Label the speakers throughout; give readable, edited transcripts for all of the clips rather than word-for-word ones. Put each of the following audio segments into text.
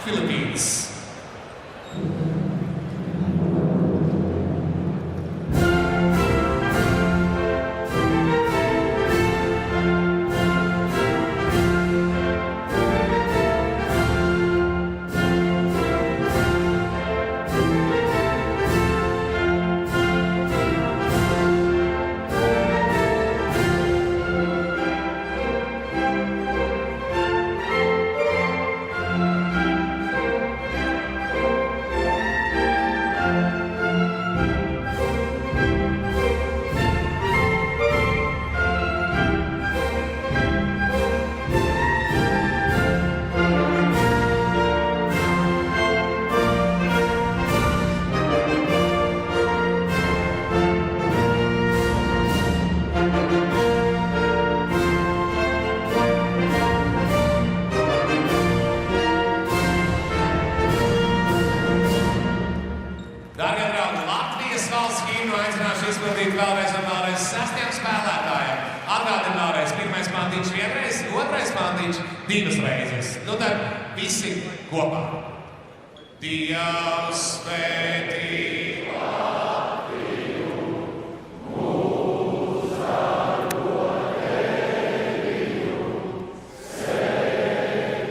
Speaker 1: Philippines. Dārgie draugi, Latvijas valsts himnu aicināšu izpildīt vēlreiz un vēlreiz 6 spēlētājiem. Atgādinu vēlreiz, 1. pantiņš vienreiz, 2. pantiņš 2 reizes. Nu tad visi kopā. Dievs svētī Latviju, mūs sargo Eļiju, svētī Latviju,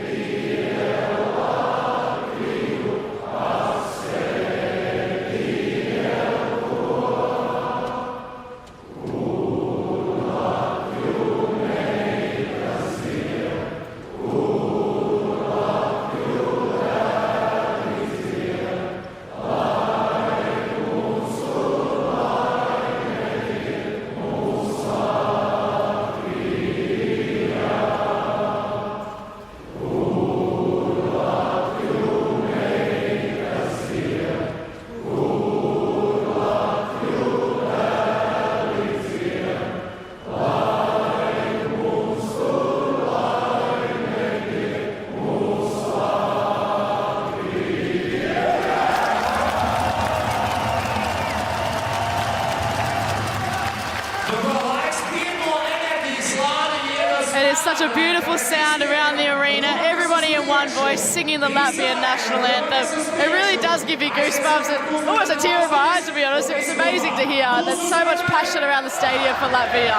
Speaker 2: It is such a beautiful sound around the arena. Everybody in one voice singing the Latvian national anthem. It really does give you goosebumps and almost a tear in my eye, to be honest. It was amazing to hear. There's so much passion around the stadium for Latvia.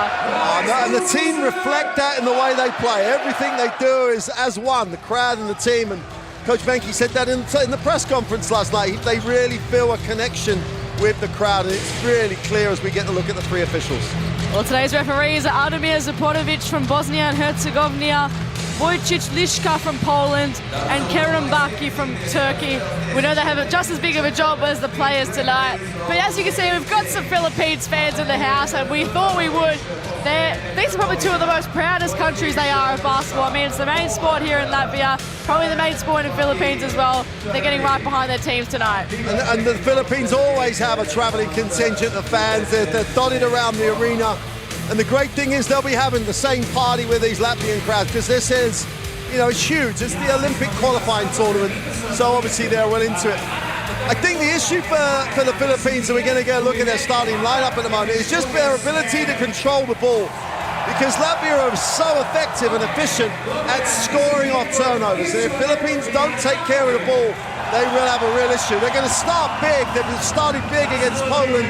Speaker 3: And the team reflect that in the way they play. Everything they do is as one, the crowd and the team. And Coach Venki said that in the press conference last night. They really feel a connection with the crowd, and it's really clear as we get to look at the 3 officials.
Speaker 2: Well, today's referees are Ademir Zapotovic from Bosnia and Herzegovina, Wojciech Liška from Poland, and Kerem Baki from Turkey. We know they have just as big of a job as the players tonight. But as you can see, we've got some Philippines fans in the house, and we thought we would. These are probably 2 of the most proudest countries they are of basketball. I mean, it's the main sport here in Latvia, probably the main sport in the Philippines as well. They're getting right behind their teams tonight.
Speaker 3: And the Philippines always have a travelling contingent of fans. They're dotted around the arena. And the great thing is they'll be having the same party with these Latvian crowds, because this is, it's huge. It's the Olympic qualifying tournament, so obviously they're well into it. I think the issue for the Philippines, and we're going to get a look at their starting lineup at the moment, is just their ability to control the ball. Because Latvia are so effective and efficient at scoring off turnovers. And if Philippines don't take care of the ball, they will have a real issue. They're going to start big. They've started big against Poland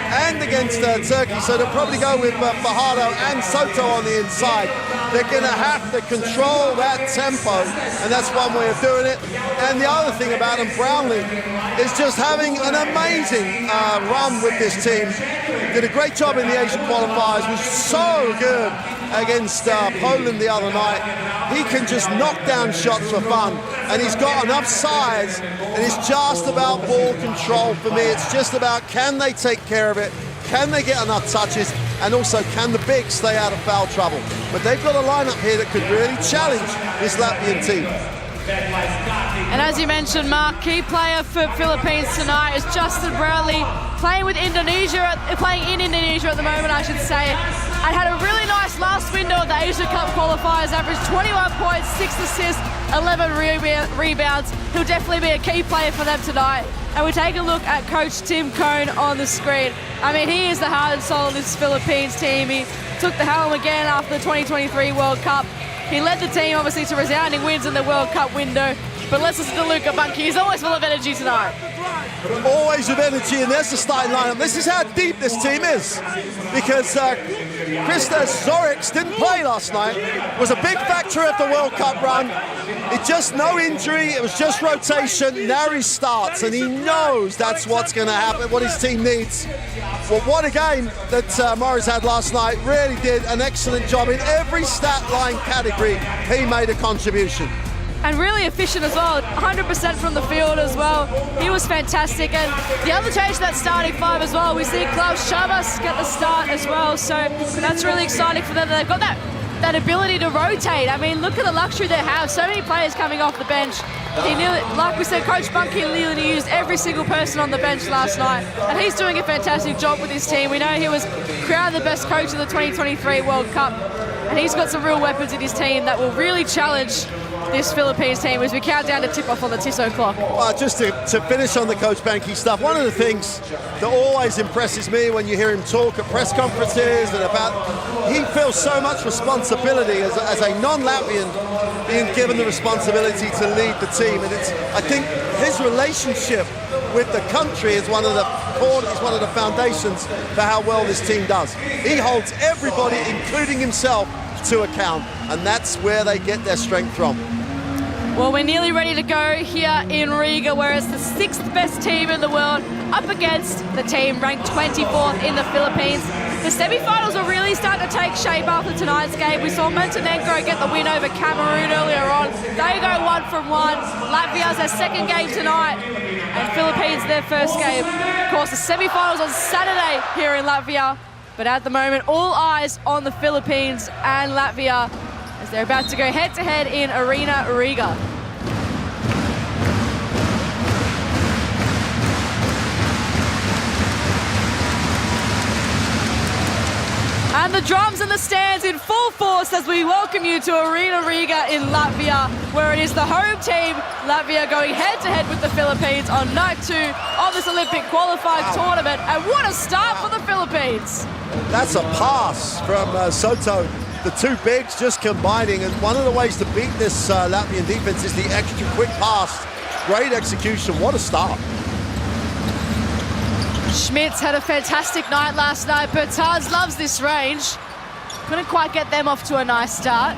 Speaker 3: and against Turkey, so they'll probably go with Fajardo and Soto on the inside. They're going to have to control that tempo, and that's one way of doing it. And the other thing about them, Brownlee, is just having an amazing run with this team. Did a great job in the Asian qualifiers, was so good against Poland the other night. He can just knock down shots for fun, and he's got enough size, and it's just about ball control for me. It's just about, can they take care of it? Can they get enough touches? And also, can the bigs stay out of foul trouble? But they've got a lineup here that could really challenge this Latvian team.
Speaker 2: And as you mentioned, Mark, key player for Philippines tonight is Justin Brownlee, playing in Indonesia at the moment, I should say. And had a really nice last window of the Asia Cup qualifiers, averaged 21 points, 6 assists, 11 rebounds. He'll definitely be a key player for them tonight. And we take a look at Coach Tim Cone on the screen. I mean, he is the heart and soul of this Philippines team. He took the helm again after the 2023 World Cup. He led the team, obviously, to resounding wins in the World Cup window. but let's listen to Luka Bunky. He's always full of energy tonight.
Speaker 3: Always with energy, and there's the starting lineup. This is how deep this team is, because Christos Zorix didn't play last night. Was a big factor of the World Cup run. It just no injury, it was just rotation. Now he starts, and he knows that's what's going to happen, what his team needs. Well, what a game that Morris had last night. Really did an excellent job in every stat line category. He made a contribution.
Speaker 2: And really efficient as well, 100% from the field as well. He was fantastic. And the other change to that starting five as well, we see Klaus Chabas get the start as well. So that's really exciting for them. They've got that ability to rotate. I mean, look at the luxury they have. So many players coming off the bench. He nearly, like we said, Coach Bunky nearly used every single person on the bench last night. And he's doing a fantastic job with his team. We know he was crowned the best coach of the 2023 World Cup. And he's got some real weapons in his team that will really challenge this Philippines team as we count down to tip off on the Tissot clock.
Speaker 3: Well, just to finish on the Coach Banky stuff, one of the things that always impresses me when you hear him talk at press conferences and about, he feels so much responsibility as a non-Latvian being given the responsibility to lead the team. And it's, I think his relationship with the country is one of the foundations for how well this team does. He holds everybody, including himself, to account, and that's where they get their strength from.
Speaker 2: Well, we're nearly ready to go here in Riga, where it's the 6th best team in the world up against the team ranked 24th in the Philippines. The semi-finals are really starting to take shape after tonight's game. We saw Montenegro get the win over Cameroon earlier on. They go 1-1. Latvia's their second game tonight, and Philippines their first game. Of course, the semi-finals on Saturday here in Latvia. But at the moment, all eyes on the Philippines and Latvia as they're about to go head-to-head in Arena Riga. And the drums and the stands in full force as we welcome you to Arena Riga in Latvia, where it is the home team, Latvia, going head-to-head with the Philippines on night 2 of this Olympic qualifying tournament. And what a start for the Philippines!
Speaker 3: That's a pass from Soto. The two bigs just combining, and one of the ways to beat this Latvian defense is the extra quick pass. Great execution, what a start.
Speaker 2: Schmitz had a fantastic night last night, but Taz loves this range. Couldn't quite get them off to a nice start.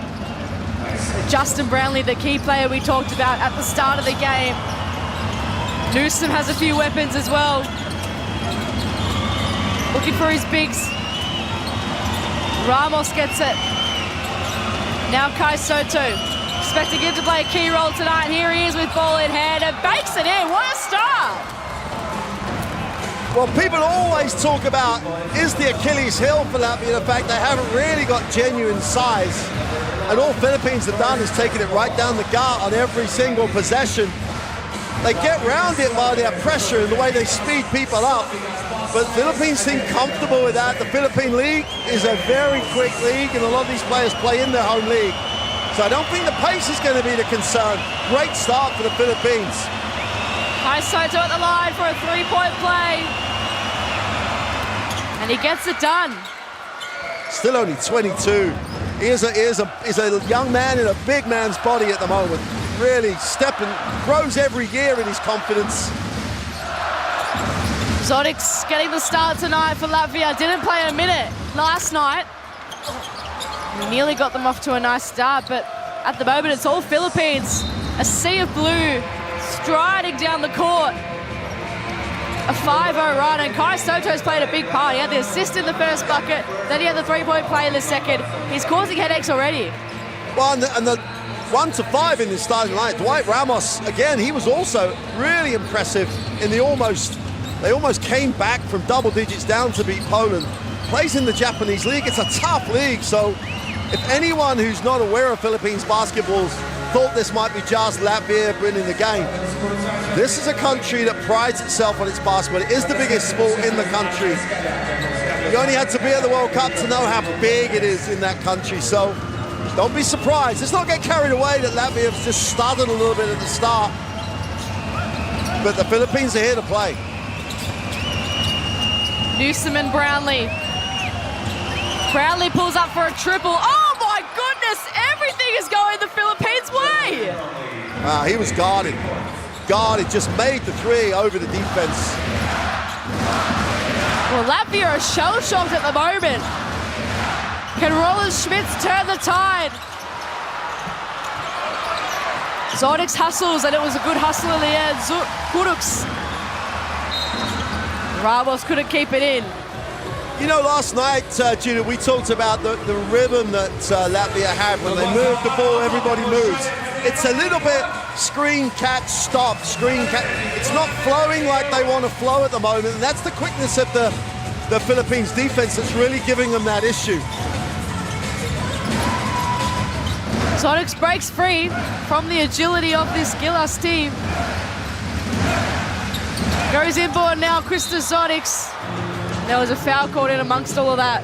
Speaker 2: Justin Brownlee, the key player we talked about at the start of the game. Newsom has a few weapons as well. Looking for his bigs. Ramos gets it. Now Kai Soto, expecting him to play a key role tonight. Here he is with ball in hand and bakes it in. What a start!
Speaker 3: Well, people always talk about, is the Achilles heel for Latvia the fact they haven't really got genuine size. And all Philippines have done is taken it right down the gut on every single possession. They get round it by their pressure and the way they speed people up. But Philippines seem comfortable with that. The Philippine League is a very quick league, and a lot of these players play in their home league. So I don't think the pace is going to be the concern. Great start for the Philippines.
Speaker 2: Kai Soto at the line for a three-point play. And he gets it done.
Speaker 3: Still only 22. He is a young man in a big man's body at the moment. Really stepping, grows every year in his confidence.
Speaker 2: Zodix getting the start tonight for Latvia. Didn't play a minute last night. He nearly got them off to a nice start, but at the moment it's all Philippines. A sea of blue striding down the court. A 5-0 run, and Kai Soto's played a big part. He had the assist in the first bucket, then he had the three-point play in the second. He's causing headaches already.
Speaker 3: Well, and the 1 to 5 in the starting line. Dwight Ramos, again, he was also really impressive in the they almost came back from double digits down to beat Poland. Plays in the Japanese league. It's a tough league, so if anyone who's not aware of Philippines basketball thought this might be just Latvia winning the game, this is a country that prides itself on its basketball. It is the biggest sport in the country. You only had to be at the World Cup to know how big it is in that country, so don't be surprised. Let's not get carried away that Latvia have just stuttered a little bit at the start. But the Philippines are here to play.
Speaker 2: Newsom and Brownlee. Brownlee pulls up for a triple. Oh my goodness, everything is going the Philippines' way.
Speaker 3: He was guarded. Just made the three over the defense.
Speaker 2: Well, Latvia are shell-shocked at the moment. Can Roland Schmitz turn the tide? Zorix hustles, and it was a good hustle in the end. Kuruks. Ramos couldn't keep it in.
Speaker 3: You know, last night, Judah, we talked about the rhythm that Latvia had. When they move the ball, everybody moves. It's a little bit screen, catch, stop, screen, catch. It's not flowing like they want to flow at the moment, and that's the quickness of the Philippines defense that's really giving them that issue.
Speaker 2: Zonix breaks free from the agility of this Gilas team. Goes inboard now, Krista Zonix. There was a foul called in amongst all of that.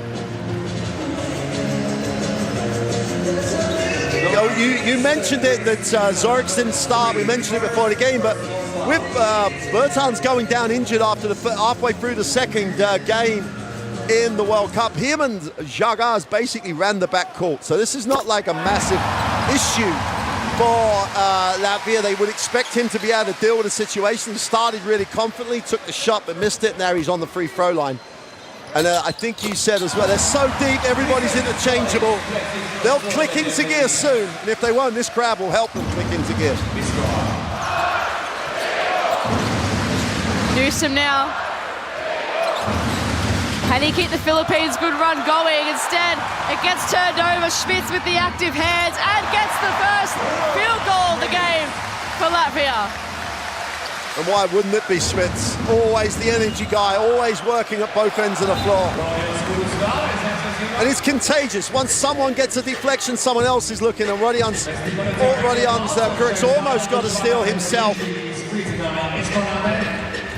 Speaker 3: You mentioned it that Zorix didn't start. We mentioned it before the game, but with Bertans going down injured after halfway through the second game in the World Cup, him and Jagas basically ran the backcourt. So this is not like a massive issue for Latvia. They would expect him to be able to deal with the situation. He started really confidently, took the shot but missed it. Now he's on the free throw line. And I think you said as well, they're so deep, everybody's interchangeable. They'll click into gear soon, and if they won't, this crowd will help them click into gear.
Speaker 2: Newsom now. Can he keep the Philippines' good run going? Instead, it gets turned over. Schmitz with the active hands and gets the first field goal of the game for Latvia.
Speaker 3: And why wouldn't it be Schmitz? Always the energy guy, always working at both ends of the floor. And it's contagious. Once someone gets a deflection, someone else is looking, and Rodion's Kurik's almost got a steal himself.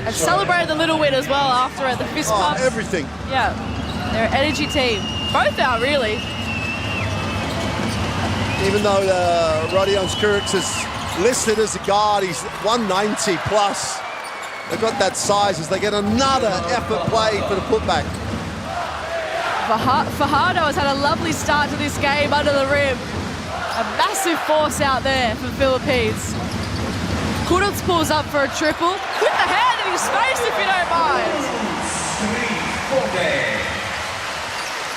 Speaker 2: And celebrated the little win as well after it, the fist pump.
Speaker 3: Everything.
Speaker 2: Yeah, they're an energy team. Both are, really.
Speaker 3: Even though Rodion's Kurik's is listed as a guard, he's 190 plus. They've got that size as they get another effort play for the putback.
Speaker 2: Fajardo has had a lovely start to this game under the rim. A massive force out there for the Philippines. Kuruc pulls up for a triple. With the hand in his face, if you don't mind.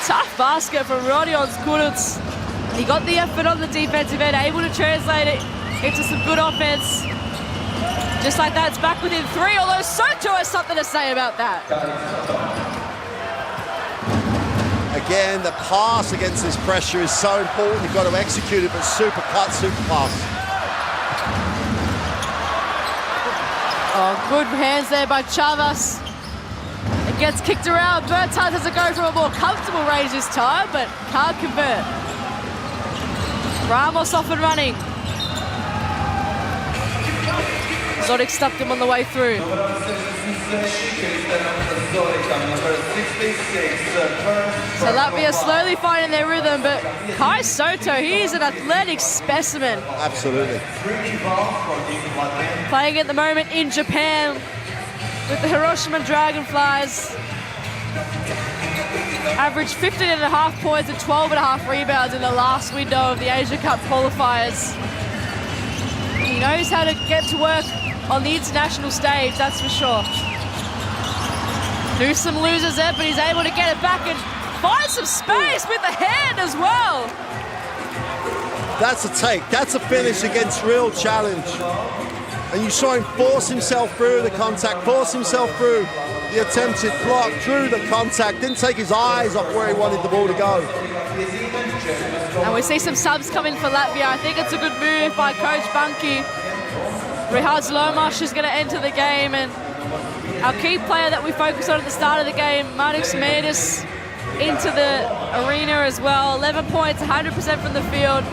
Speaker 2: Tough basket from Rodion Kuruc. He got the effort on the defensive end, able to translate it into some good offense. Just like that, it's back within three, although Soto has something to say about that.
Speaker 3: Again, the pass against this pressure is so important. You've got to execute it, but super cut, super pass.
Speaker 2: Oh, good hands there by Chavas. It gets kicked around. Bertans has to go from a more comfortable range this time, but can't convert. Ramos off and running. Zodic stuck him on the way through. So Latvia slowly finding their rhythm, but Kai Soto, he's an athletic specimen.
Speaker 3: Absolutely.
Speaker 2: Playing at the moment in Japan with the Hiroshima Dragonflies. Averaged 15.5 points and 12.5 rebounds in the last window of the Asia Cup qualifiers. He knows how to get to work on the international stage, that's for sure. Newsom loses it, but he's able to get it back and find some space with the hand as well.
Speaker 3: That's a take. That's a finish against real challenge. And you saw him force himself through the contact, force himself through the attempted block, through the contact, didn't take his eyes off where he wanted the ball to go.
Speaker 2: And we see some subs coming for Latvia. I think it's a good move by Coach Bunky. Rihaz Lomash is going to enter the game, and our key player that we focused on at the start of the game, Marix Medis, into the arena as well. 11 points, 100% from the field,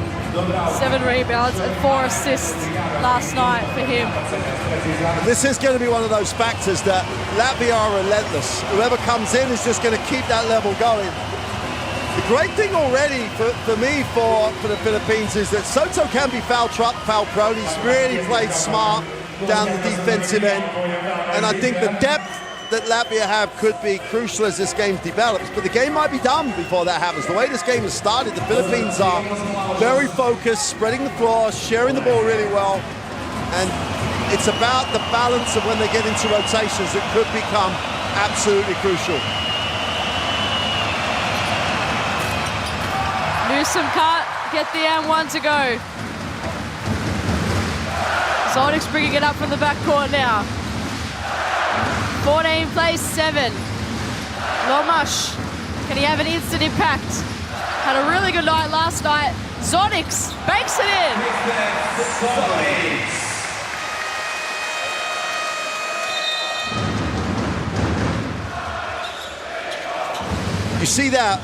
Speaker 2: 7 rebounds and 4 assists last night for him.
Speaker 3: This is going to be one of those factors that Latvia are relentless. Whoever comes in is just going to keep that level going. The great thing already for me for the Philippines is that Soto can be foul prone. He's really played smart down the defensive end. And I think the depth that Latvia have could be crucial as this game develops. But the game might be done before that happens. The way this game has started, the Philippines are very focused, spreading the floor, sharing the ball really well. And it's about the balance of when they get into rotations that could become absolutely crucial.
Speaker 2: Newsom can't get the M1 to go. Zodic's bringing it up from the backcourt now. 14 plays 7. Lomash, can he have an instant impact? Had a really good night last night. Zodix bakes it in.
Speaker 3: You see that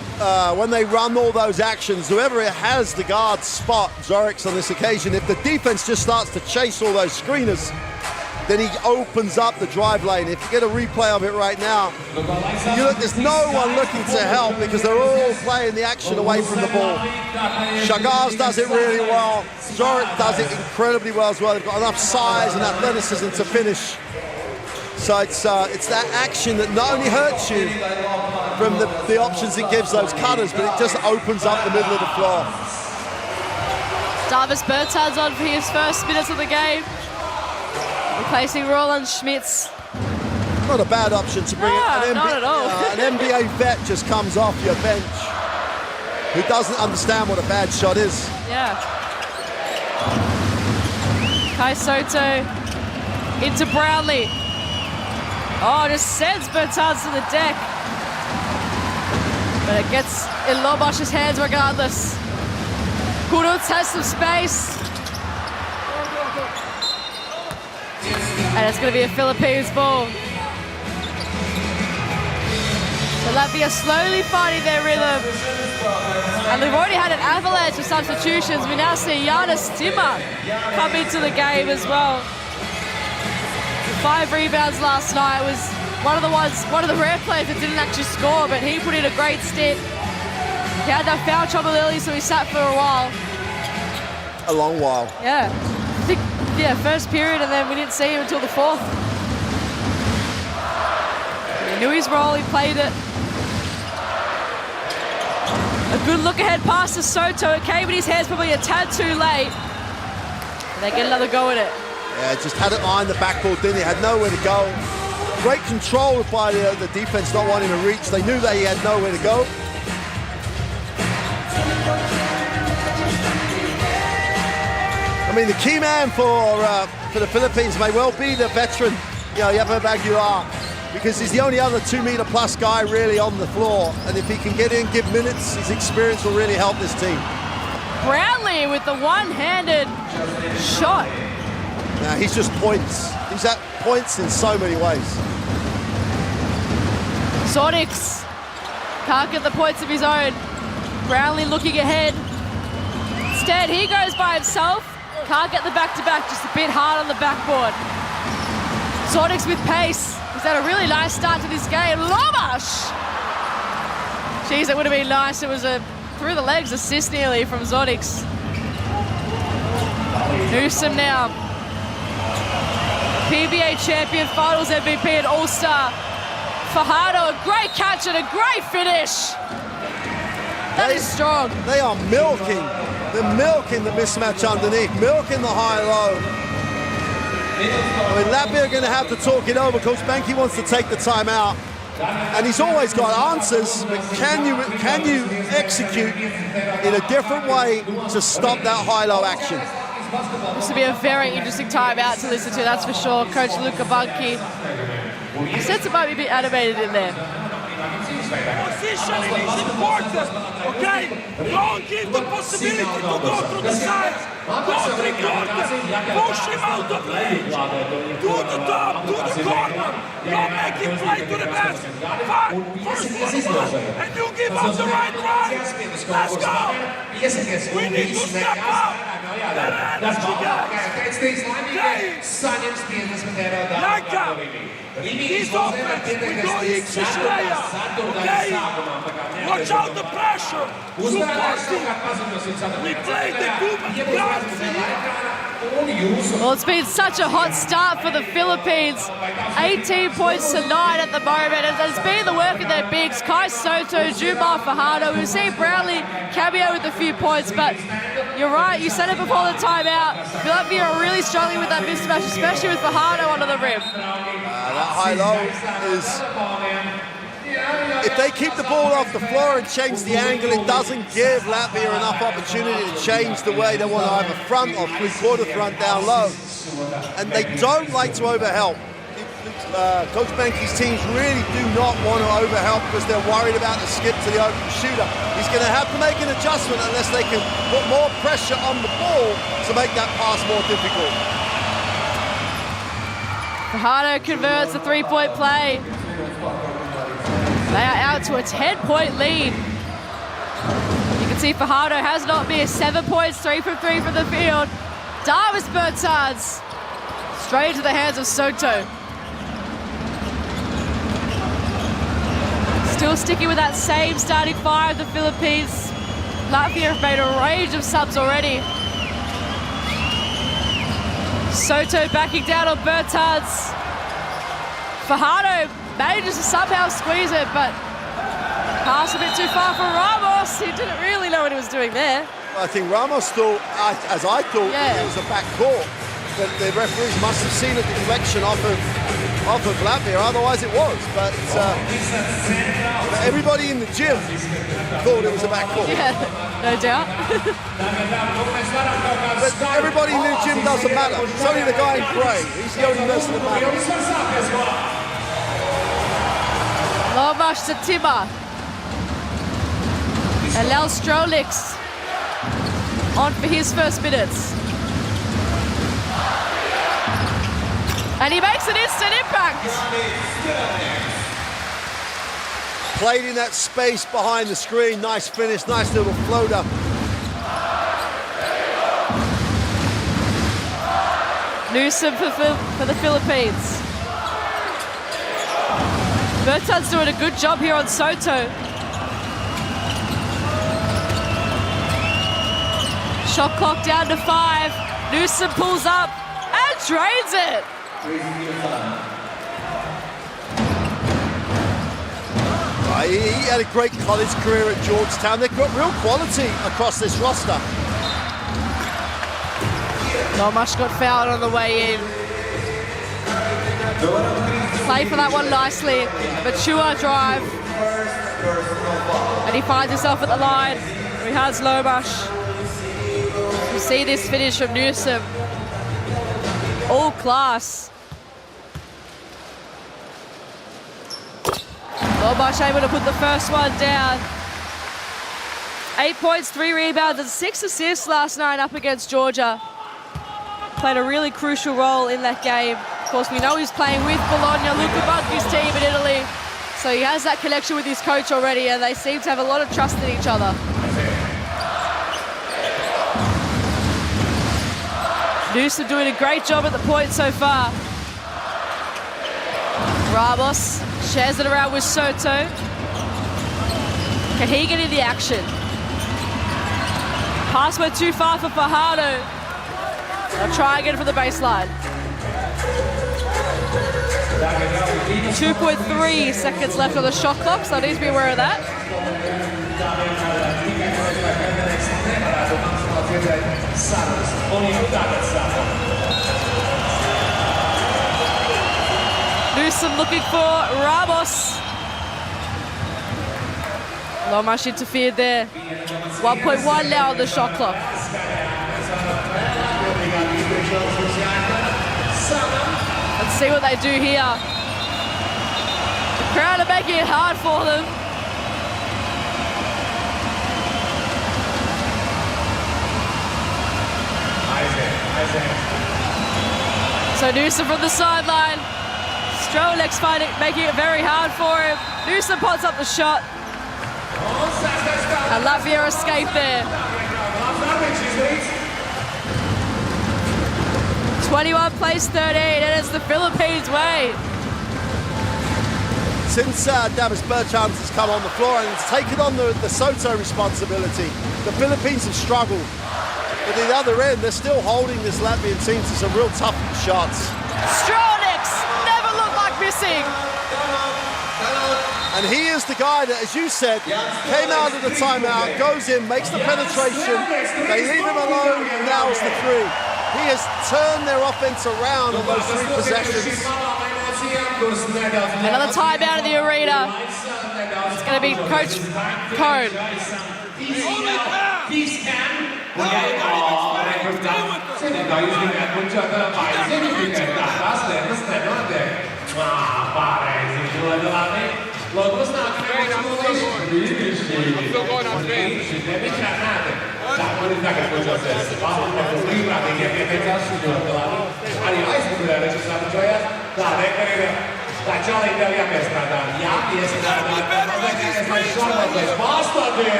Speaker 3: when they run all those actions, whoever has the guard spot Zorix on this occasion, if the defense just starts to chase all those screeners, then he opens up the drive lane. If you get a replay of it right now, you look, there's no one looking to help because they're all playing the action away from the ball. Chagars does it really well. Zorix does it incredibly well as well. They've got enough size and athleticism to finish. So it's that action that not only hurts you from the options it gives those cutters, but it just opens up the middle of the floor.
Speaker 2: Davis Bertans on for his first minutes of the game, replacing Roland Schmitz.
Speaker 3: Not a bad option to bring in.
Speaker 2: Not at all.
Speaker 3: An NBA vet just comes off your bench who doesn't understand what a bad shot is.
Speaker 2: Yeah. Kai Soto into Brownlee. Oh, just sends Bertans to the deck. But it gets in Lobash's hands regardless. Kuruc has some space. And it's going to be a Philippines ball. So Latvia slowly finding their rhythm. And they've already had an avalanche of substitutions. We now see Janis Timmer come into the game as well. 5 rebounds last night. Was one of the rare players that didn't actually score, but he put in a great stint. He had that foul trouble early, so he sat for a while.
Speaker 3: A long while.
Speaker 2: Yeah. I think, first period, and then we didn't see him until the fourth. He knew his role, he played it. A good look ahead pass to Soto. It came in his hands probably a tad too late. And they get another go at it.
Speaker 3: Yeah, just had it behind the backboard, didn't he? Had nowhere to go. Great control by the defense not wanting to reach. They knew that he had nowhere to go. I mean, the key man for the Philippines may well be the veteran, Yabab Aguilar, because he's the only other 2-meter plus guy really on the floor. And if he can get in, give minutes, his experience will really help this team.
Speaker 2: Brownlee with the one-handed shot.
Speaker 3: Now he's just points. He's at points in so many ways.
Speaker 2: Zodix can't get the points of his own. Brownlee looking ahead. Instead, he goes by himself. Can't get the back-to-back, just a bit hard on the backboard. Zodix with pace. He's had a really nice start to this game. Lomash! Jeez, it would have been nice. It was a through the legs assist nearly from Zodix. Newsom now. PBA champion, finals MVP and All-Star. Fajardo, a great catch and a great finish. That is strong.
Speaker 3: They are milking. They're milking the mismatch underneath, milking the high-low. I mean, Latvia are going to have to talk it over. Coach Banky wants to take the timeout. And he's always got answers, but can you execute in a different way to stop that high-low action?
Speaker 2: This will be a very interesting timeout to listen to, that's for sure. Coach Luca Banky. He said it might be a bit animated in there.
Speaker 4: Positioning is important, okay? Don't give the possibility to go through the sides. Go 3 quarters. Push him out of range. To the top, to the corner. Don't make him play to the basket. Fine, first one, and you give us the right drive. Let's go. We need to step up. That's you guys. Okay. He's offense, we're going each player, okay? Watch out the pressure, supporting. We play the good guards here.
Speaker 2: Well, it's been such a hot start for the Philippines. 18 points to 9 at the moment. And it's been the work of their bigs. Kai Soto, Jumar Fajardo. We've seen Brownlee cameo with a few points, but you're right. You said it before the timeout. Latvia are really struggling with that mismatch, especially with Fajardo under the rim.
Speaker 3: That high-low is... If they keep the ball off the floor and change the angle, it doesn't give Latvia enough opportunity to change the way they want to either front or three-quarter front down low. And they don't like to overhelp. Coach Benke's teams really do not want to overhelp because they're worried about the skip to the open shooter. He's going to have to make an adjustment unless they can put more pressure on the ball to make that pass more difficult.
Speaker 2: Fajardo converts the three-point play. They are out to a 10-point lead. You can see Fajardo has not missed. 7 points, 3 from 3 from the field. Davis Bertans straight into the hands of Soto. Still sticking with that same starting five, the Philippines. Latvia have made a range of subs already. Soto backing down on Bertans. Fajardo manages to somehow squeeze it, but pass a bit too far for Ramos. He didn't really know what he was doing there.
Speaker 3: I think Ramos thought, as I thought, it was a back court, but the referees must have seen a deflection off of Latvia, otherwise it was. But everybody in the gym thought it was a back court.
Speaker 2: Yeah, no doubt.
Speaker 3: But everybody in the gym doesn't matter. It's only the guy in grey. He's the only person that matters.
Speaker 2: Lomash to Tima. And Lel Strolix on for his first minutes. And he makes an instant impact.
Speaker 3: Played in that space behind the screen. Nice finish, nice little floater.
Speaker 2: Newsom for the Philippines. Bertans doing a good job here on Soto. Shot clock down to 5. Newsom pulls up and drains it.
Speaker 3: He had a great college career at Georgetown. They've got real quality across this roster.
Speaker 2: Not much got fouled on the way in. Play for that one nicely. Mature drive. And he finds himself at the line. He has Lomash. You see this finish from Newsom. All class. Lomash able to put the first one down. 8 points, 3 rebounds, and 6 assists last night up against Georgia. Played a really crucial role in that game. Of course, we know he's playing with Bologna, Luca Bunky's team in Italy. So he has that connection with his coach already, and they seem to have a lot of trust in each other. Newsom doing a great job at the point so far. Ramos shares it around with Soto. Can he get in the action? Pass went too far for Fajardo. They'll try again for the baseline. 2.3 seconds left on the shot clock, so I need to be aware of that. Newsom looking for Ramos. Lomash interfered there. 1.1 now on the shot clock. Let's see what they do here. The crowd are making it hard for them. So Newsom from the sideline. Strolex making it very hard for him. Newsom pots up the shot. And Latvia escape there. 21 plays 13, and it's the Philippines' way.
Speaker 3: Since Davis Bertans has come on the floor and has taken on the Soto responsibility, the Philippines have struggled. But at the other end, they're still holding this Latvian team to some real tough shots.
Speaker 2: Stronix never looked like missing.
Speaker 3: And he is the guy that, as you said, came out of the timeout, goes in, makes the penetration, they leave him alone, nails the three. He has turned their offense around in those 3 possessions.
Speaker 2: Another timeout in the arena. It's going to be Coach Cone.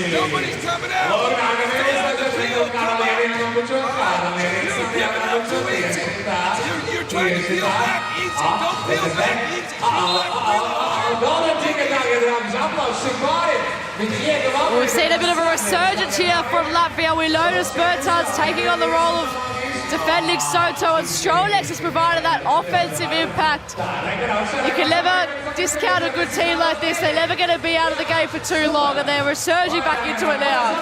Speaker 4: Nobody's coming out. You're trying to peel back easy. Don't peel back easy.
Speaker 2: We've seen a bit of a resurgence here from Latvia. We noticed Bertans taking on the role of defending Soto, and Stronix has provided that offensive impact. You can never discount a good team like this. They're never going to be out of the game for too long, and they're resurging back into it now.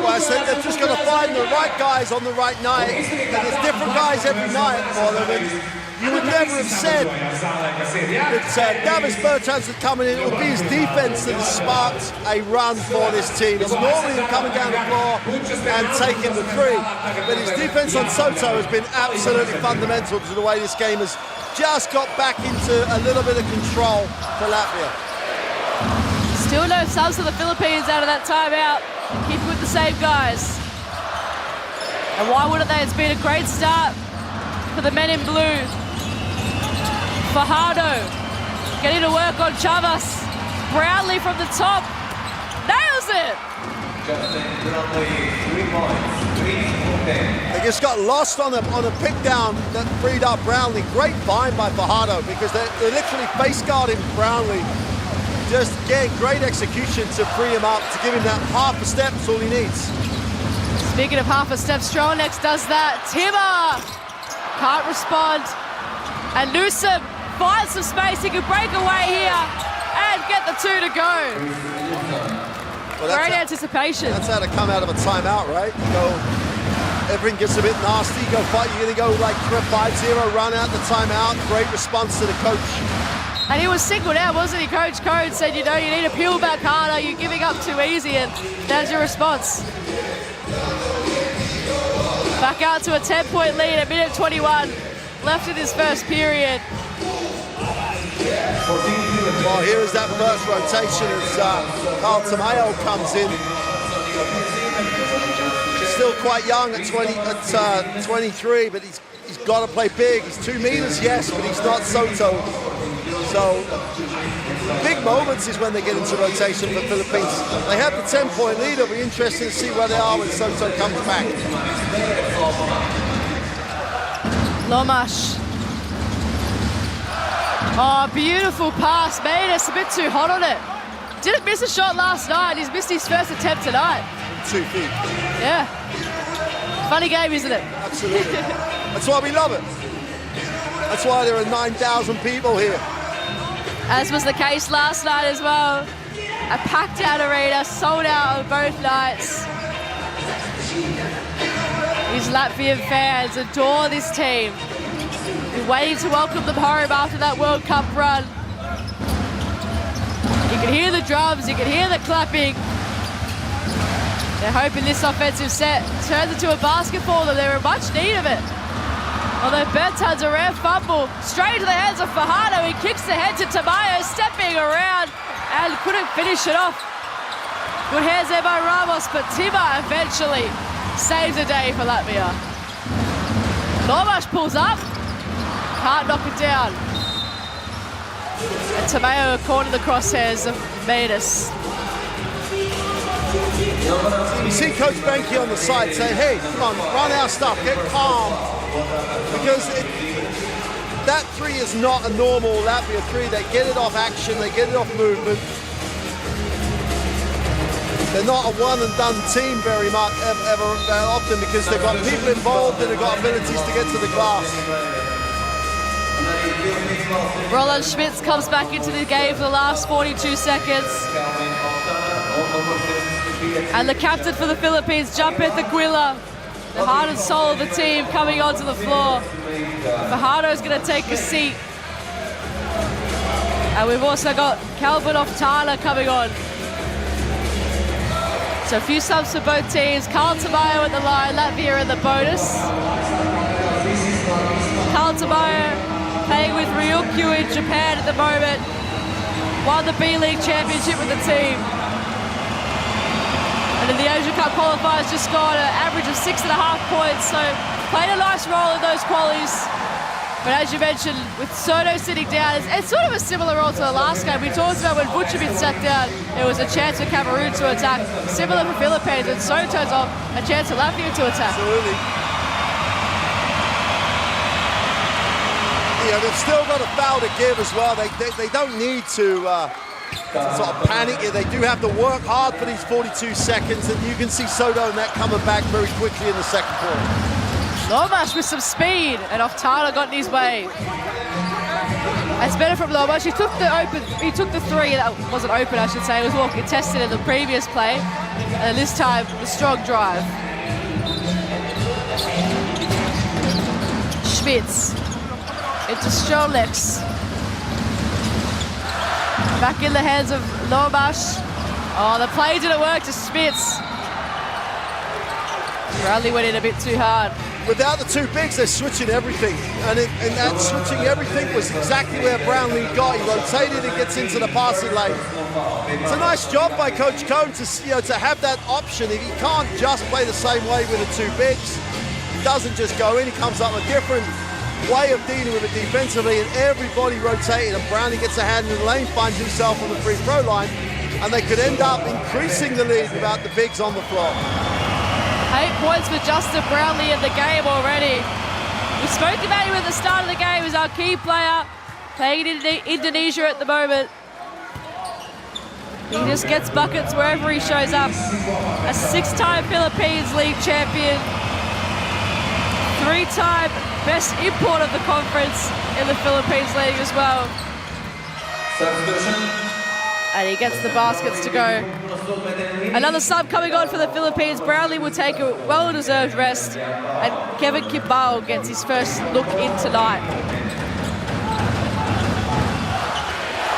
Speaker 3: Well, I said they're just going to find the right guys on the right night, and there's different guys every night for them. And you would never have said that Davis Bertans had coming in. It would be his defense that has sparked a run for this team. It's normally him coming down the floor and taking the three, but his defense on Soto has been absolutely fundamental to the way this game has just got back into a little bit of control for Latvia.
Speaker 2: Still no subs for the Philippines out of that timeout. Keeping with the same guys. And why wouldn't they? It's been a great start for the men in blue. Fajardo getting to work on Chavas. Brownlee from the top. Nails it!
Speaker 3: They just got lost on a pick down that freed up Brownlee. Great find by Fajardo, because they're literally face guarding Brownlee. Just getting great execution to free him up, to give him that half a step. That's all he needs.
Speaker 2: Speaking of half a step, Stronix does that. Timmer can't respond. And Newsom finds some space. He can break away here and get the 2 to go.
Speaker 3: Well,
Speaker 2: great anticipation.
Speaker 3: That's how to come out of a timeout, right? You go, everything gets a bit nasty. You go fight. You're going to go like 5-0 run out the timeout. Great response to the coach.
Speaker 2: And he was singled out, wasn't he? Coach Cone said, you know, you need to peel back harder. You're giving up too easy, and that's your response. Back out to a 10-point lead at minute 21 left in this first period.
Speaker 3: Well, here is that first rotation as Carl Tamayo comes in. Still quite young at 23, but he's got to play big. He's 2 meters, yes, but he's not Soto. So big moments is when they get into rotation for the Philippines. They have the 10-point lead. It'll be interesting to see where they are when Soto comes back.
Speaker 2: Lomash. Oh, beautiful pass. Matus a bit too hot on it. Didn't miss a shot last night. He's missed his first attempt tonight.
Speaker 3: 2 feet.
Speaker 2: Yeah. Funny game, isn't it?
Speaker 3: Absolutely. That's why we love it. That's why there are 9,000 people here.
Speaker 2: As was the case last night as well. A packed out arena, sold out on both nights. These Latvian fans adore this team. Been waiting to welcome them home after that World Cup run. You can hear the drums, you can hear the clapping. They're hoping this offensive set turns into a basketball, and they're in much need of it. Although Bertans, a rare fumble, straight into the hands of Fajardo. He kicks the head to Tamayo, stepping around and couldn't finish it off. Good hands there by Ramos, but Timmer eventually saves the day for Latvia. Lomash pulls up, can't knock it down. And Tamayo caught in the crosshairs of Matus.
Speaker 3: You see Coach Benke on the side saying, hey, come on, run our stuff, get calm. Because that three is not a normal Latvia three. They get it off action, they get it off movement. they're not a one-and-done team very often because they've got people involved and they've got abilities to get to the glass.
Speaker 2: Roland Schmitz comes back into the game for the last 42 seconds. And the captain for the Philippines, Jumpeth Aquila, the heart and soul of the team, coming onto the floor. Fajardo's going to take a seat. And we've also got Calvin Oftala coming on. So a few subs for both teams. Carl Tamayo at the line, Latvia in the bonus. Carl Tamayo playing with Ryukyu in Japan at the moment. Won the B-League Championship with the team. And in the Asia Cup qualifiers just got an average of 6.5 points, so played a nice role in those qualies. But as you mentioned, with Soto sitting down, it's sort of a similar role to the last game. We talked about when Vucevic sat down, there was a chance for Cameroon to attack. Similar for Philippines, and Soto's off, a chance for Latvia to attack.
Speaker 3: Absolutely. Yeah, they've still got a foul to give as well. They don't need to sort of panic here. They do have to work hard for these 42 seconds, and you can see Soto and that coming back very quickly in the second quarter.
Speaker 2: Lomash with some speed, and Oftala got in his way. It's better from Lomash. He took the three that wasn't open, I should say. It was well contested in the previous play, and this time the strong drive. Schmitz into Strolex. Back in the hands of Lomash. Oh, the play didn't work to Schmitz. Bradley went in a bit too hard.
Speaker 3: Without the two bigs, they're switching everything. And that switching everything was exactly where Brownlee got. He rotated and gets into the passing lane. It's a nice job by Coach Cohn to have that option. He can't just play the same way with the two bigs. He doesn't just go in, he comes up with a different way of dealing with it defensively, and everybody rotated, and Brownlee gets a hand in the lane, finds himself on the free throw line, and they could end up increasing the lead without the bigs on the floor.
Speaker 2: 8 points for Justin Brownlee in the game already. We spoke about him at the start of the game as our key player, playing in Indonesia at the moment. He just gets buckets wherever he shows up. A 6-time Philippines League champion, 3-time best import of the conference in the Philippines League as well. And he gets the baskets to go. Another sub coming on for the Philippines. Brownlee will take a well-deserved rest, and Kevin Kimball gets his first look in tonight.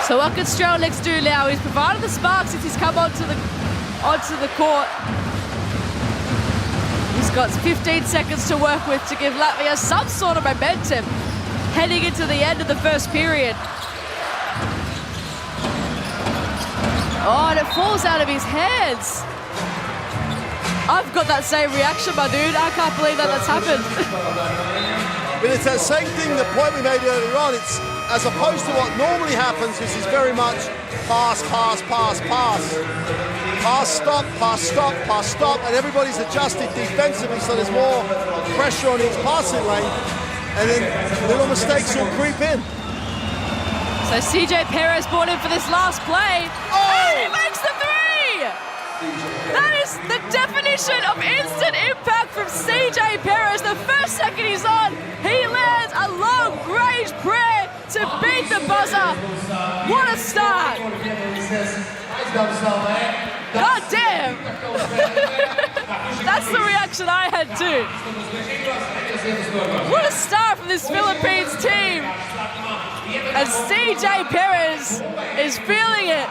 Speaker 2: So what can Strelnick do now? He's provided the spark since he's come onto the court. He's got 15 seconds to work with to give Latvia some sort of momentum heading into the end of the first period. Oh, and it falls out of his hands. I've got that same reaction, my dude. I can't believe that that's happened.
Speaker 3: But it's that same thing, the point we made earlier on. It's as opposed to what normally happens, this is very much pass, pass, pass, pass. Pass, stop, pass, stop, pass, stop. And everybody's adjusted defensively, so there's more pressure on each passing lane. And then little mistakes will creep in.
Speaker 2: So CJ Perez brought in for this last play.
Speaker 3: Oh!
Speaker 2: And he makes the three! That is the definition of instant impact from CJ Perez. The first second he's on, he lands a long-range prayer to beat the buzzer. What a start! God damn! That's the reaction I had too. What a start from this Philippines team. And CJ Perez is feeling it,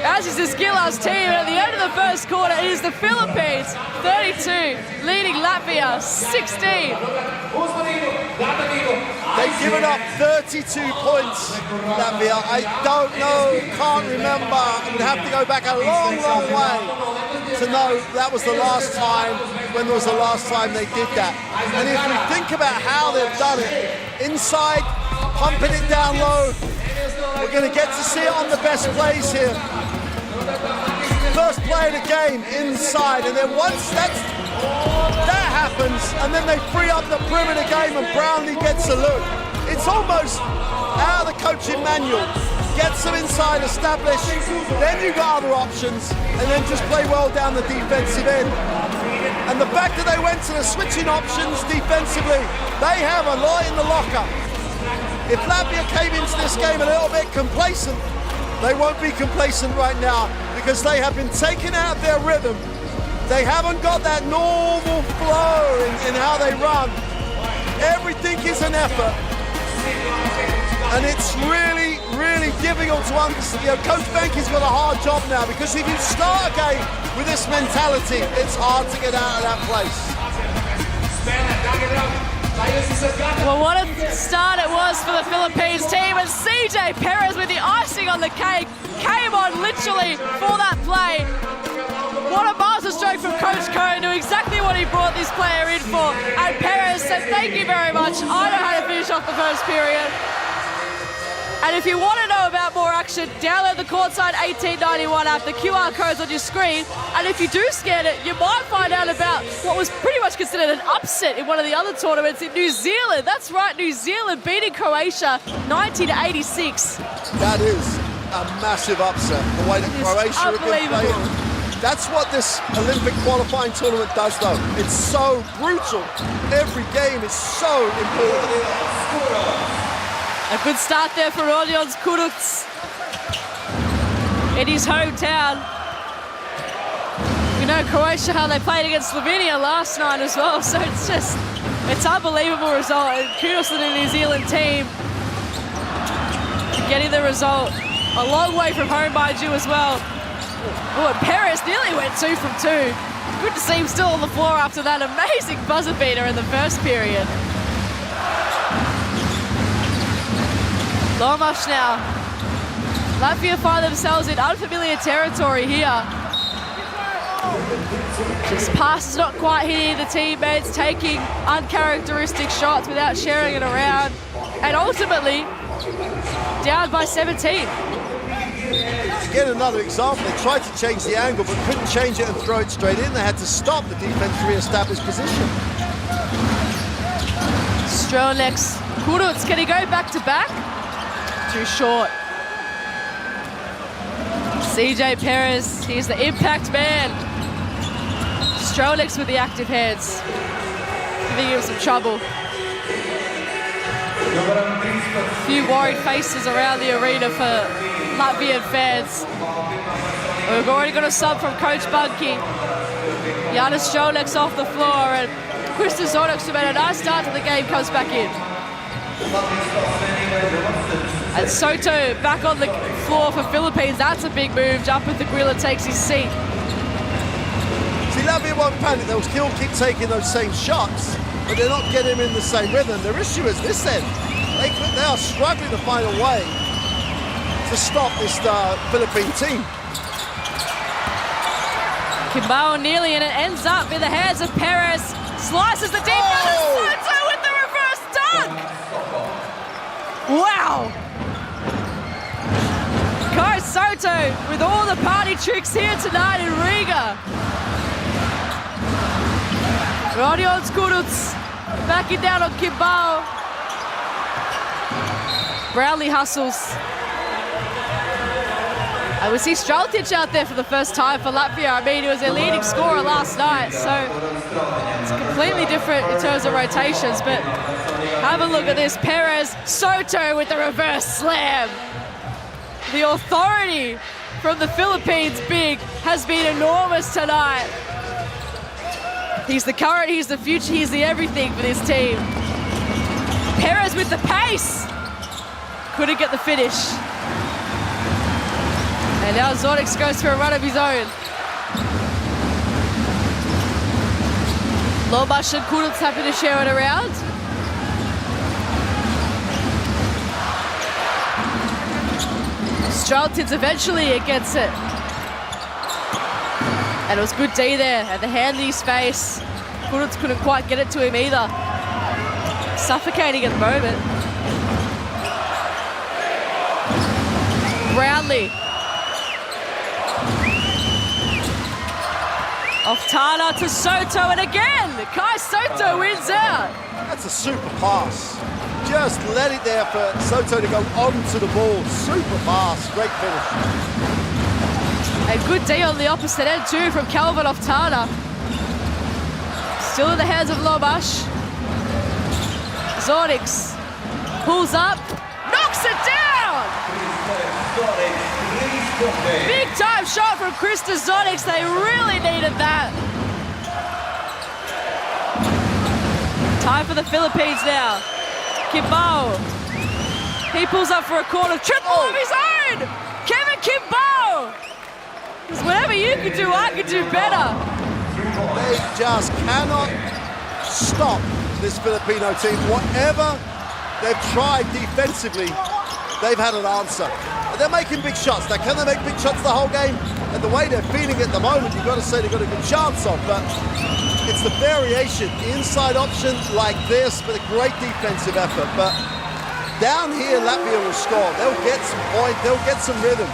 Speaker 2: as is this Gilas team. And at the end of the first quarter, it is the Philippines 32 leading Latvia 16.
Speaker 3: They've given up 32 points, Latvia. I don't know, can't remember. I would have to go back a long, long way to know that was the last time, when was the last time they did that. And if we think about how they've done it, inside, pumping it down low, we're going to get to see it on the best plays here. First play of the game, inside, and then once that happens, and then they free up the perimeter game and Brownlee gets a look. It's almost out of the coaching manual. gets them inside, established, then you got other options, and then just play well down the defensive end. And the fact that they went to the switching options defensively, they have a lot in the locker. If Latvia came into this game a little bit complacent, they won't be complacent right now because they have been taken out of their rhythm. They haven't got that normal flow in how they run. Everything is an effort. And it's really, really difficult to understand. Coach Benke's got a hard job now because if you start a game with this mentality, it's hard to get out of that place.
Speaker 2: Well, what a start it was for the Philippines team, and CJ Perez with the icing on the cake came on literally for that play. What a masterstroke from Coach Cohen, knew exactly what he brought this player in for, and Perez said, "Thank you very much, I know how to finish off the first period." And if you want to know about more action, download the Courtside 1891 app. The QR code's on your screen. And if you do scan it, you might find out about what was pretty much considered an upset in one of the other tournaments in New Zealand. That's right, New Zealand beating Croatia 90-86.
Speaker 3: That is a massive upset, the way that Croatia have been playing. That's what this Olympic qualifying tournament does, though. It's so brutal. Every game is so important.
Speaker 2: A good start there for Rodion Kuruc in his hometown. We know Croatia, how they played against Slovenia last night as well, so it's unbelievable result. And kudos to the New Zealand team getting the result. A long way from home, mind you, as well. Oh, and Perez nearly went 2 from 2. Good to see him still on the floor after that amazing buzzer beater in the first period. Lomas now. Latvia find themselves in unfamiliar territory here. Just passes not quite hitting the teammates, taking uncharacteristic shots without sharing it around. And ultimately, down by 17.
Speaker 3: Again, another example. They tried to change the angle, but couldn't change it and throw it straight in. They had to stop the defense to re-establish position.
Speaker 2: Strolex. Kuruc, can he go back-to-back? Too short. CJ Perez, he's the impact man. Strolex with the active hands. Giving him some trouble. A few worried faces around the arena for Latvian fans. We've already got a sub from Coach Bunky. Janis Strolex off the floor, and Christos Zonox, who made a nice start to the game, comes back in. And Soto back on the floor for Philippines. That's a big move. Jump with the Grilla takes his seat.
Speaker 3: See, Latvia won't panic. They'll still keep taking those same shots, but they're not getting him in the same rhythm. Their issue is this end. They are struggling to find a way to stop this Philippine team.
Speaker 2: Kimbao nearly, and it ends up in the hands of Perez. Slices the defense.
Speaker 3: Oh!
Speaker 2: Soto with the reverse dunk. Wow. Kai Soto with all the party tricks here tonight in Riga. Rodion Kuruc backing down on Kimbao. Brownlee hustles. And we see Streltic out there for the first time for Latvia. I mean, he was their leading scorer last night, so it's completely different in terms of rotations. But have a look at this. Perez, Soto with the reverse slam. The authority from the Philippines big has been enormous tonight. He's the current, he's the future, he's the everything for this team. Perez with the pace. Couldn't get the finish. And now Zorix goes for a run of his own. Lomas and Kuruc happy to share it around. Streltic eventually gets it. And it was good D there, and the hand in his face. Kuruc couldn't quite get it to him either. Suffocating at the moment. Brownlee. Off Tana to Soto, and again, Kai Soto wins out.
Speaker 3: That's a super pass. just let it there for Soto to go onto the ball. Super fast, great finish.
Speaker 2: A good D on the opposite end too from Calvin Oftana. Still in the hands of Lomash. Zornix pulls up, knocks it down! Big time shot from Krista Zonix. They really needed that. Time for the Philippines now. Kimbao. He pulls up for a corner. Triple of his own! Kevin Kimbao! Because whatever you can do, I can do better.
Speaker 3: They just cannot stop this Filipino team. Whatever they've tried defensively, they've had an answer. And they're making big shots. Now, can they make big shots the whole game? And the way they're feeling at the moment, you've got to say they've got a good chance of. But it's the variation, inside option like this, but a great defensive effort. But down here, Latvia will score. They'll get some point. They'll get some rhythm.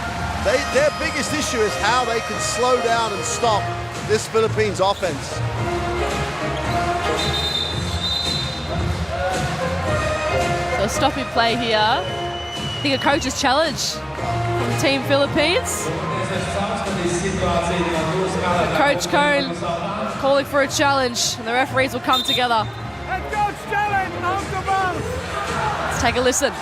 Speaker 3: Their biggest issue is how they can slow down and stop this Philippines offense.
Speaker 2: So stopping play here. I think a coach's challenge from Team Philippines. Coach Cone calling for a challenge, and the referees will come together.
Speaker 4: Head coach challenge, out the bounds.
Speaker 2: Let's take a listen.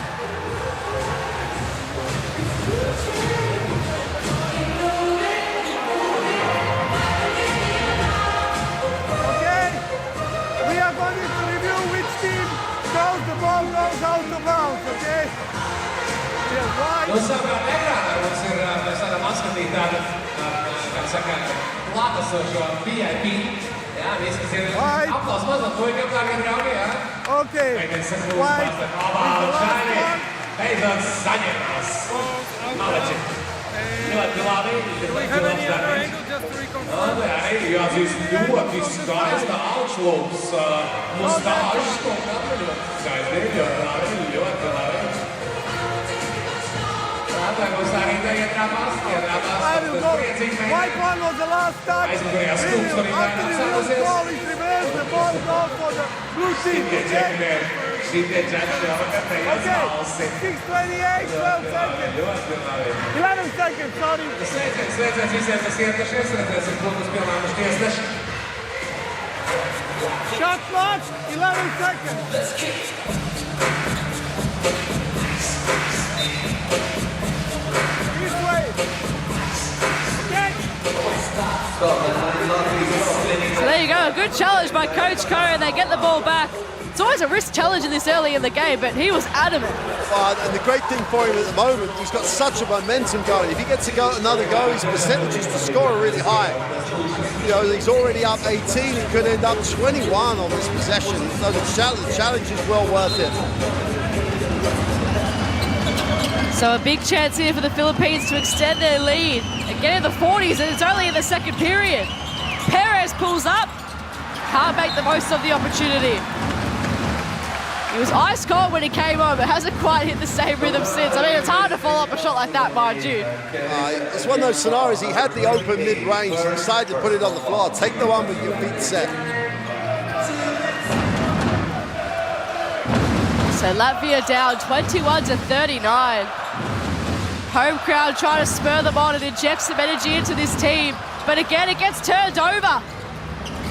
Speaker 4: Okay, we are going to review which team goes the ball goes out the bounds, okay? Yeah, right.
Speaker 1: Nu sākām ekrānā mums ir, mēs varam atskatīt tādu, kā saka, klātesošo VIP. Jā, viss, kas ir aplaus mazot puikiem, dārgie draugi, jā?
Speaker 4: Okay,
Speaker 1: Meitenes saka,
Speaker 4: white
Speaker 1: lūdzu,
Speaker 4: is the
Speaker 1: labā,
Speaker 4: last
Speaker 1: šaini,
Speaker 4: one.
Speaker 1: beidzot saņemās. Maleči. Ļoti labi.
Speaker 4: Do we have any other angle just to reconfirm?
Speaker 1: Arī jāatzīst ļoti skaista augšlūpas mustāžas, ko katru ļoti skaisti, ļoti labi, ļoti labi.
Speaker 4: I will go. White one was the last touch. After the reverse ball is reversed, the ball goes for the blue team. Okay? Okay. 6:28, 12 seconds. 11 seconds, sorry.
Speaker 1: Sveiciens visiem, kas ieradušies, redzēsim, ko mums pielāmuši tiesneši.
Speaker 4: Shot clock, 11 seconds. This way. Okay.
Speaker 2: So there you go, a good challenge by Coach Cone. They get the ball back. It's always a risk challenge in this early in the game, but he was adamant.
Speaker 3: And the great thing for him at the moment, he's got such a momentum going. If he gets another go, his percentages to score are really high. You know, he's already up 18. He could end up 21 on this possession. So the challenge is well worth it.
Speaker 2: So a big chance here for the Philippines to extend their lead and get in the 40s, and it's only in the second period. Perez pulls up, can't make the most of the opportunity. He was ice cold when he came on, but hasn't quite hit the same rhythm since. I mean, it's hard to follow up a shot like that, mind you.
Speaker 3: It's one of those scenarios, he had the open mid-range, he decided to put it on the floor. Take the one with your feet set.
Speaker 2: So Latvia down 21-39. Home crowd trying to spur them on and inject some energy into this team. But again, it gets turned over.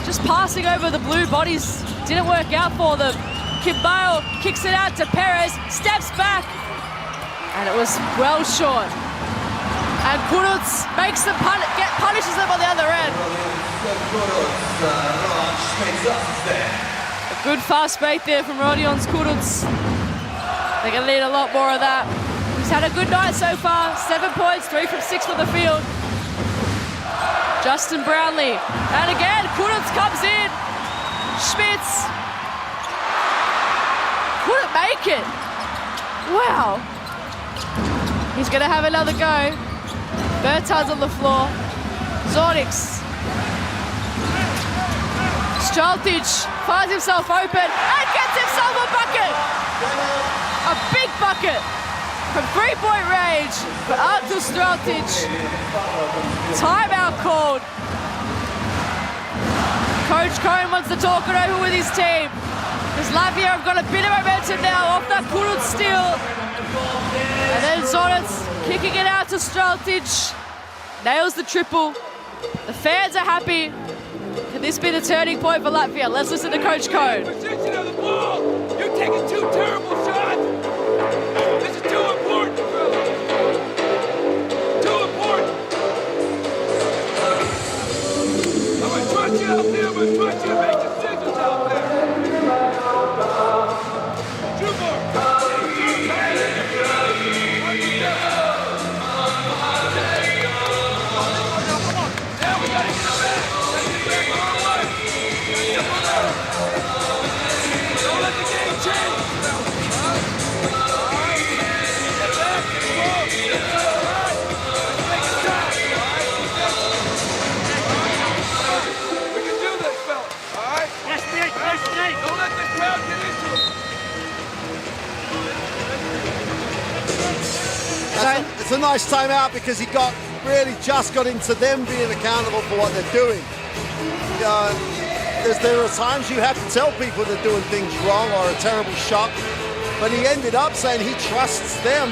Speaker 2: Just passing over the blue bodies didn't work out for them. Kimbao kicks it out to Perez, steps back, and it was well short. And Kuruc makes them punishes them on the other end. A good fast break there from Rodion Kuruc. They're going to need a lot more of that. He's had a good night so far. 7 points, 3 from 6 from the field. Justin Brownlee. And again, Kuruc comes in. Schmitz. Couldn't make it. Wow. He's going to have another go. Bertard's on the floor. Zornix. Straltic finds himself open and gets himself a bucket. A big bucket from three-point range for Artur Straltic. Timeout called. Coach Cone wants to talk it over with his team. The Because Latvia have got a bit of momentum now off that Kuruc steal. And then Zorec kicking it out to Streltic. Nails the triple. The fans are happy. Can this be the turning point for Latvia? Let's listen to Coach Code.
Speaker 4: Position of the ball. You're taking two terrible shots. This is too important, bro. Too important. I'm going to trust you out there. I'm going to trust you to make decisions out there. Two more. Now we got to get back. Don't let the game change. Get back, get involved. Make it stop. We can do this, fella. All right? Yes, Nate. Don't let this crowd get into it.
Speaker 3: It's a nice timeout because he really just got into them being accountable for what they're doing. There are times you have to tell people they're doing things wrong or a terrible shot, but he ended up saying he trusts them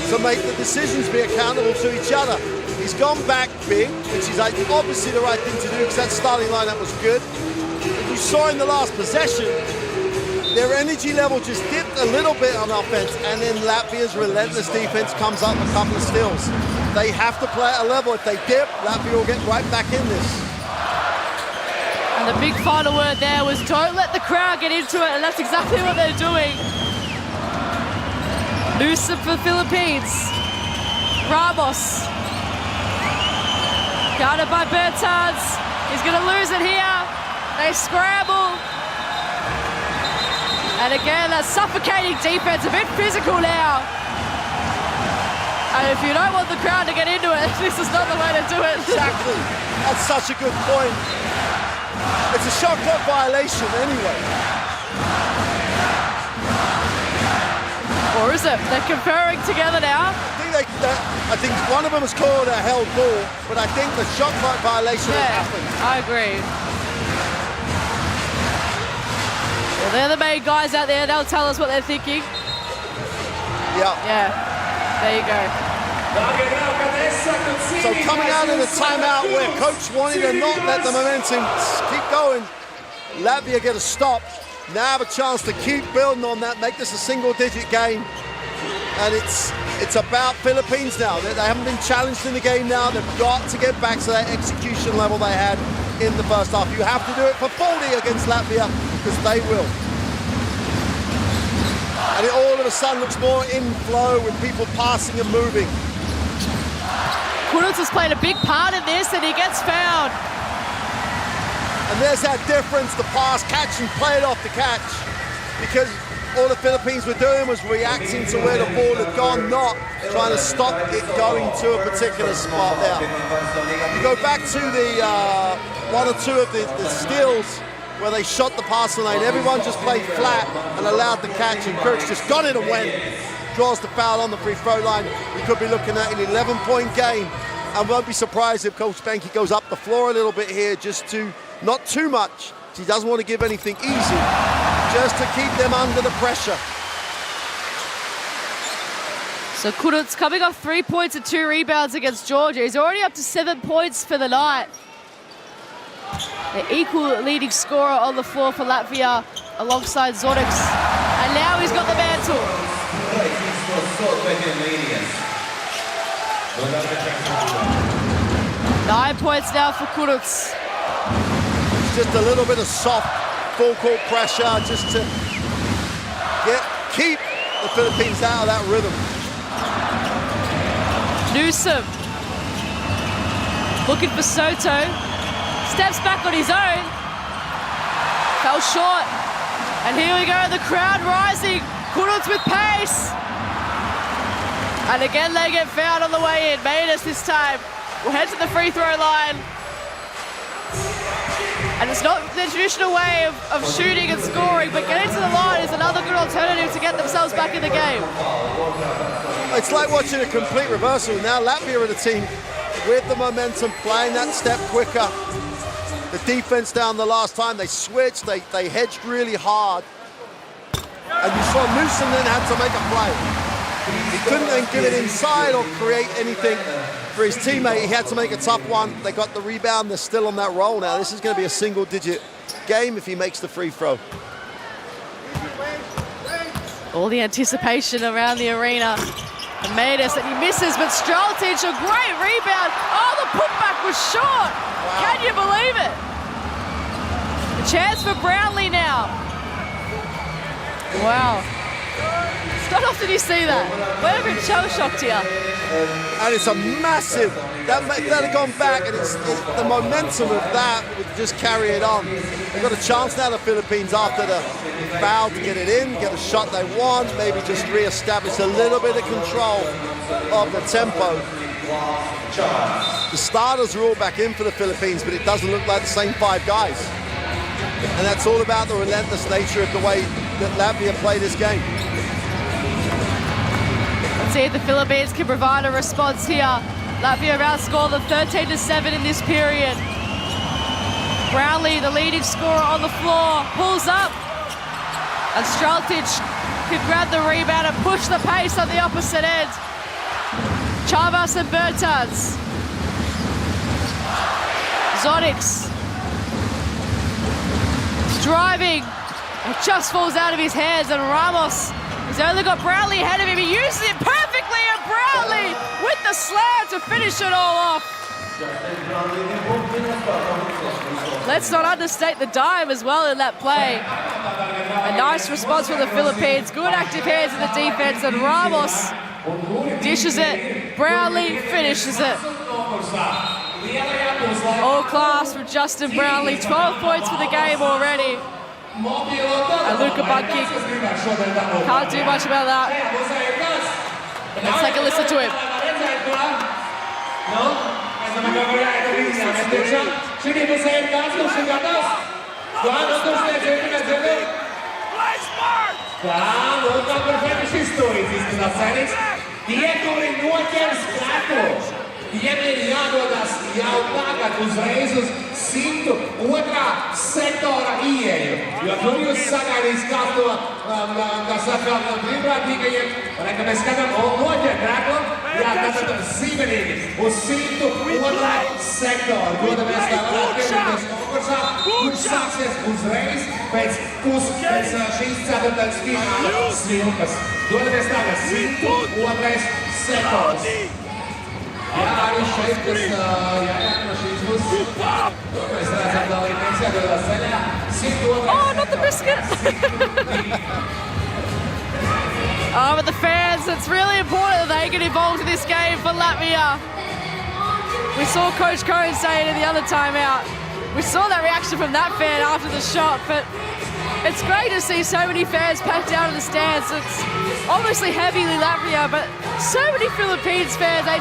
Speaker 3: to make the decisions, be accountable to each other. He's gone back big, which is obviously the right thing to do because that starting lineup was good. But you saw in the last possession, their energy level just dipped a little bit on offense, and then Latvia's relentless defense comes up with a couple of steals. They have to play at a level. If they dip, Latvia will get right back in this.
Speaker 2: And the big final word there was don't let the crowd get into it, and that's exactly what they're doing. Newsom for the Philippines. Ramos. Guarded by Bertans. He's going to lose it here. They scramble. And again, that suffocating defense, a bit physical now. And if you don't want the crowd to get into it, this is not the way to do it.
Speaker 3: Exactly. That's such a good point. It's a shot clock violation anyway.
Speaker 2: Or is it? They're conferring together now.
Speaker 3: I think one of them is called a held ball, but I think the shot clock violation has happened.
Speaker 2: I agree. Well, they're the main guys out there. They'll tell us what they're thinking. Yeah. There you go.
Speaker 3: So coming out of the timeout where coach wanted to not let the momentum keep going, Latvia get a stop. Now have a chance to keep building on that, make this a single-digit game. And it's about Philippines now. They haven't been challenged in the game now. They've got to get back to that execution level they had in the first half. You have to do it for 40 against Latvia, because they will. And it all of a sudden looks more in flow with people passing and moving.
Speaker 2: Kuruc has played a big part in this, and he gets fouled.
Speaker 3: And there's that difference, the pass, catch and play it off the catch. Because all the Philippines were doing was reacting to where the ball had gone, not trying to stop it going to a particular spot there. You go back to the one or two of the steals where they shot the passing lane. Everyone just played flat and allowed the catch, and Kuruc just got it and went. Draws the foul on the free throw line. We could be looking at an 11-point game, and won't be surprised if Coach Benke goes up the floor a little bit here, just to, not too much. He doesn't want to give anything easy, just to keep them under the pressure.
Speaker 2: So Kuruc coming off 3 points and 2 rebounds against Georgia. He's already up to 7 points for the night. The equal leading scorer on the floor for Latvia alongside Zorec. And now he's got the mantle. 9 points now for Kuruc.
Speaker 3: Just a little bit of soft full court pressure just to keep the Philippines out of that rhythm.
Speaker 2: Newsom looking for Soto. Steps back on his own. Fell short. And here we go, the crowd rising. Kuruc with pace. And again, they get fouled on the way in. Matus this time will head to the free throw line. And it's not the traditional way of shooting and scoring, but getting to the line is another good alternative to get themselves back in the game.
Speaker 3: It's like watching a complete reversal. Now Latvia are the team with the momentum, playing that step quicker. The defense down the last time, they switched, they hedged really hard. And you saw Newsom then had to make a play. He couldn't then give it inside or create anything for his teammate. He had to make a tough one. They got the rebound. They're still on that roll now. This is going to be a single-digit game if he makes the free throw.
Speaker 2: All the anticipation around the arena. And Matus, and he misses, but Streltic, a great rebound. Oh, the putback was short. Wow. Can you believe it? A chance for Brownlee now. Wow. It's not often you see that. We're a bit shell-shocked here.
Speaker 3: And it's a massive, that had gone back, and it's the momentum of that would just carry it on. They've got a chance now, the Philippines, after the foul, to get it in, get a shot they want, maybe just re-establish a little bit of control of the tempo. The starters are all back in for the Philippines, but it doesn't look like the same 5 guys. And that's all about the relentless nature of the way that Latvia play this game.
Speaker 2: Let's see if the Philippines can provide a response here. Latvia outscored them 13-7 in this period. Brownlee, the leading scorer on the floor, pulls up. And Streltic could grab the rebound and push the pace on the opposite end. Chavas and Bertans. Zonix. Driving. It just falls out of his hands, and Ramos has only got Brownlee ahead of him. He uses it perfectly, and Brownlee with the slam to finish it all off. Let's not understate the dive as well in that play. A nice response from the Philippines. Good active hands in the defense, and Ramos dishes it. Brownlee finishes it. All class from Justin Brownlee. 12 points for the game already. And Luka Bunking can't do much about that. Let's take a listen to him.
Speaker 1: Viņiem ir jādodas jau tagad uzreiz uz 102. sektora ieeju, jo tur jūs sagaidīs kāds no, kā saka, brīvprātīgajiem, ka mēs skatām noķert reklam, jā, tātad zīmenīgi uz 102. sektoru. Dodamies, kā varētu piedalīties konkursā, kurš sāksies uzreiz pēc šīs ceturtdienas fināla svilpas. Dodamies tagad 102. sektors. Jā, arī šeit, kas jāiet no šīs puses. Mēs redzam dalībnieks jādodas ceļā. 102.
Speaker 2: Oh, not the biscuit! Oh, but the fans, it's really important that they get involved in this game for Latvia. We saw Coach Cohen say it in the other timeout. We saw that reaction from that fan after the shot, but it's great to see so many fans packed out in the stands. It's obviously heavily Latvia, but so many Philippines fans, they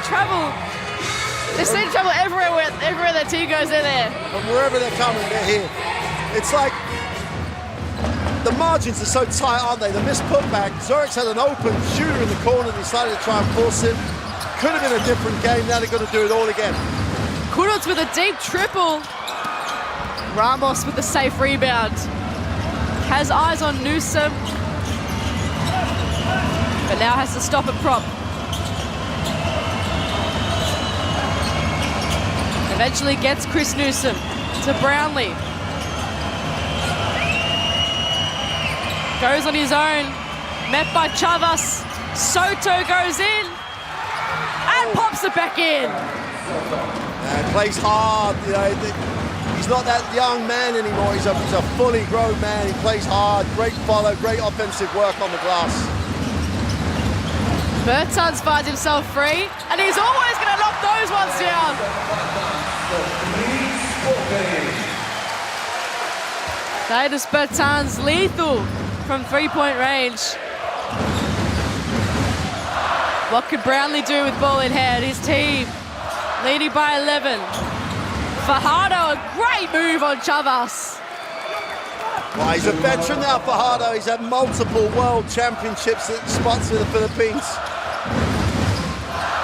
Speaker 2: seem to travel everywhere their team goes, they're there.
Speaker 3: From wherever they're coming, they're here. It's like, the margins are so tight, aren't they? The missed putback, Zurich had an open shooter in the corner, decided to try and force it. Could have been a different game, now they're going to do it all again.
Speaker 2: Kudots with a deep triple. Ramos with the safe rebound. Has eyes on Newsom, but now has to stop at prop. Eventually gets Chris Newsom to Brownlee. Goes on his own, met by Chavas. Soto goes in and pops it back in.
Speaker 3: Plays hard, you know. He's not that young man anymore. He's a fully grown man. He plays hard, great follow, great offensive work on the glass.
Speaker 2: Bertans finds himself free, and he's always going to knock those ones down. Davis Bertans lethal from three-point range. What could Brownlee do with ball in hand? His team leading by 11. Fajardo, a great move on Chavas.
Speaker 3: Well, he's a veteran now, Fajardo. He's had multiple world championships spots for the Philippines.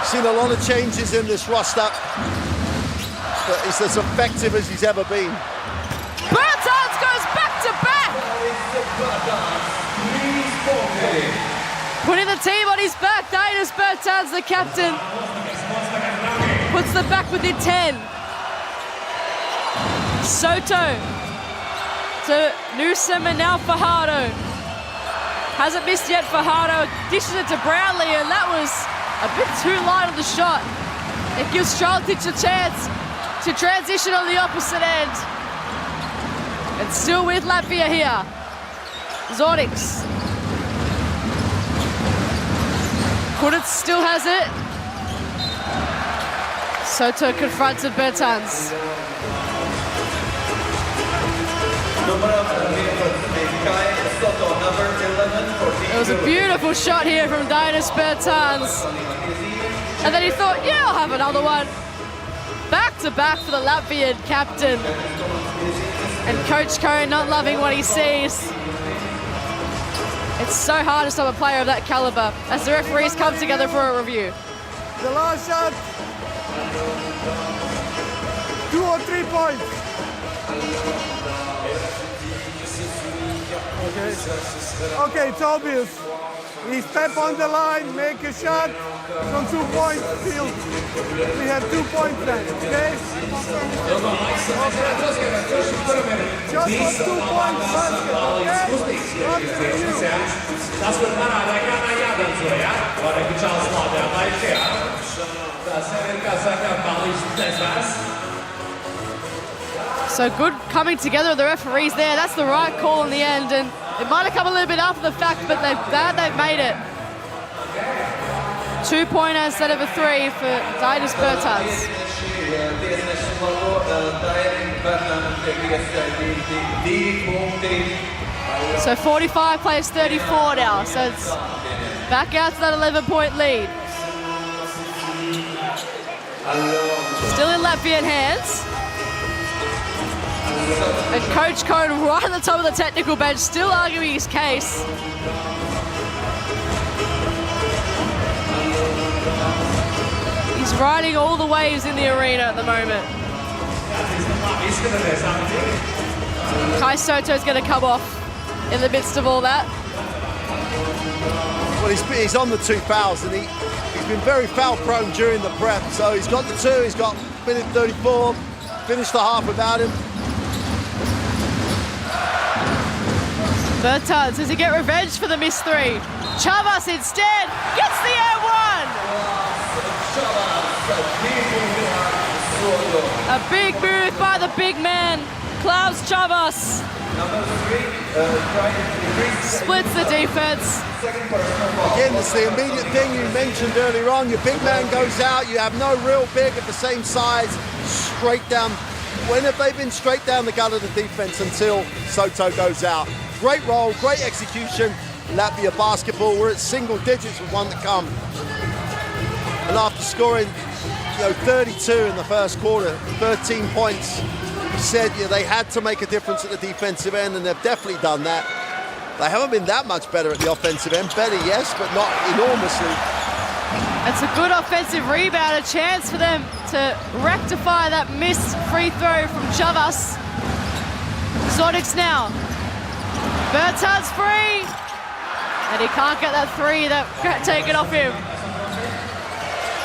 Speaker 3: Seen a lot of changes in this roster, but he's as effective as he's ever been.
Speaker 2: Bertans goes back to back. the team on his back. Dainis Bertans, the captain, puts them back within 10. Soto to Newsom and now Fajardo. Hasn't missed yet, Fajardo dishes it to Brownlee, and that was a bit too light on the shot. It gives Charltic a chance to transition on the opposite end. And still with Latvia here. Zorniks. Kudets still has it. Soto confronted Bertans. It was a beautiful shot here from Dainis Bertans. And then he thought, yeah, I'll have another one. Back to back for the Latvian captain. And Coach Cohn not loving what he sees. It's so hard to stop a player of that caliber as the referees come together for a review.
Speaker 5: The last shot. 2 or 3 points. Okay, it's obvious. We step on the line, make a shot from 2 points field. We have 2 points then, okay? Just for 2 points basket, okay? Not review.
Speaker 1: Tas, kur parādā, kā jādanco, ja? Varētu čāls Latvijā, lai šajā. Tas ir, kā saka, palīdz nesvēs.
Speaker 2: So good coming together of the referees there. That's the right call in the end, and it might have come a little bit after the fact, but they've made it. 2-pointer instead of a 3 for Dainis Bertans. So 45 plays 34 now, so it's back out to that 11-point lead. Still in Latvian hands. And Coach Cohn right at the top of the technical bench, still arguing his case. He's riding all the waves in the arena at the moment. Kai Soto's going to come off in the midst of all that.
Speaker 3: Well, he's on the 2 fouls, and he's been very foul prone during the prep. So he's got the 2, he's got minute 34, finished the half without him.
Speaker 2: Bertans, does he get revenge for the missed 3? Chavas instead gets the air 1! A big move by the big man, Klaus Chavas. Splits the defense.
Speaker 3: Again, it's the immediate thing you mentioned earlier on. Your big man goes out, you have no real big of the same size, straight down. When have they been straight down the gut of the defense until Soto goes out? Great roll, great execution. Latvia basketball, we're at single digits with one to come. And after scoring 32 in the first quarter, 13 points, you said they had to make a difference at the defensive end, and they've definitely done that. They haven't been that much better at the offensive end. Better, yes, but not enormously.
Speaker 2: It's a good offensive rebound, a chance for them to rectify that missed free throw from Chavas. Zorniks now. Bertans free. And he can't get that 3 that got taken off him.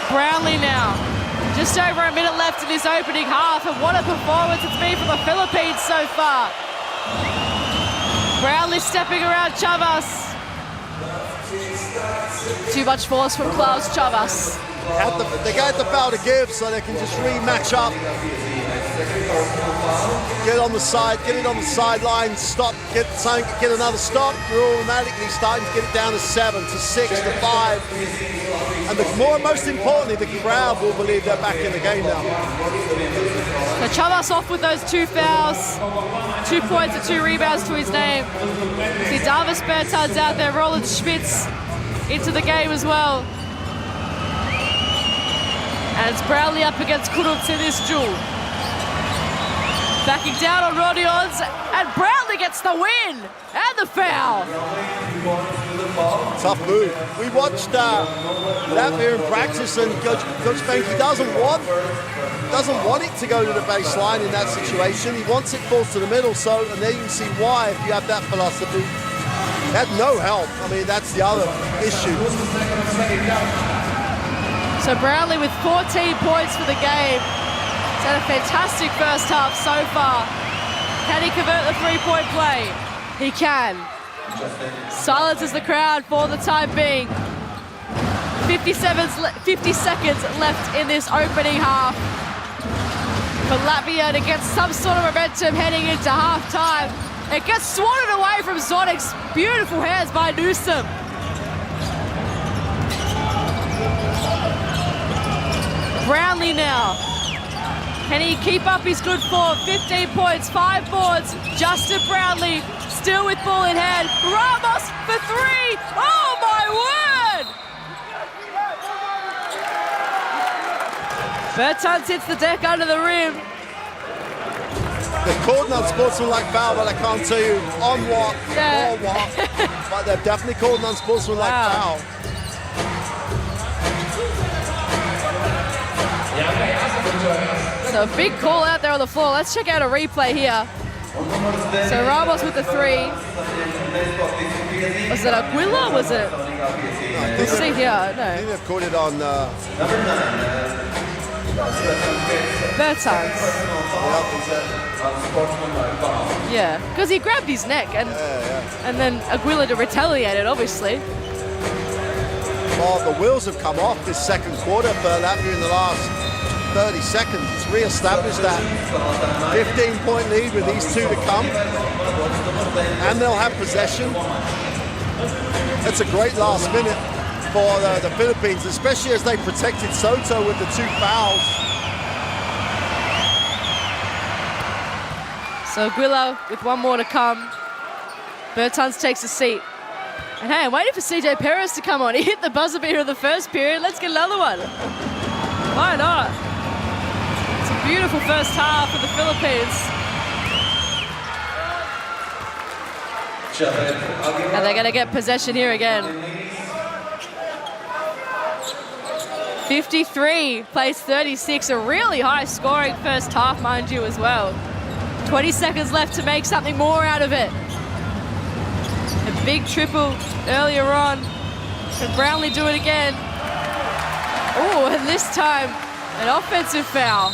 Speaker 2: Brownlee now. Just over a minute left in this opening half, and what a performance it's been for the Philippines so far. Brownlee stepping around Chavas. Too much force from Klaus Chavas.
Speaker 3: They got the foul to give, so they can just rematch up. Get it on the side, get it on the sideline, stop, get another stop. You're automatically starting to get it down to 7, to 6, to 5. And most importantly, the crowd will believe they're back in the game now.
Speaker 2: So Chavas off with those 2 fouls, 2 points and 2 rebounds to his name. See Dainis Bertans out there, Roland Schmitz into the game as well. And it's Brownlee up against Kudets in this duel. Backing down on Rodions, and Brownlee gets the win and the foul.
Speaker 3: Tough move. We watched Latvia in practice, and Coach Benke doesn't want it to go to the baseline in that situation. He wants it forced to the middle. And there you can see why, if you have that philosophy. Had no help. I mean, that's the other issue.
Speaker 2: So Brownlee with 14 points for the game. He's had a fantastic first half so far. Can he convert the three-point play? He can. Silences the crowd for the time being. 50 seconds left in this opening half for Latvia to get some sort of momentum heading into halftime. It gets swatted away from Zonic's beautiful hands by Newsom. Brownlee now. Can he keep up his good form? 15 points, 5 boards. Justin Brownlee still with ball in hand. Ramos for 3. Oh my word! Bertans hits the deck under the rim.
Speaker 3: They're called an unsportsmanlike foul, but I can't tell you on what or what. But they've definitely called an unsportsmanlike foul.
Speaker 2: So a big call out there on the floor. Let's check out a replay here. So Ramos with the 3. Was it Aquila? Was it? Let's see here.
Speaker 3: I
Speaker 2: No.
Speaker 3: think they've called it on
Speaker 2: Bertans. Yeah, because he grabbed his neck and then Aquila to retaliate it, obviously.
Speaker 3: Well, the wheels have come off this second quarter for Latvia in the last 30 seconds. It's re-established that 15-point lead with these two to come. And they'll have possession. That's a great last minute for the Philippines, especially as they protected Soto with the 2 fouls.
Speaker 2: So Aquila with 1 more to come. Bertans takes a seat. And hey, I'm waiting for CJ Perez to come on. He hit the buzzer beater in the first period. Let's get another one. Why not? It's a beautiful first half for the Philippines. And they're going to get possession here again. 53 plays 36. A really high scoring first half, mind you, as well. 20 seconds left to make something more out of it. A big triple earlier on. Can Brownlee do it again? Oh, and this time, an offensive foul.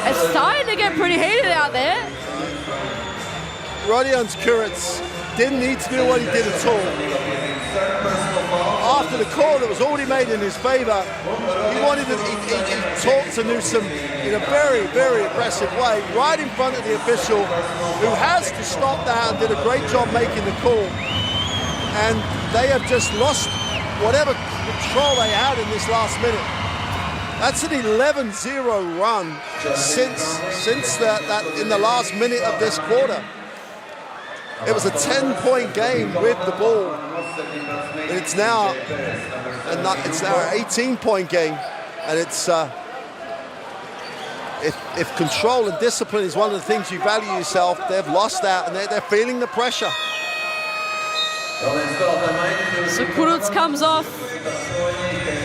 Speaker 2: It's starting to get pretty heated out there.
Speaker 3: Rodion Kuritz didn't need to do what he did at all. After the call that was already made in his favor, he talked to Newsom in a very, very aggressive way, right in front of the official, who has to stop that and did a great job making the call. And they have just lost whatever control they had in this last minute. That's an 11-0 run since that in the last minute of this quarter. It was a 10-point game with the ball. And it's now an 18-point game. And it's if control and discipline is one of the things you value yourself, they've lost that and they're feeling the pressure.
Speaker 2: So Kuruc comes off.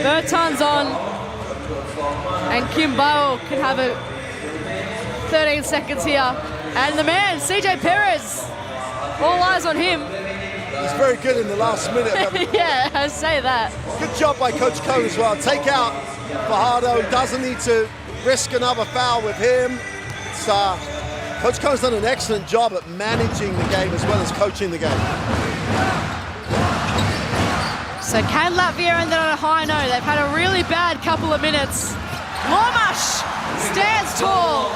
Speaker 2: Bertans on. And Kimbao can have a 13 seconds here. And the man, CJ Perez, all eyes on him.
Speaker 3: He's very good in the last minute.
Speaker 2: Yeah, I say that.
Speaker 3: Good job by Coach Cohn as well. Take out Fajardo, doesn't need to risk another foul with him. It's, Coach Cohn's done an excellent job at managing the game as well as coaching the game.
Speaker 2: So can Latvia end it on a high note? They've had a really bad couple of minutes. Lomash stands tall.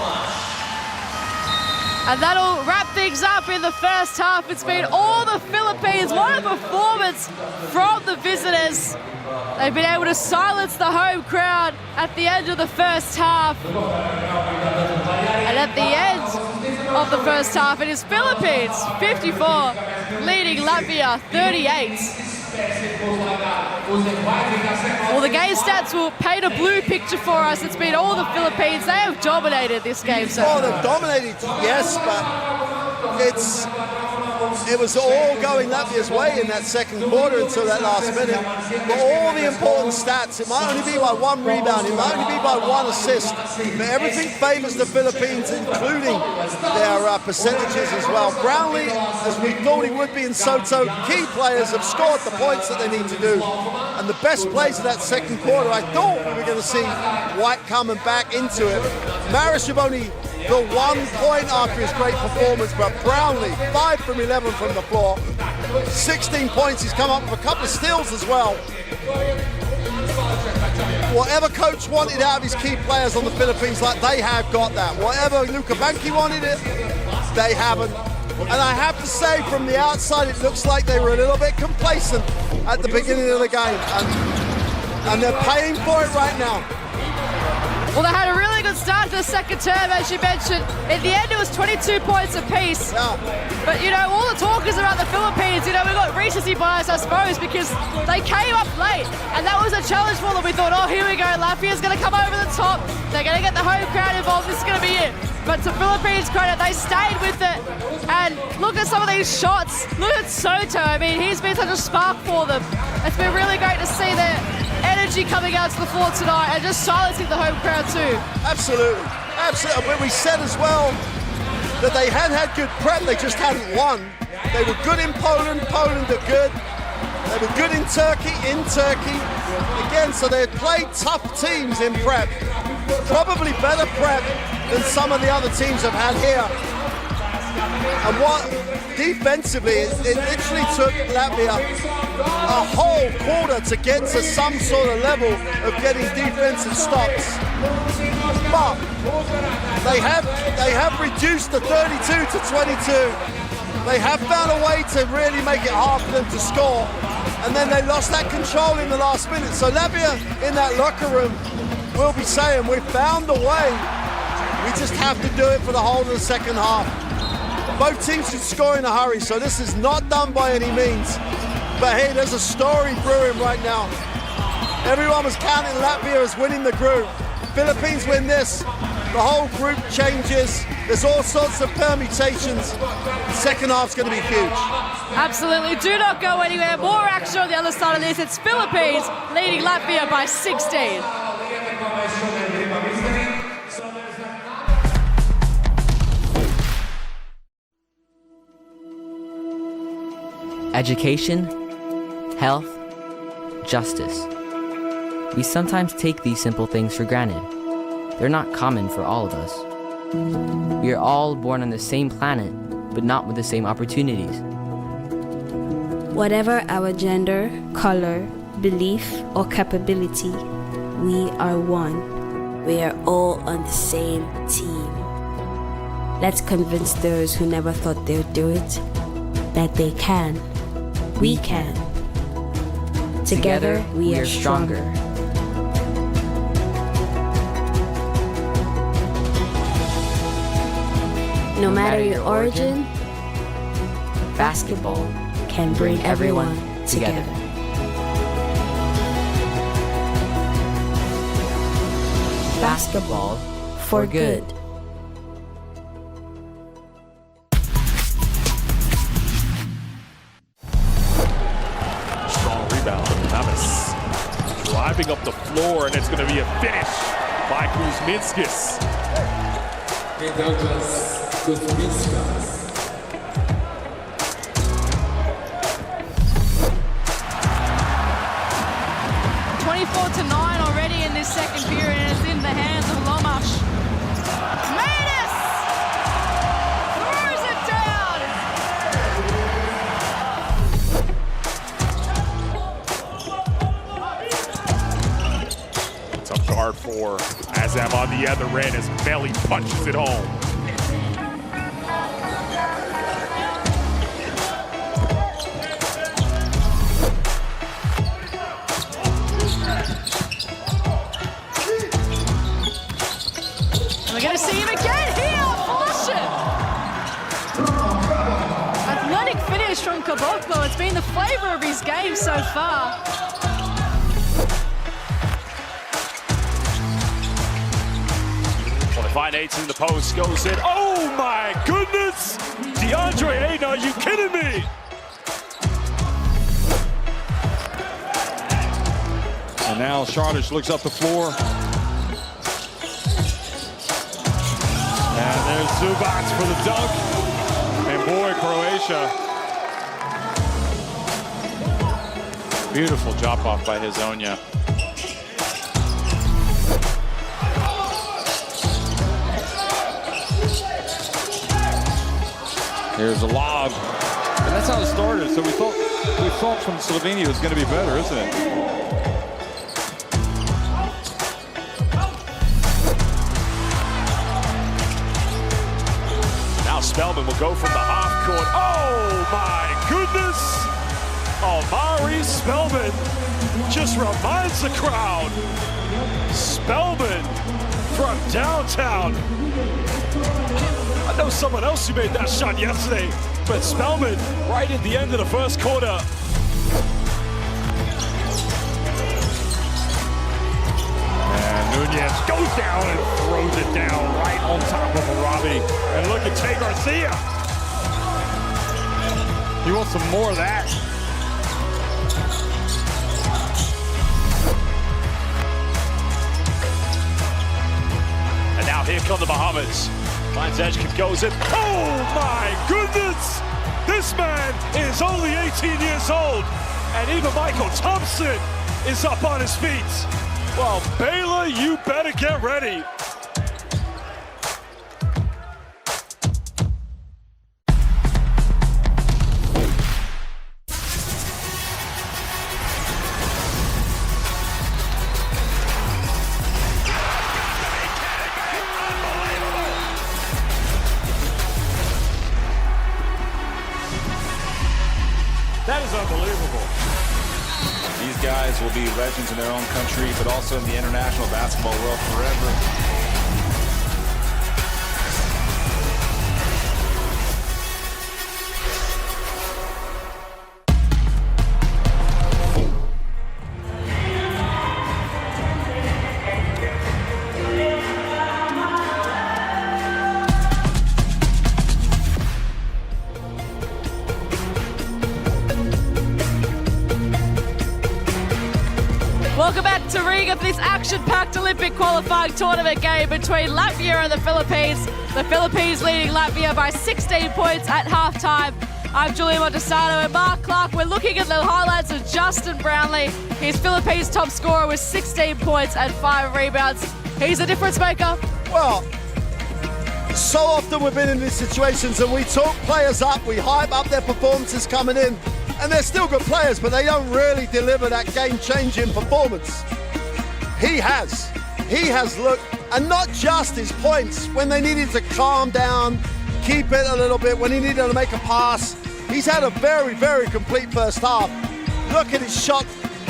Speaker 2: And that'll wrap things up in the first half. It's been all the Philippines. What a performance from the visitors. They've been able to silence the home crowd at the end of the first half. And at the end of the first half, it is Philippines 54, leading Latvia 38. Well, the game stats will paint a blue picture for us. It's been all the Philippines. They have dominated this game. So
Speaker 3: they've dominated, yes, but it was all going Latvia's way in that second quarter until that last minute. But all the important stats, it might only be by 1 rebound, it might only be by 1 assist, but everything favors the Philippines, including their percentages as well. Brownlee, as we thought he would be in Soto, key players have scored the points that they need to do. And the best plays of that second quarter, I thought we were going to see White coming back into it. Maris only the 1 point after his great performance, but Brownlee, 5 from 11 from the floor, 16 points. He's come up with a couple of steals as well. Whatever coach wanted out of his key players on the Philippines, like they have got that. Whatever Luka Banki wanted it, they haven't. And I have to say, from the outside, it looks like they were a little bit complacent at the beginning of the game. And they're paying for it right now.
Speaker 2: Well, they had a really good start to the second term, as you mentioned. In the end, it was 22 points apiece.
Speaker 3: Yeah.
Speaker 2: But, you know, all the talk is about the Philippines. You know, we got recency bias, I suppose, because they came up late. And that was a challenge for them. We thought, oh, here we go. Latvia's going to come over the top. They're going to get the home crowd involved. This is going to be it. But to Philippines' credit, they stayed with it. And look at some of these shots. Look at Soto. I mean, he's been such a spark for them. It's been really great to see their energy coming out to the floor tonight and just silencing the home crowd too.
Speaker 3: Absolutely, absolutely. But we said as well that they had good prep, they just hadn't won. They were good in Poland are good. They were good in Turkey. Again, so they had played tough teams in prep. Probably better prep than some of the other teams have had here. And what defensively, it literally took Latvia a whole quarter to get to some sort of level of getting defensive stops. But they have reduced the 32 to 22. They have found a way to really make it hard for them to score. And then they lost that control in the last minute. So Latvia in that locker room will be saying, we found a way. We just have to do it for the whole of the second half. Both teams should score in a hurry, so this is not done by any means. But hey, there's a story brewing right now. Everyone was counting Latvia as winning the group. Philippines win this, the whole group changes. There's all sorts of permutations. The second half's going to be huge.
Speaker 2: Absolutely. Do not go anywhere. More action on the other side of this. It's Philippines leading Latvia by 16.
Speaker 6: Education, health, justice. We sometimes take these simple things for granted. They're not common for all of us. We are all born on the same planet, but not with the same opportunities.
Speaker 7: Whatever our gender, color, belief, or capability, we are one. We are all on the same team. Let's convince those who never thought they would do it that they can. We can. Together, we are stronger. No matter your origin, basketball can bring everyone together. Basketball for good.
Speaker 8: Driving up the floor, and it's going to be a finish by Kuzminskas.
Speaker 9: Kuzminskas.
Speaker 2: 24-9 already in this second period, and it's in the hands of Lomash. Manis throws it down.
Speaker 8: Tough guard for Azam on the other end as Melly punches it home.
Speaker 2: We're going to see him again here, flush it. Athletic finish from Caboclo. It's been the flavor of his game so far.
Speaker 8: Well, the Fine eights in the post, goes in. Oh my goodness! DeAndre Ayton, are you kidding me?
Speaker 10: And now Shardish looks up the floor.
Speaker 8: And there's Zubac for the dunk. And boy, Croatia.
Speaker 10: Beautiful drop off by Hazonia. Here's a lob. And that's how it started. So we thought from Slovenia it was going to be better, isn't it?
Speaker 8: Now Spellman will go from the half court. Oh my goodness! Omari Spellman just reminds the crowd. Spellman from downtown. I know someone else who made that shot yesterday, but Spellman right at the end of the first quarter. And Nunez goes down and throws it down right on top of Arabi. And look at Tay Garcia. You want some more of that? And now here come the Bahamas. Finds Edgecombe, goes in. Oh my goodness! This man is only 18 years old. And even Michael Thompson is up on his feet. Well, Baylor, you better get ready. That is unbelievable.
Speaker 10: These guys will be legends in their own country, but also in the international basketball world forever.
Speaker 2: Welcome back to Riga for this action-packed Olympic qualifying tournament game between Latvia and the Philippines. The Philippines leading Latvia by 16 points at halftime. I'm Julia Montesano and Mark Clark. We're looking at the highlights of Justin Brownlee. He's Philippines' top scorer with 16 points and 5 rebounds. He's a difference maker.
Speaker 3: Well, so often we've been in these situations and we talk players up, we hype up their performances coming in, and they're still good players, but they don't really deliver that game-changing performance. He has looked, and not just his points, when they needed to calm down, keep it a little bit, when he needed to make a pass. He's had a very, very complete first half. Look at his shot.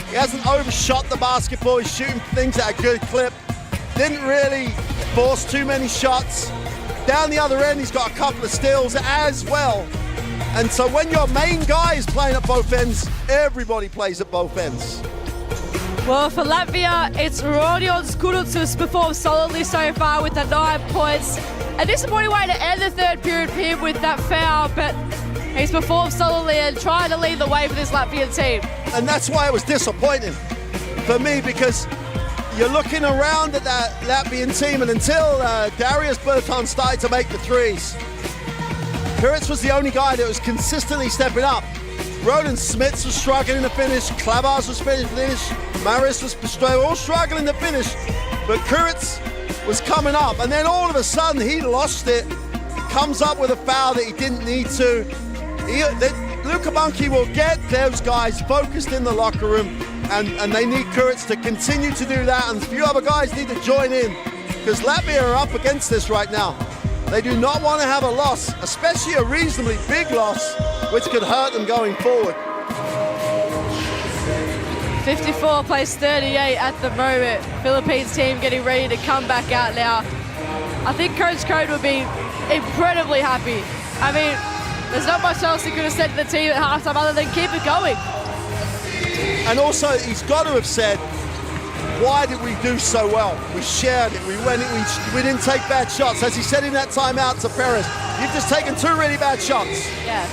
Speaker 3: He hasn't overshot the basketball. He's shooting things at a good clip. Didn't really force too many shots. Down the other end, he's got a couple of steals as well. And so when your main guy is playing at both ends, everybody plays at both ends.
Speaker 2: Well, for Latvia, it's Rodion Skuduc who's performed solidly so far with the 9 points. A disappointing way to end the third period for him with that foul, but he's performed solidly and trying to lead the way for this Latvian team.
Speaker 3: And that's why it was disappointing for me, because you're looking around at that Latvian team, and until Darius Berton started to make the threes, Kuritz was the only guy that was consistently stepping up. Roland Smits was struggling to finish, Klavars was finish, Maris was all struggling to finish, but Kuritz was coming up, and then all of a sudden he lost it, comes up with a foul that he didn't need to. Luka Bunky will get those guys focused in the locker room, and they need Kuritz to continue to do that, and a few other guys need to join in, because Latvia are up against this right now. They do not want to have a loss, especially a reasonably big loss, which could hurt them going forward.
Speaker 2: 54 plays 38 at the moment. Philippines team getting ready to come back out now. I think Coach Code would be incredibly happy. I mean, there's not much else he could have said to the team at halftime other than keep it going.
Speaker 3: And also, he's got to have said, why did we do so well? We shared it, we didn't take bad shots. As he said in that timeout to Perez, you've just taken 2 really bad shots.
Speaker 2: Yeah.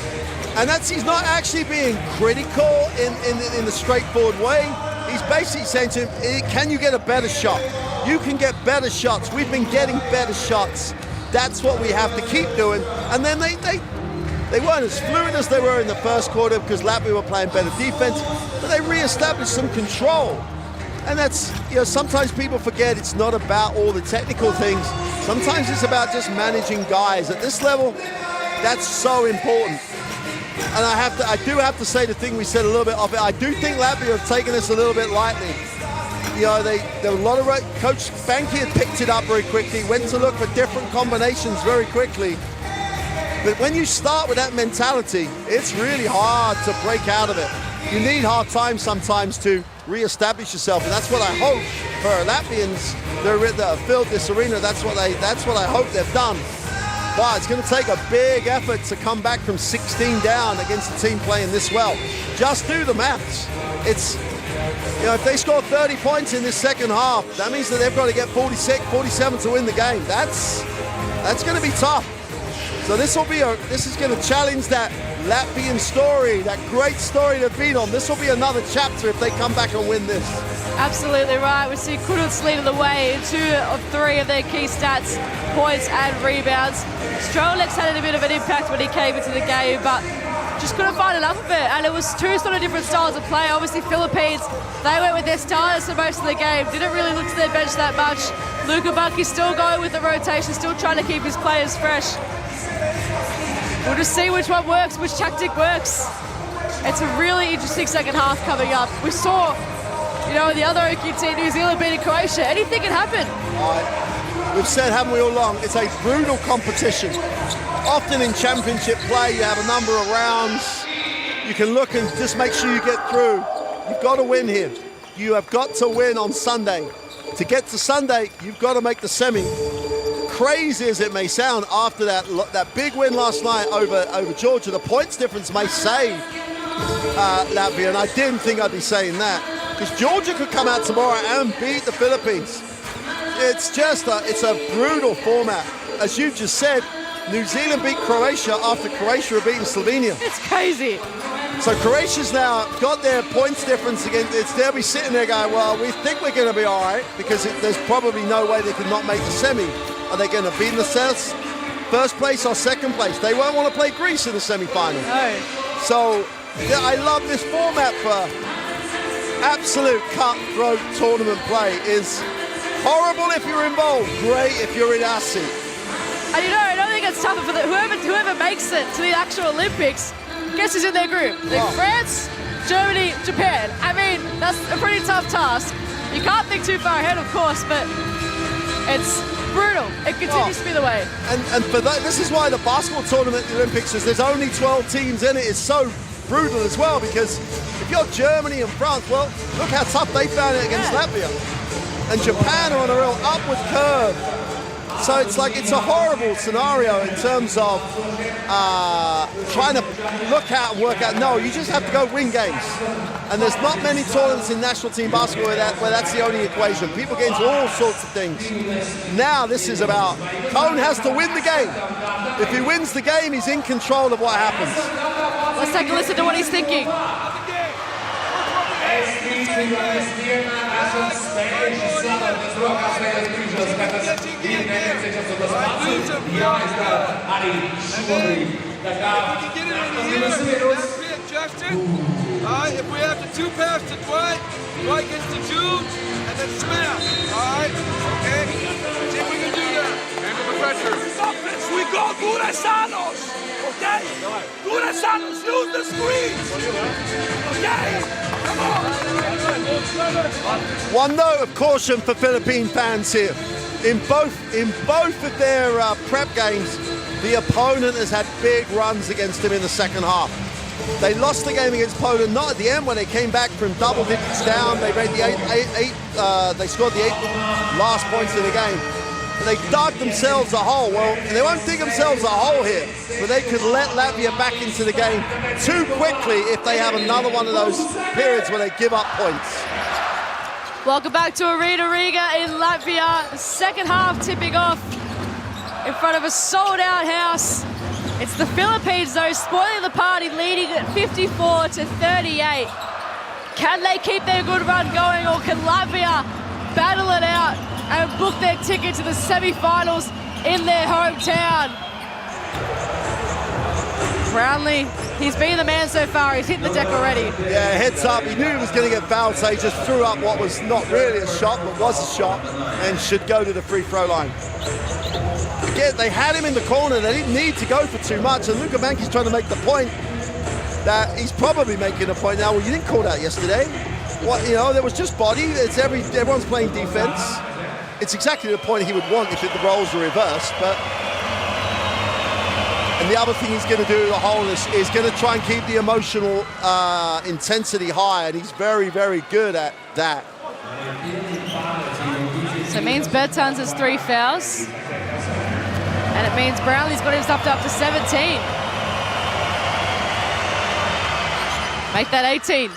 Speaker 3: And he's not actually being critical in the straightforward way. He's basically saying to him, can you get a better shot? You can get better shots. We've been getting better shots. That's what we have to keep doing. And then they weren't as fluid as they were in the first quarter because Latvia were playing better defense, but they reestablished some control. And that's, sometimes people forget it's not about all the technical things. Sometimes it's about just managing guys. At this level, that's so important. And I do have to say the thing we said a little bit of it. I do think Latvia have taken this a little bit lightly. There were a lot of Coach Banky had picked it up very quickly, went to look for different combinations very quickly. But when you start with that mentality, it's really hard to break out of it. You need hard time sometimes to re-establish yourself, and that's what I hope for Latvians that have filled this arena. That's what I hope they've done. But it's going to take a big effort to come back from 16 down against a team playing this well. Just do the maths. It's, if they score 30 points in this second half, that means that they've got to get 46, 47 to win the game. That's going to be tough. So this is going to challenge that Latvian story, that great story they've been on. This will be another chapter if they come back and win this.
Speaker 2: Absolutely right. We see Kuruc leading the way in 2 of 3 of their key stats, points and rebounds. Strolek's had a bit of an impact when he came into the game, but just couldn't find enough of it. And it was 2 sort of different styles of play. Obviously, Philippines, they went with their starters for most of the game. Didn't really look to their bench that much. Luka Bunky's still going with the rotation, still trying to keep his players fresh. We'll just see which one works, which tactic works. It's a really interesting second half coming up. We saw, the other OQT, New Zealand beating Croatia. Anything can happen.
Speaker 3: We've said, haven't we all along, it's a brutal competition. Often in championship play, you have a number of rounds. You can look and just make sure you get through. You've got to win here. You have got to win on Sunday. To get to Sunday, you've got to make the semi. Crazy as it may sound, after that big win last night over Georgia, the points difference may save Latvia, and I didn't think I'd be saying that, because Georgia could come out tomorrow and beat the Philippines. It's a brutal format. As you just said, New Zealand beat Croatia after Croatia had beaten Slovenia.
Speaker 2: It's crazy.
Speaker 3: So Croatia's now got their points difference again. They'll be sitting there going, well, we think we're going to be all right, because there's probably no way they could not make the semi. Are they going to be in the first place or second place? They won't want to play Greece in the semi-final.
Speaker 2: No.
Speaker 3: So I love this format for absolute cutthroat tournament play. Is horrible if you're involved, great if you're in our seat.
Speaker 2: And I don't think it's tougher for whoever makes it to the actual Olympics. Guess who's in their group? France, Germany, Japan. I mean, that's a pretty tough task. You can't think too far ahead, of course, but it's brutal. It continues to be the way.
Speaker 3: And for that, this is why the basketball tournament at the Olympics is there's only 12 teams in it. It's so brutal as well, because if you're Germany and France, well, look how tough they found it against Latvia. And Japan are on a real upward curve. So it's a horrible scenario in terms of trying to look out and work out. No, you just have to go win games. And there's not many tournaments in national team basketball where that's the only equation. People get into all sorts of things. Now this is about, Cone has to win the game. If he wins the game, he's in control of what happens.
Speaker 2: Let's take a listen to what he's thinking.
Speaker 4: If we have to 2-pass to Dwight, Dwight gets to Jude, and then smash. Alright? Okay? See if we can do that. Handle the pressure. We go Durasanos! Okay? Durasanos, use the screen! Okay? Come on!
Speaker 3: One note of caution for Philippine fans here. In both of their prep games, the opponent has had big runs against him in the second half. They lost the game against Poland, not at the end when they came back from double digits down. They made they scored the 8 last points of the game. And they dug themselves a hole. Well, they won't dig themselves a hole here, but they could let Latvia back into the game too quickly if they have another one of those periods where they give up points.
Speaker 2: Welcome back to Arena Riga in Latvia. Second half tipping off in front of a sold-out house. It's the Philippines, though, spoiling the party, leading at 54-38. Can they keep their good run going, or can Latvia battle it out and book their ticket to the semi-finals in their hometown? Brownlee, he's been the man so far. He's hit the deck already.
Speaker 3: Yeah, heads up. He knew he was going to get fouled, so he just threw up what was not really a shot, but was a shot, and should go to the free throw line. Again, they had him in the corner. They didn't need to go for too much, and Luka Manki's trying to make the point that he's probably making a point now. Well, you didn't call that yesterday. What, you know, there was just body. Everyone's playing defense. It's exactly the point he would want if the roles were reversed, but... And the other thing he's going to do, the whole is going to try and keep the emotional intensity high, and he's very, very good at that.
Speaker 2: So it means Bertans has 3 fouls, and it means Brownlee's got himself up to 17. Make that 18.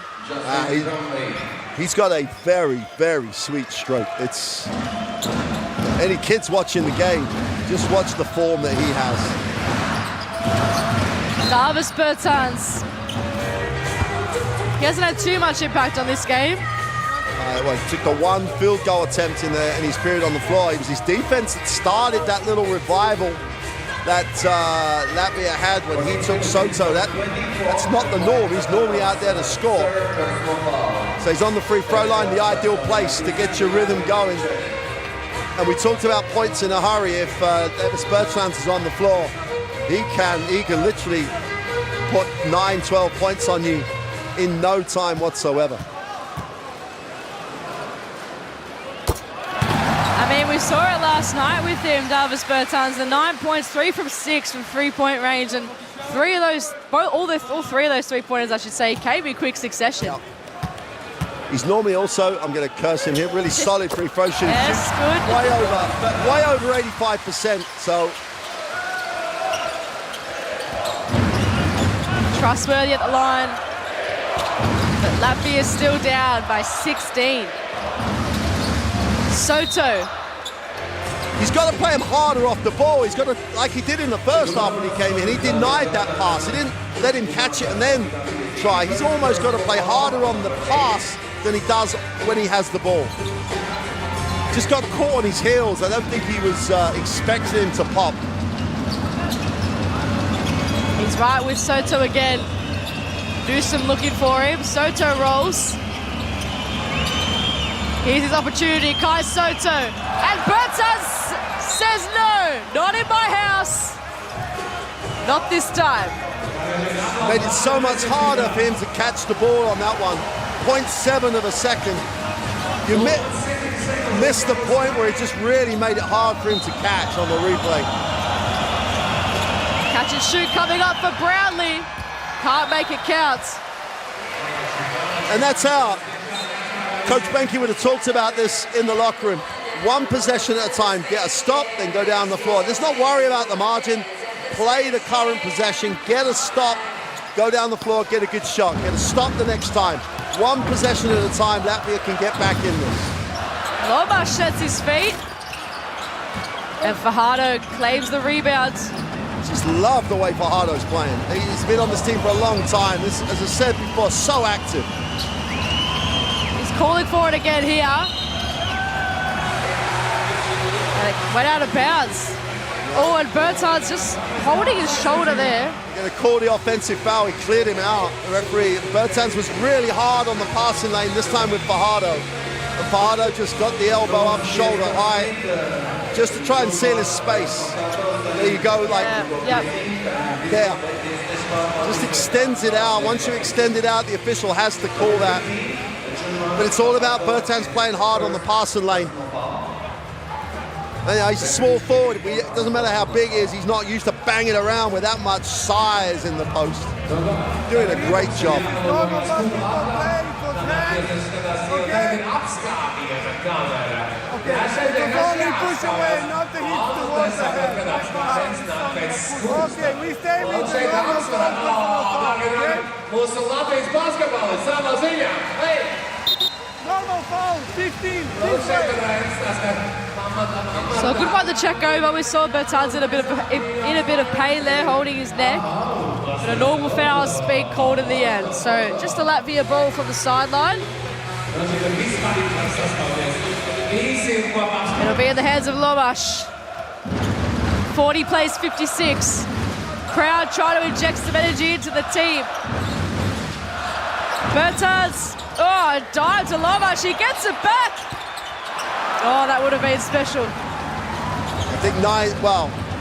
Speaker 3: He's got a very, very sweet stroke. It's any kids watching the game, just watch the form that he has.
Speaker 2: Davis Bertans. He hasn't had too much impact on this game.
Speaker 3: Well, he took the 1 field goal attempt in his period on the floor. It was his defense that started that little revival that Latvia had when he took Soto. That's not the norm. He's normally out there to score. So he's on the free throw line, the ideal place to get your rhythm going. And we talked about points in a hurry. If Davis Bertans is on the floor, he can literally put 9, 12 points on you in no time whatsoever.
Speaker 2: I mean, we saw it last night with him, Davis Bertans. The 9 points, 3 from 6 from 3-point range, and all 3 of those 3-pointers, I should say, came in quick succession.
Speaker 3: Yeah. He's normally also, I'm going to curse him here, really solid free throw shooting.
Speaker 2: Yes, good.
Speaker 3: Way over 85%. So.
Speaker 2: Trustworthy at the line, but Latvia is still down by 16. Soto.
Speaker 3: He's got to play him harder off the ball. He's got to, like he did in the first half when he came in, he denied that pass. He didn't let him catch it and then try. He's almost got to play harder on the pass than he does when he has the ball. Just got caught on his heels. I don't think he was expecting him to pop.
Speaker 2: He's right with Soto again. Newsom looking for him. Soto rolls. Here's his opportunity. Kai Soto. And Bertans says no. Not in my house. Not this time.
Speaker 3: Made it so much harder for him to catch the ball on that one. 0.7 of a second. You missed the point where it just really made it hard for him to catch on the replay.
Speaker 2: Catch and shoot coming up for Brownlee. Can't make it count.
Speaker 3: And that's how Coach Benke would have talked about this in the locker room. 1 possession at a time. Get a stop, then go down the floor. Let's not worry about the margin. Play the current possession. Get a stop. Go down the floor. Get a good shot. Get a stop the next time. 1 possession at a time. Latvia can get back in this.
Speaker 2: Lomas sets his feet. And Fajardo claims the rebound.
Speaker 3: Just love the way Fajardo's playing. He's been on this team for a long time. This, as I said before, so active.
Speaker 2: He's calling for it again here. And it went out of bounds. Oh, and Bertans just holding his shoulder there.
Speaker 3: Going to call the offensive foul. He cleared him out. The referee, Bertans was really hard on the passing lane, this time with Fajardo. And Fajardo just got the elbow up, shoulder high, just to try and seal his space. There you go, like there. Just extends it out. Once you extend it out, the official has to call that. But it's all about Bertans playing hard on the passing lane. And, he's a small forward. It doesn't matter how big he is. He's not used to banging around with that much size in the post. Doing a great job.
Speaker 5: Only push away, not the heat towards the head. Okay, we stay with the
Speaker 1: Mūsu Latvijas basketbols savā ziņā. Hey!
Speaker 5: Normal foul, 15.
Speaker 2: So good one to check over. We saw Bertans in a bit of pain there, holding his neck. But a normal foul has been called in the end. So just a Latvia ball from the sideline. It'll be in the hands of Lomas. 40 plays 56. Crowd trying to inject some energy into the team. Bertans, dive to Lomas. He gets it back. Oh, that would have been special.
Speaker 3: I think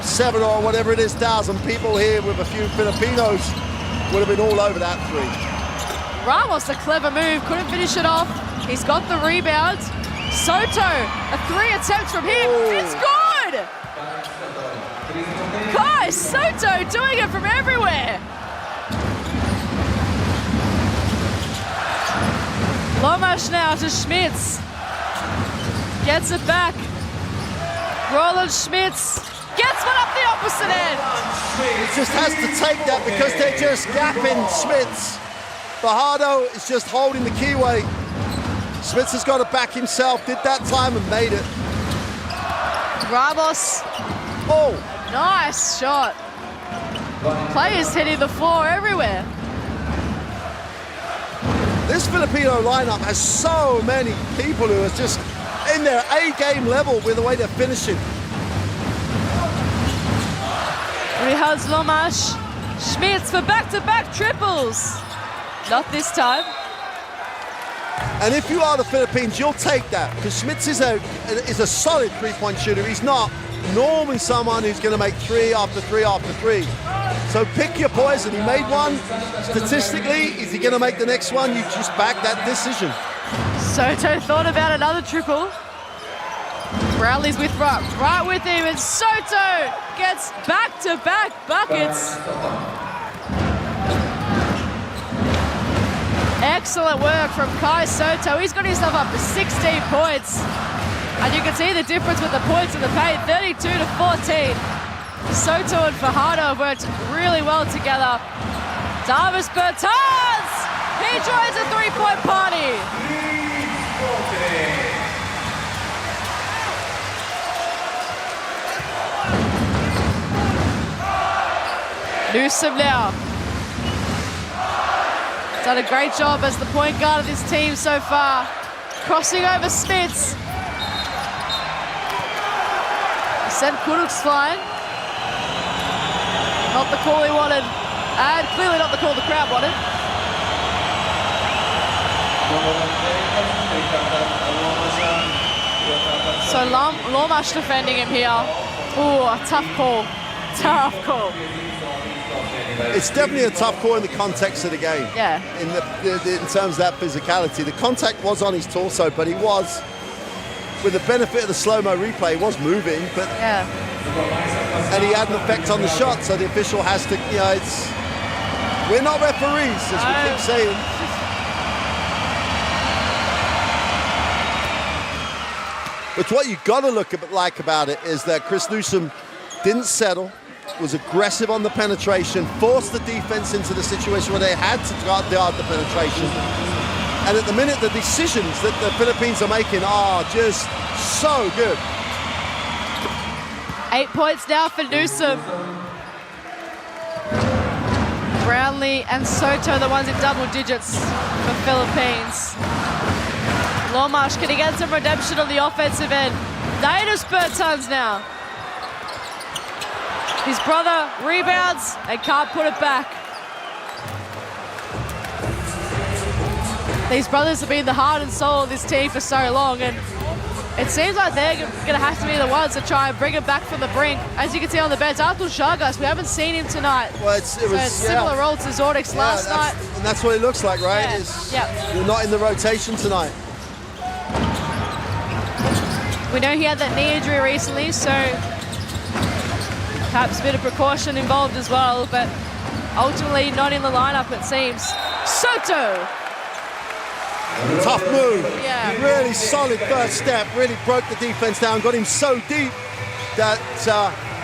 Speaker 3: 7 or whatever it is, 1,000 people here with a few Filipinos would have been all over that three.
Speaker 2: Ramos, a clever move, couldn't finish it off. He's got the rebound. Soto, a 3 attempt from him. Oh. It's good! Guys, Soto doing it from everywhere. Lomas now to Schmitz. Gets it back. Roland Schmitz gets one up the opposite end.
Speaker 3: He just has to take that because they're just gapping Schmitz. Fajardo is just holding the keyway. Schmitz has got to back himself, did that time and made it.
Speaker 2: Ramos.
Speaker 3: Oh!
Speaker 2: Nice shot. Players hitting the floor everywhere.
Speaker 3: This Filipino lineup has so many people who are just in their A-game level with the way they're finishing.
Speaker 2: Rehaus Lomas. Schmitz for back-to-back triples. Not this time.
Speaker 3: And if you are the Philippines, you'll take that because Schmitz is a solid three-point shooter. He's not normally someone who's going to make 3 after 3 after 3. So pick your poison. He made one. Statistically, is he going to make the next one? You just back that decision. Soto
Speaker 2: thought about another triple. Brownlee's with right with him, and Soto gets back-to-back buckets. Excellent work from Kai Soto. He's got himself up to 16 points. And you can see the difference with the points in the paint, 32 to 14. Soto and Fajardo have worked really well together. Davis Bertans! He joins a three-point party. Newsom now. Done a great job as the point guard of this team so far. Crossing over Smits. Sent Kuruks flying. Not the call he wanted. And clearly not the call the crowd wanted. So Lomas defending him here. Ooh, a tough call. Tough call.
Speaker 3: It's definitely a tough call in the context of the game.
Speaker 2: Yeah.
Speaker 3: In terms of that physicality. The contact was on his torso, but he was, with the benefit of the slow-mo replay, was moving, but
Speaker 2: yeah.
Speaker 3: And he had an effect on the shot, so the official has to, we're not referees, as we keep saying. But what you got to look like about it is that Chris Newsom didn't settle, was aggressive on the penetration, forced the defense into the situation where they had to guard the penetration. And at the minute, the decisions that the Philippines are making are just so good.
Speaker 2: 8 points now for Newsom. Brownlee and Soto, the ones in double digits for Philippines. Lomas, can he get some redemption on the offensive end? Davis Bertans now. His brother rebounds and can't put it back. These brothers have been the heart and soul of this team for so long, and it seems like they're going to have to be the ones to try and bring it back from the brink. As you can see on the bench, Arthur Chagas, we haven't seen him tonight.
Speaker 3: Well, it was
Speaker 2: a similar role to Zordix last night.
Speaker 3: And that's what it looks like, right? You're not in the rotation tonight.
Speaker 2: We know he had that knee injury recently, so perhaps a bit of precaution involved as well, but ultimately not in the lineup, it seems. Soto!
Speaker 3: Tough move.
Speaker 2: Yeah.
Speaker 3: Really solid first step. Really broke the defense down. Got him so deep that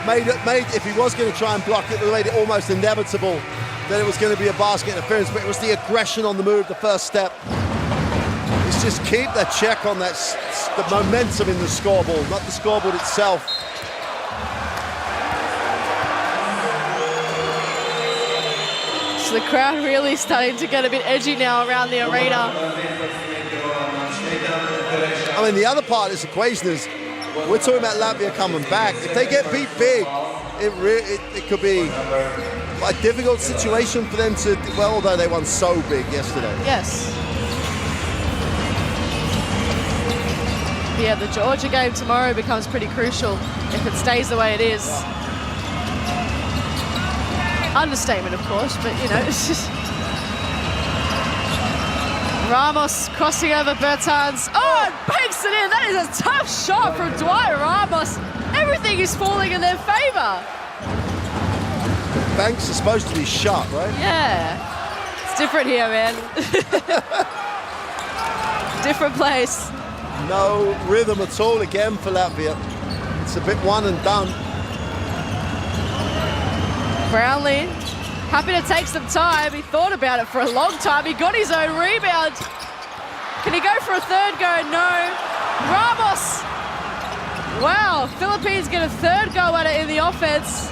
Speaker 3: made if he was going to try and block it, made it almost inevitable that it was going to be a basket interference. But it was the aggression on the move, the first step. He's is just keep the check on that, the momentum in the scoreboard, not the scoreboard itself.
Speaker 2: So the crowd really starting to get a bit edgy now around the arena.
Speaker 3: I mean, the other part of this equation is we're talking about Latvia coming back. If they get beat big, it could be a difficult situation for them to, well, although they won so big yesterday.
Speaker 2: Yes. Yeah, the Georgia game tomorrow becomes pretty crucial if it stays the way it is. Understatement, of course, but you know, it's just... Ramos crossing over Bertans. Oh, and banks it in. That is a tough shot from Dwight Ramos. Everything is falling in their favor.
Speaker 3: Banks is supposed to be shot, right?
Speaker 2: Yeah. It's different here, man. Different place.
Speaker 3: No rhythm at all again for Latvia. It's a bit one and done.
Speaker 2: Brownlee, happy to take some time. He thought about it for a long time. He got his own rebound. Can he go for a third go? No. Ramos. Wow, Philippines get a third go at it in the offense.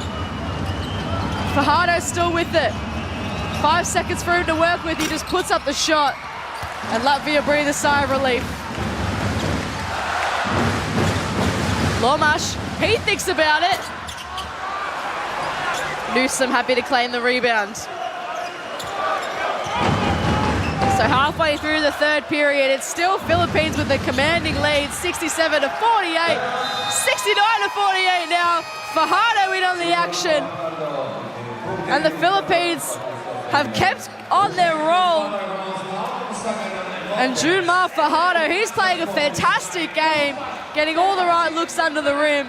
Speaker 2: Fajardo still with it. 5 seconds for him to work with. He just puts up the shot. And Latvia breathe a sigh of relief. Lomash, he thinks about it. Newsom happy to claim the rebound. So halfway through the third period, it's still Philippines with the commanding lead, 67 to 48, 69 to 48 now. Fajardo in on the action. And the Philippines have kept on their roll. And Junmar Fajardo, he's playing a fantastic game, getting all the right looks under the rim.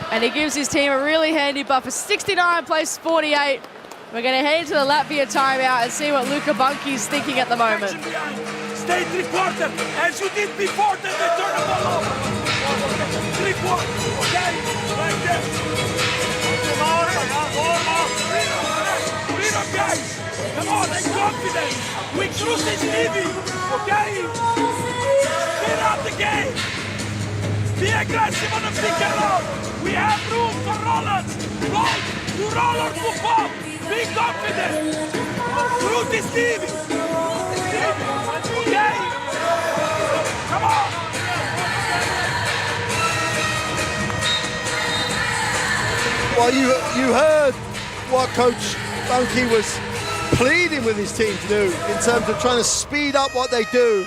Speaker 2: And he gives his team a really handy buffer. 69 plays 48. We're going to head into the Latvia timeout and see what Luka Bunky's thinking at the moment.
Speaker 4: Stay three-quarter, as you did before, then they turn the ball over. Three-quarter, okay? Like that. Freedom, guys. Come on, take confidence. We cruise this easy, okay? Get out the game. Be aggressive on the pick and roll. We have room for rollers. To roll or to pop. Be confident. Through this TV. Okay? Come on.
Speaker 3: Well, you heard what Coach Bunky was pleading with his team to do in terms of trying to speed up what they do,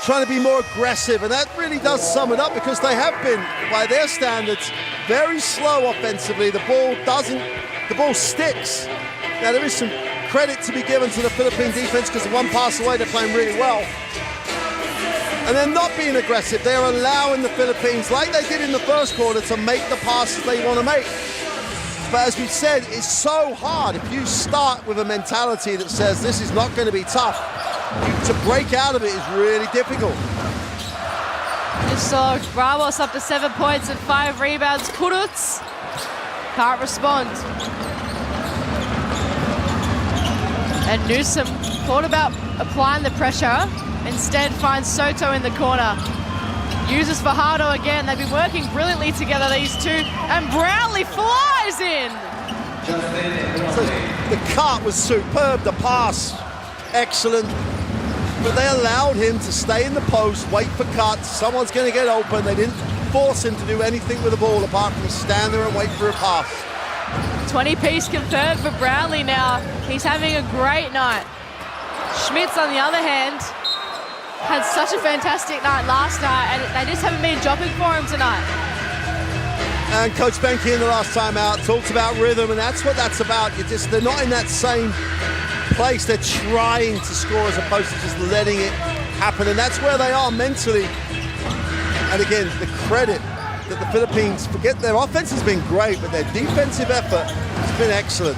Speaker 3: trying to be more aggressive, and that really does sum it up because they have been, by their standards, very slow offensively. The ball sticks. Now there is some credit to be given to the Philippine defense because one pass away they're playing really well. And they're not being aggressive. They're allowing the Philippines, like they did in the first quarter, to make the passes they want to make. But as we said, it's so hard. If you start with a mentality that says this is not going to be tough, to break out of it is really difficult.
Speaker 2: Just saw Ramos up to 7 points and 5 rebounds. Kuruc can't respond. And Newsom thought about applying the pressure, instead finds Soto in the corner. Uses Fajardo again. They've been working brilliantly together, these two. And Brownlee flies in.
Speaker 3: So the cut was superb, the pass, excellent. But they allowed him to stay in the post, wait for cuts. Someone's going to get open. They didn't force him to do anything with the ball apart from stand there and wait for a pass.
Speaker 2: 20-piece confirmed for Brownlee now. He's having a great night. Schmitz, on the other hand, had such a fantastic night last night, and they just haven't been dropping for him tonight.
Speaker 3: And Coach Benke in the last time out talked about rhythm, and that's what that's about. They're not in that same place. They're trying to score as opposed to just letting it happen, and that's where they are mentally. And again, the credit that the Philippines, forget their offense has been great, but their defensive effort has been excellent.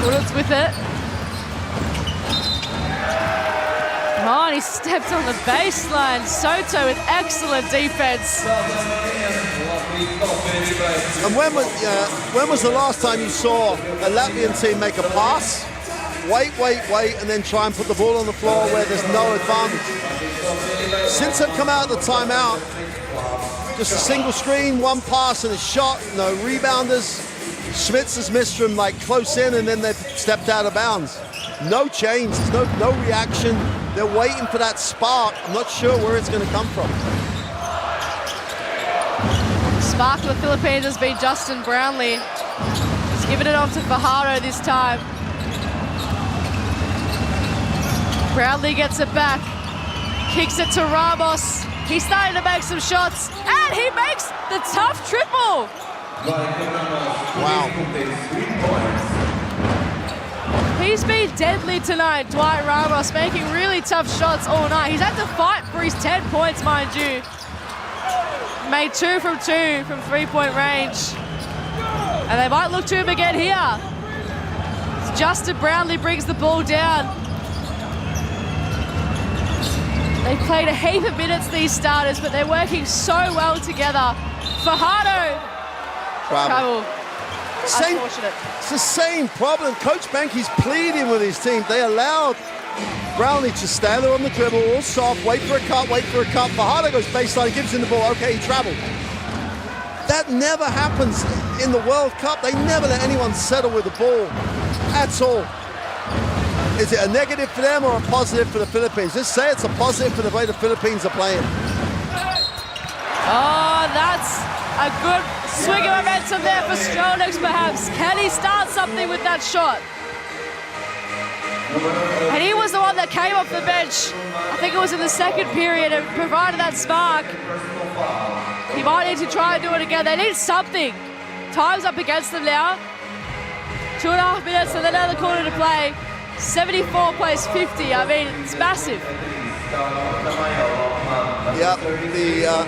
Speaker 2: Kuruc with it. Oh, and he stepped on the baseline. Soto with excellent defense.
Speaker 3: And when was the last time you saw a Latvian team make a pass wait, and then try and put the ball on the floor where there's no advantage. Since they've come out of the timeout, just a single screen, one pass and a shot, no rebounders. Schmitz has missed from like close in, and then they've stepped out of bounds. No change, there's no reaction. They're waiting for that spark. I'm not sure where it's going to come from.
Speaker 2: Spark for the Philippines has been Justin Brownlee. He's given it off to Fajardo this time. Brownlee gets it back, kicks it to Ramos. He's starting to make some shots, and he makes the tough triple.
Speaker 3: Wow.
Speaker 2: He's been deadly tonight, Dwight Ramos, making really tough shots all night. He's had to fight for his 10 points, mind you. Made 2 from 2 from 3-point range. And they might look to him again here. Justin Brownlee brings the ball down. They've played a heap of minutes, these starters, but they're working so well together. Fajardo. Trouble. Unfortunate.
Speaker 3: It's the same problem. Coach Benke's pleading with his team. They allowed Brownlee to stand there on the dribble, all soft, wait for a cut. Fajardo goes baseline, gives him the ball. Okay, he traveled. That never happens in the World Cup. They never let anyone settle with the ball at all. Is it a negative for them or a positive for the Philippines? Just say it's a positive for the way the Philippines are playing.
Speaker 2: Oh, that's a good swing of momentum there for Stronix, perhaps. Can he start something with that shot? And he was the one that came off the bench. I think it was in the second period and provided that spark. He might need to try and do it again. They need something. Time's up against them now. 2.5 minutes and another quarter to play. 74 plays 50. I mean, it's massive.
Speaker 3: Yeah,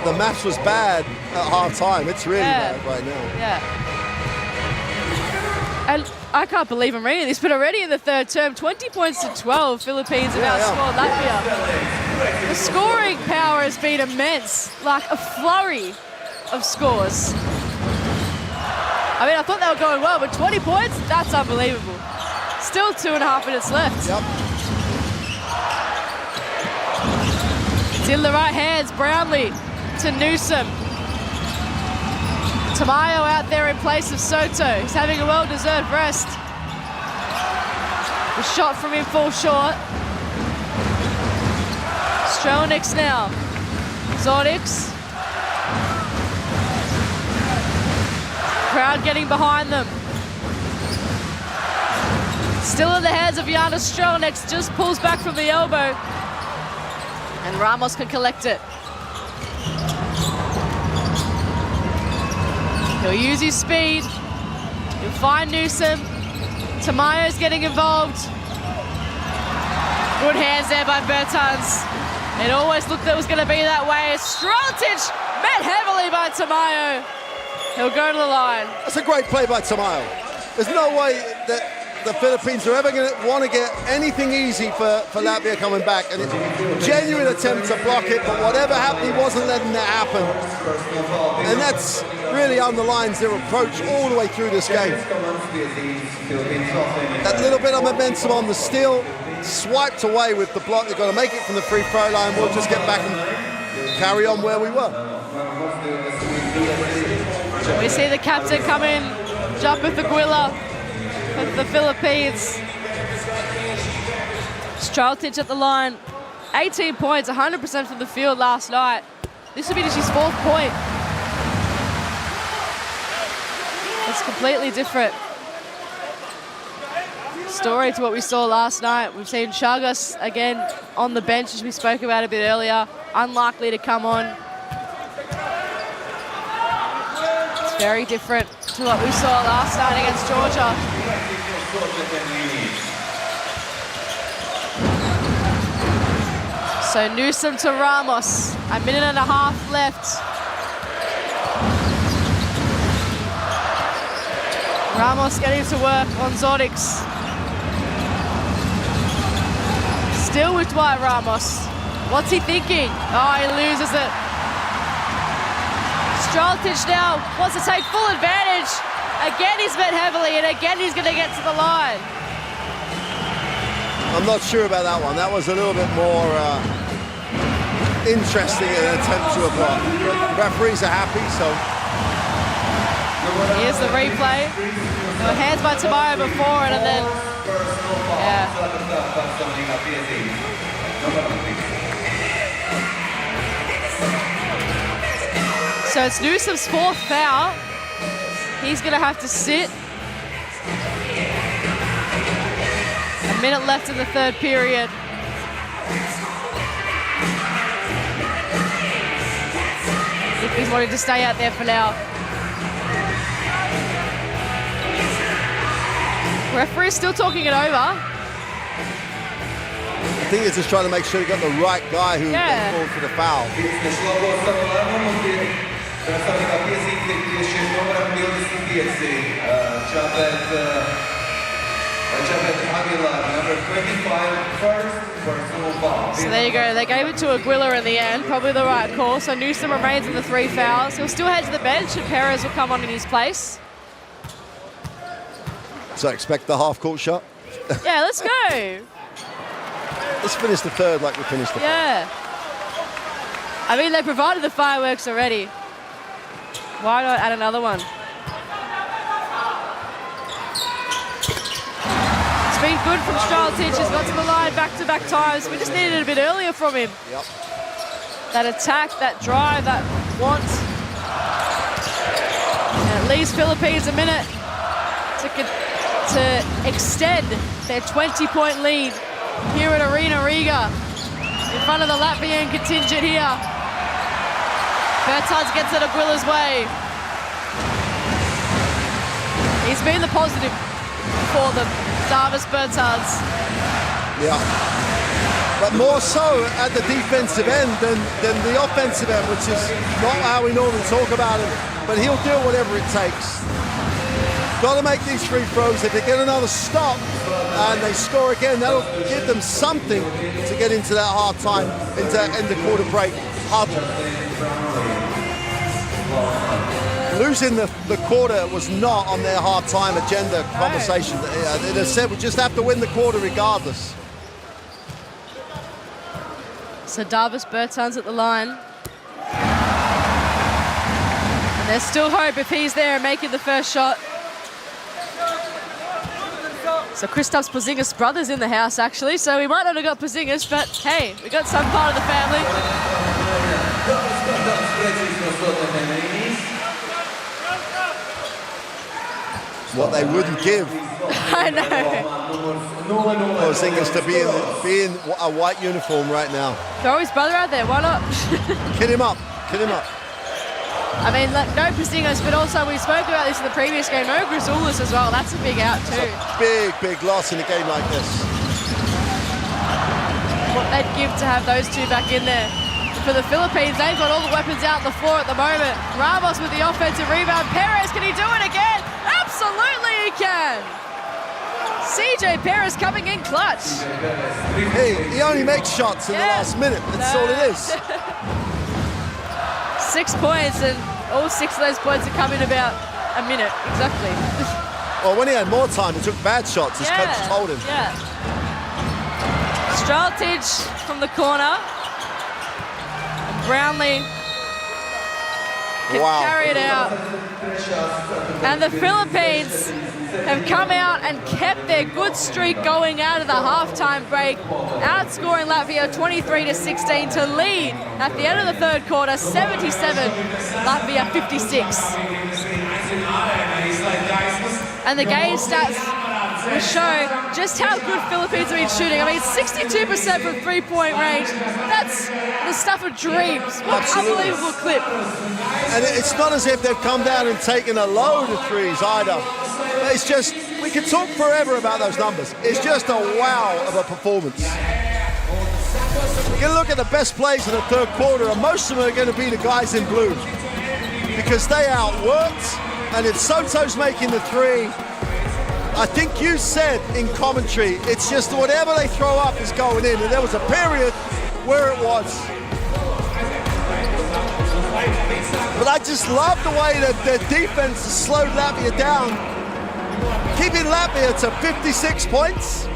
Speaker 3: the match was bad at half time. It's really bad right now.
Speaker 2: Yeah. And I can't believe I'm reading this, but already in the third term, 20 points to 12, Philippines have outscored Latvia. The scoring power has been immense, like a flurry of scores. I mean, I thought they were going well, but 20 points, that's unbelievable. Still 2.5 minutes left.
Speaker 3: Yep.
Speaker 2: It's in the right hands, Brownlee to Newsom. Tamayo out there in place of Soto. He's having a well-deserved rest. The shot from him falls short. Stronix now. Zonix. Crowd getting behind them. Still in the hands of Janis Stronix, just pulls back from the elbow. And Ramos can collect it. He'll use his speed. He'll find Newsom. Tamayo's getting involved. Good hands there by Bertans. It always looked that it was going to be that way. Strontic met heavily by Tamayo. He'll go to the line.
Speaker 3: That's a great play by Tamayo. There's no way that the Philippines are ever going to want to get anything easy for Latvia coming back. And it's a genuine attempt to block it, but whatever happened, he wasn't letting that happen. And that's really underlines their approach all the way through this game. That little bit of momentum on the steal, swiped away with the block. They've got to make it from the free throw line. We'll just get back and carry on where we were.
Speaker 2: We see the captain come in, jump with the Guilla. With the Philippines. Streltic at the line. 18 points, 100% from the field last night. This would be just his 4th point. It's completely different story to what we saw last night. We've seen Chagas again on the bench, as we spoke about a bit earlier. Unlikely to come on. It's very different to what we saw last night against Georgia. So Newsom to Ramos, 1.5 minutes left. Ramos getting to work on Zonix. Still with Dwight Ramos. What's he thinking? Oh, he loses it. Streltic now wants to take full advantage. Again, he's met heavily, and again, he's going to get to the line.
Speaker 3: I'm not sure about that one. That was a little bit more interesting in an attempt to apply. Referees are happy, so.
Speaker 2: Here's the replay. There were hands by Tamayo before and then, yeah. So it's Newsom's 4th foul. He's gonna have to sit. A minute left in the 3rd period. If he's wanting to stay out there for now. Referee still talking it over.
Speaker 3: I think he's just trying to make sure he got the right guy who called for the foul.
Speaker 2: So there you go. They gave it to Aguilar in the end. Probably the right call. So Newsom remains in the 3 fouls. He'll still head to the bench and Perez will come on in his place.
Speaker 3: So expect the half-court shot.
Speaker 2: Yeah, let's go.
Speaker 3: Let's finish the 3rd like we finished the 1st.
Speaker 2: Yeah. I mean, they provided the fireworks already. Why not add another one? It's been good from Streltic. He's got to the line back-to-back times. We just needed it a bit earlier from him.
Speaker 3: Yep.
Speaker 2: That attack, that drive, that want. And it leaves Philippines a minute to extend their 20-point lead here at Arena Riga in front of the Latvian contingent here. Bertans gets it Aguilar's way. He's been the positive for them, Davis Bertans.
Speaker 3: Yeah. But more so at the defensive end than the offensive end, which is not how we normally talk about him. But he'll do whatever it takes. Got to make these free throws. If they get another stop and they score again, that'll give them something to get into that hard time, into end of quarter break huddle. Losing the quarter was not on their hard time agenda conversation. They said we just have to win the quarter regardless.
Speaker 2: So Davis Bertans at the line. And there's still hope if he's there making the first shot. So Kristaps Porzingis' brother's in the house, actually, so we might not have got Porzingis, but hey, we got some part of the family.
Speaker 3: What they wouldn't give.
Speaker 2: I know.
Speaker 3: Porzingis to be in a white uniform right now.
Speaker 2: Throw his brother out there, why not?
Speaker 3: Kid him up, kid him up.
Speaker 2: I mean, no Porzingis, but also we spoke about this in the previous game, no Grisoulis as well. That's a big out too.
Speaker 3: Big loss in a game like this.
Speaker 2: What they'd give to have those two back in there. For the Philippines, they've got all the weapons out on the floor at the moment. Ramos with the offensive rebound. Perez, can he do it again? Absolutely he can. CJ Perez coming in clutch.
Speaker 3: Hey, he only makes shots in the last minute. That's all it is.
Speaker 2: 6 points, and all 6 of those points have come in about a minute, exactly.
Speaker 3: Well, when he had more time, he took bad shots, his coach told him.
Speaker 2: Yeah. Streltic from the corner. Brownlee can carry it out. And the Philippines have come out and kept their good streak going out of the halftime break, outscoring Latvia 23-16 to lead at the end of the 3rd quarter, 77, Latvia 56. And the game stats will show just how good Philippines have been shooting. I mean, 62% from three-point range. That's the stuff of dreams. What an unbelievable clip.
Speaker 3: And it's not as if they've come down and taken a load of threes either. It's just, we can talk forever about those numbers. It's just a wow of a performance. We're going to look at the best plays in the 3rd quarter, and most of them are going to be the guys in blue because they outworked, and if Soto's making the three, I think you said in commentary, it's just whatever they throw up is going in, and there was a period where it was. But I just love the way that their defense has slowed Latvia down, keeping Latvia to 56 points.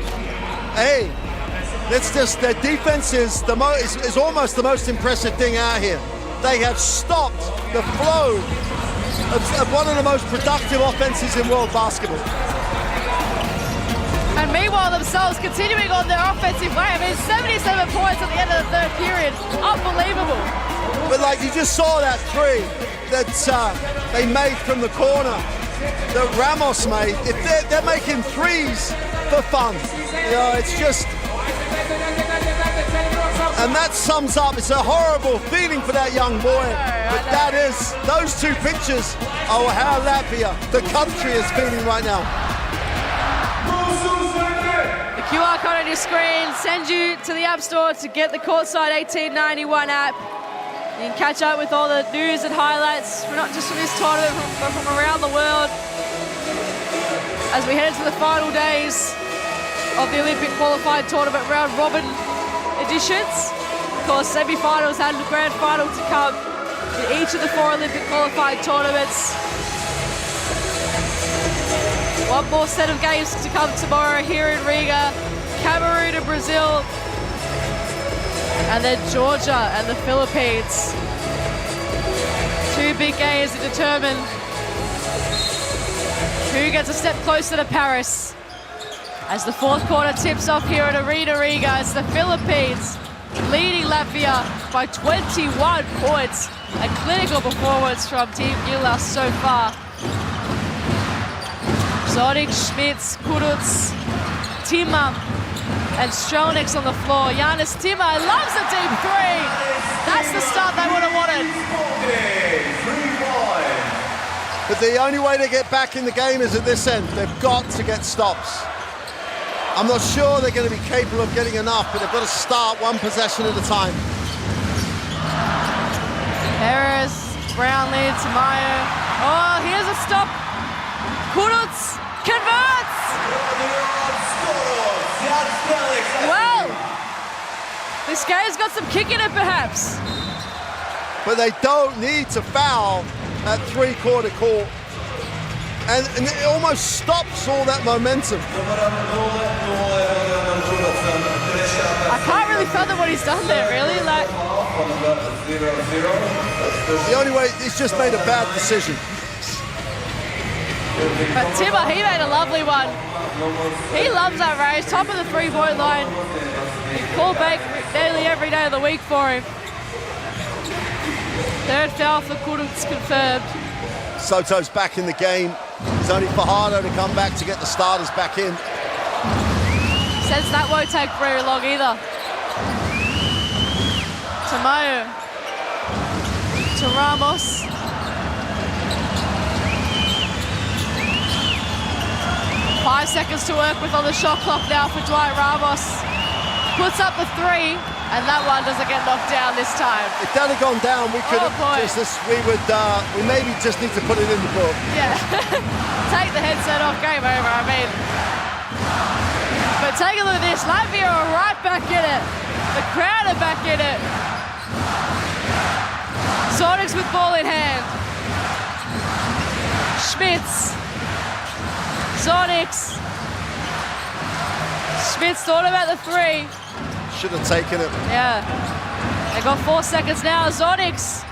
Speaker 3: Hey, Their defense is almost the most impressive thing out here. They have stopped the flow of one of the most productive offenses in world basketball.
Speaker 2: And meanwhile themselves continuing on their offensive way. I mean, 77 points at the end of the third period. Unbelievable.
Speaker 3: But like you just saw that three that they made from the corner that Ramos made. If they're making threes for fun, you know, it's just... And that sums up, it's a horrible feeling for that young boy. But that is, those two pictures are how Latvia, the country, is feeling right now.
Speaker 2: The QR code on your screen sends you to the App Store to get the Courtside 1891 app. You can catch up with all the news and highlights, not just from this tournament, but from around the world. As we head into the final days of the Olympic qualified tournament round robin editions. Of course, semi-finals and the grand final to come in each of the 4 Olympic qualified tournaments. One more set of games to come tomorrow here in Riga. Cameroon and Brazil. And then Georgia and the Philippines. 2 big games to determine who gets a step closer to Paris. As the 4th quarter tips off here at Arena Riga, it's the Philippines leading Latvia by 21 points. A clinical performance from Team Gilas so far. Zoric, Schmitz, Kuruc, Tima, and Stronix on the floor. Janis Tima loves a deep three. That's the start they would have wanted.
Speaker 3: But the only way to get back in the game is at this end. They've got to get stops. I'm not sure they're going to be capable of getting enough, but they've got to start one possession at a time.
Speaker 2: Perez, Brownlee, Tamayo. Oh, here's a stop. Kuruc converts. Well, this game's got some kick in it, perhaps.
Speaker 3: But they don't need to foul at 3-quarter court. And it almost stops all that momentum.
Speaker 2: I can't really fathom what he's done there, really. Like,
Speaker 3: the only way, he's just made a bad decision.
Speaker 2: But Timmer, he made a lovely one. He loves that race, top of the 3-point line. He called back nearly every day of the week for him. 3rd foul for Kuruc confirmed.
Speaker 3: Soto's back in the game. It's only Fajardo to come back to get the starters back in.
Speaker 2: Says that won't take very long either. Tamayo. To Ramos. Five seconds to work with on the shot clock now for Dwight Ramos. Puts up the 3, and that one doesn't get knocked down this time.
Speaker 3: If that had gone down, we could we maybe just need to put it in the book.
Speaker 2: Yeah. Take the headset off, game over, I mean. But take a look at this. Latvia are right back in it. The crowd are back in it. Sonics with ball in hand. Schmitz. Sonics. Schmitz thought about the 3.
Speaker 3: Should have taken it.
Speaker 2: Yeah. They got 4 seconds now. Sonics.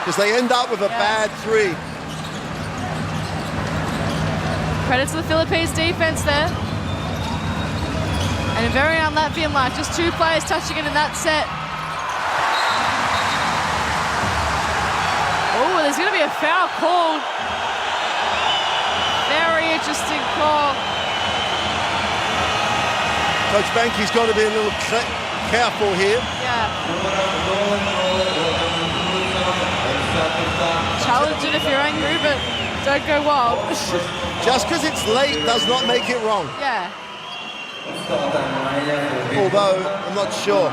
Speaker 3: Because they end up with a bad 3.
Speaker 2: Credit to the Philippines defense there. And very un-Latvian-like. Just 2 players touching it in that set. Oh, there's going to be a foul called. Very interesting call.
Speaker 3: Coach Banky's got to be a little careful here.
Speaker 2: Yeah. Challenge it if you're angry, but don't go wild.
Speaker 3: Just because it's late does not make it wrong.
Speaker 2: Yeah.
Speaker 3: Although, I'm not sure.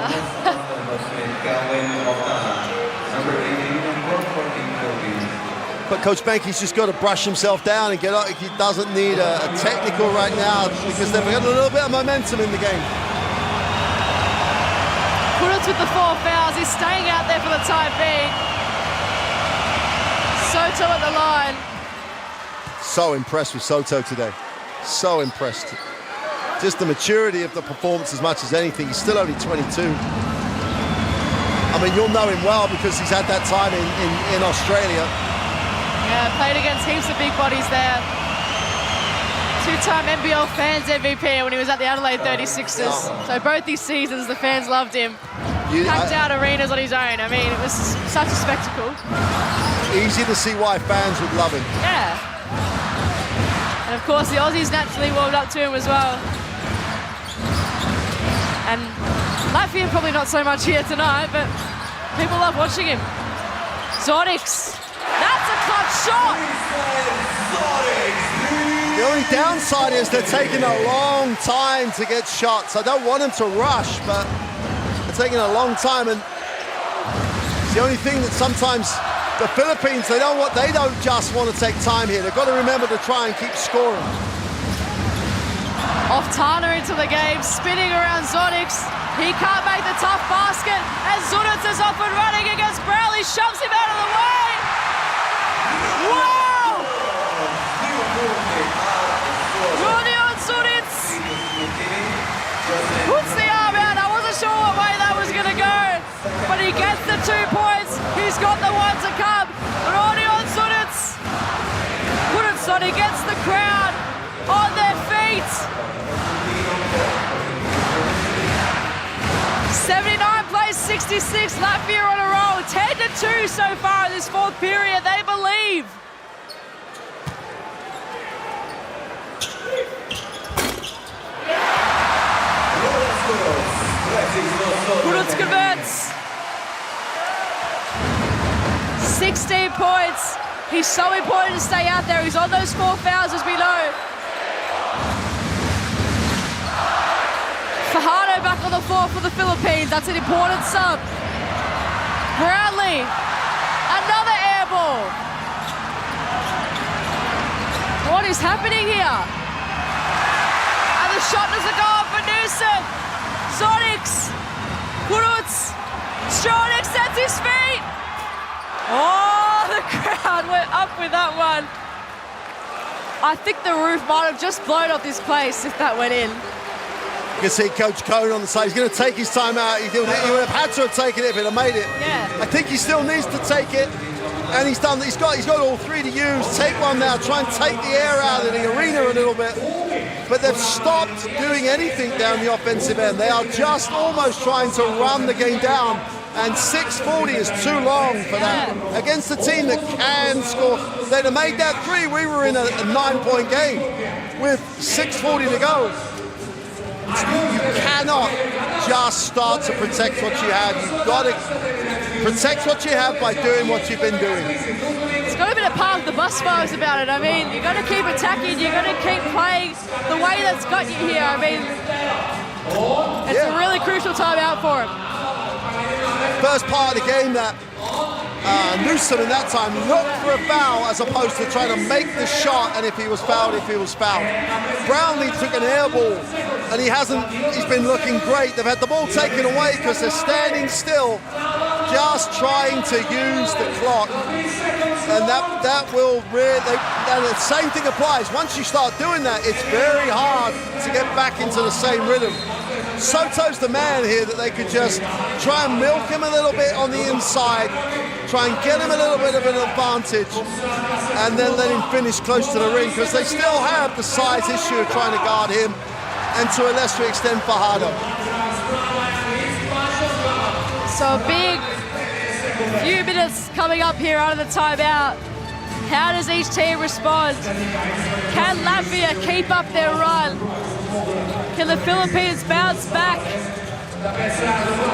Speaker 3: But Coach Banky's just got to brush himself down and get up. He doesn't need a technical right now because they've got a little bit of momentum in the game.
Speaker 2: Kuruc with the 4 fouls. He's staying out there for the time being. Soto at the line.
Speaker 3: So impressed with Soto today. So impressed. just the maturity of the performance as much as anything. He's still only 22. I mean, you'll know him well because he's had that time in Australia.
Speaker 2: Yeah, played against heaps of big bodies there. Two-time NBL Fans MVP when he was at the Adelaide 36ers. So both these seasons, the fans loved him. Packed out arenas on his own. I mean, it was such a spectacle.
Speaker 3: Easy to see why fans would love him.
Speaker 2: Yeah. And of course, the Aussies naturally warmed up to him as well. And Latvia probably not so much here tonight, but people love watching him. Zorniks. That's a clutch shot.
Speaker 3: The only downside is they're taking a long time to get shots. I don't want them to rush, but they're taking a long time, and it's the only thing that sometimes the Philippines, they don't just want to take time here. They've got to remember to try and keep scoring.
Speaker 2: Off Tana into the game, spinning around Zorniks. He can't make the tough basket, and Zunitz is off and running against Brownlee, shoves him out of the way. Wow! Rodion Zunitz puts the arm out. I wasn't sure what way that was going to go, but he gets the 2 points. He's got the one to come. Rodion Zunitz. He gets the crowd on their feet. 79 plays 66, Latvia on a roll, 10-2 so far in this fourth period, they believe. Kudus converts. 16 points. He's so important to stay out there. He's on those 4 fouls, as we know. Fajardo back on the floor for the Philippines. That's an important sub. Brownlee, another air ball. What is happening here? And the shot doesn't go up for Newsom. Zorniks, Kurutz, Stronic sets his feet. Oh, the crowd went up with that one. I think the roof might have just blown off this place if that went in.
Speaker 3: You can see Coach Cohn on the side. He's going to take his time out. He would have had to have taken it if it had made it.
Speaker 2: Yeah.
Speaker 3: I think he still needs to take it, and he's done. He's got all 3 to use. Take one now. Try and take the air out of the arena a little bit. But they've stopped doing anything down the offensive end. They are just almost trying to run the game down. And 6:40 is too long for that. Against a team that can score. They'd have made that 3. We were in a 9-point game with 6:40 to go. You cannot just start to protect what you have. You've got to protect what you have by doing what you've been doing.
Speaker 2: It's got a bit of park the bus vibes about it. I mean, you've got to keep attacking. You've got to keep playing the way that's got you here. I mean, it's a really crucial time out for him.
Speaker 3: First part of the game that Newsom in that time looked for a foul as opposed to trying to make the shot, and if he was fouled, Brownlee took an air ball, and he's been looking great. They've had the ball taken away because they're standing still, just trying to use the clock. And that will really, and the same thing applies. Once you start doing that, it's very hard to get back into the same rhythm. Soto's the man here that they could just try and milk him a little bit on the inside, try and get him a little bit of an advantage, and then let him finish close to the ring, because they still have the size issue of trying to guard him, and to a lesser extent Fajardo.
Speaker 2: So a big few minutes coming up here out of the timeout. How does each team respond? Can Latvia keep up their run? Can the Philippines bounce back?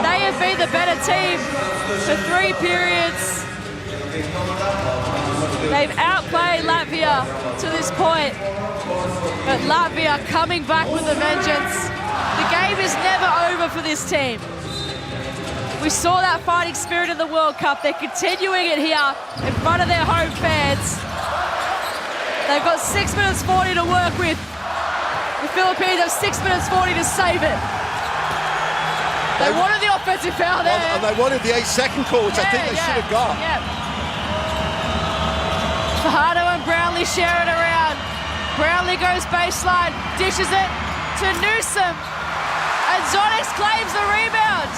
Speaker 2: They have been the better team for 3 periods. They've outplayed Latvia to this point, but Latvia coming back with a vengeance. The game is never over for this team. We saw that fighting spirit in the World Cup. They're continuing it here in front of their home fans. They've got 6 minutes 40 to work with. The Philippines have 6 minutes 40 to save it. They wanted the offensive foul there.
Speaker 3: And they wanted the 8-second call, which I think they should have got.
Speaker 2: Yeah. Fajardo and Brownlee share it around. Brownlee goes baseline, dishes it. to Newsom. And Zonix claims the rebound.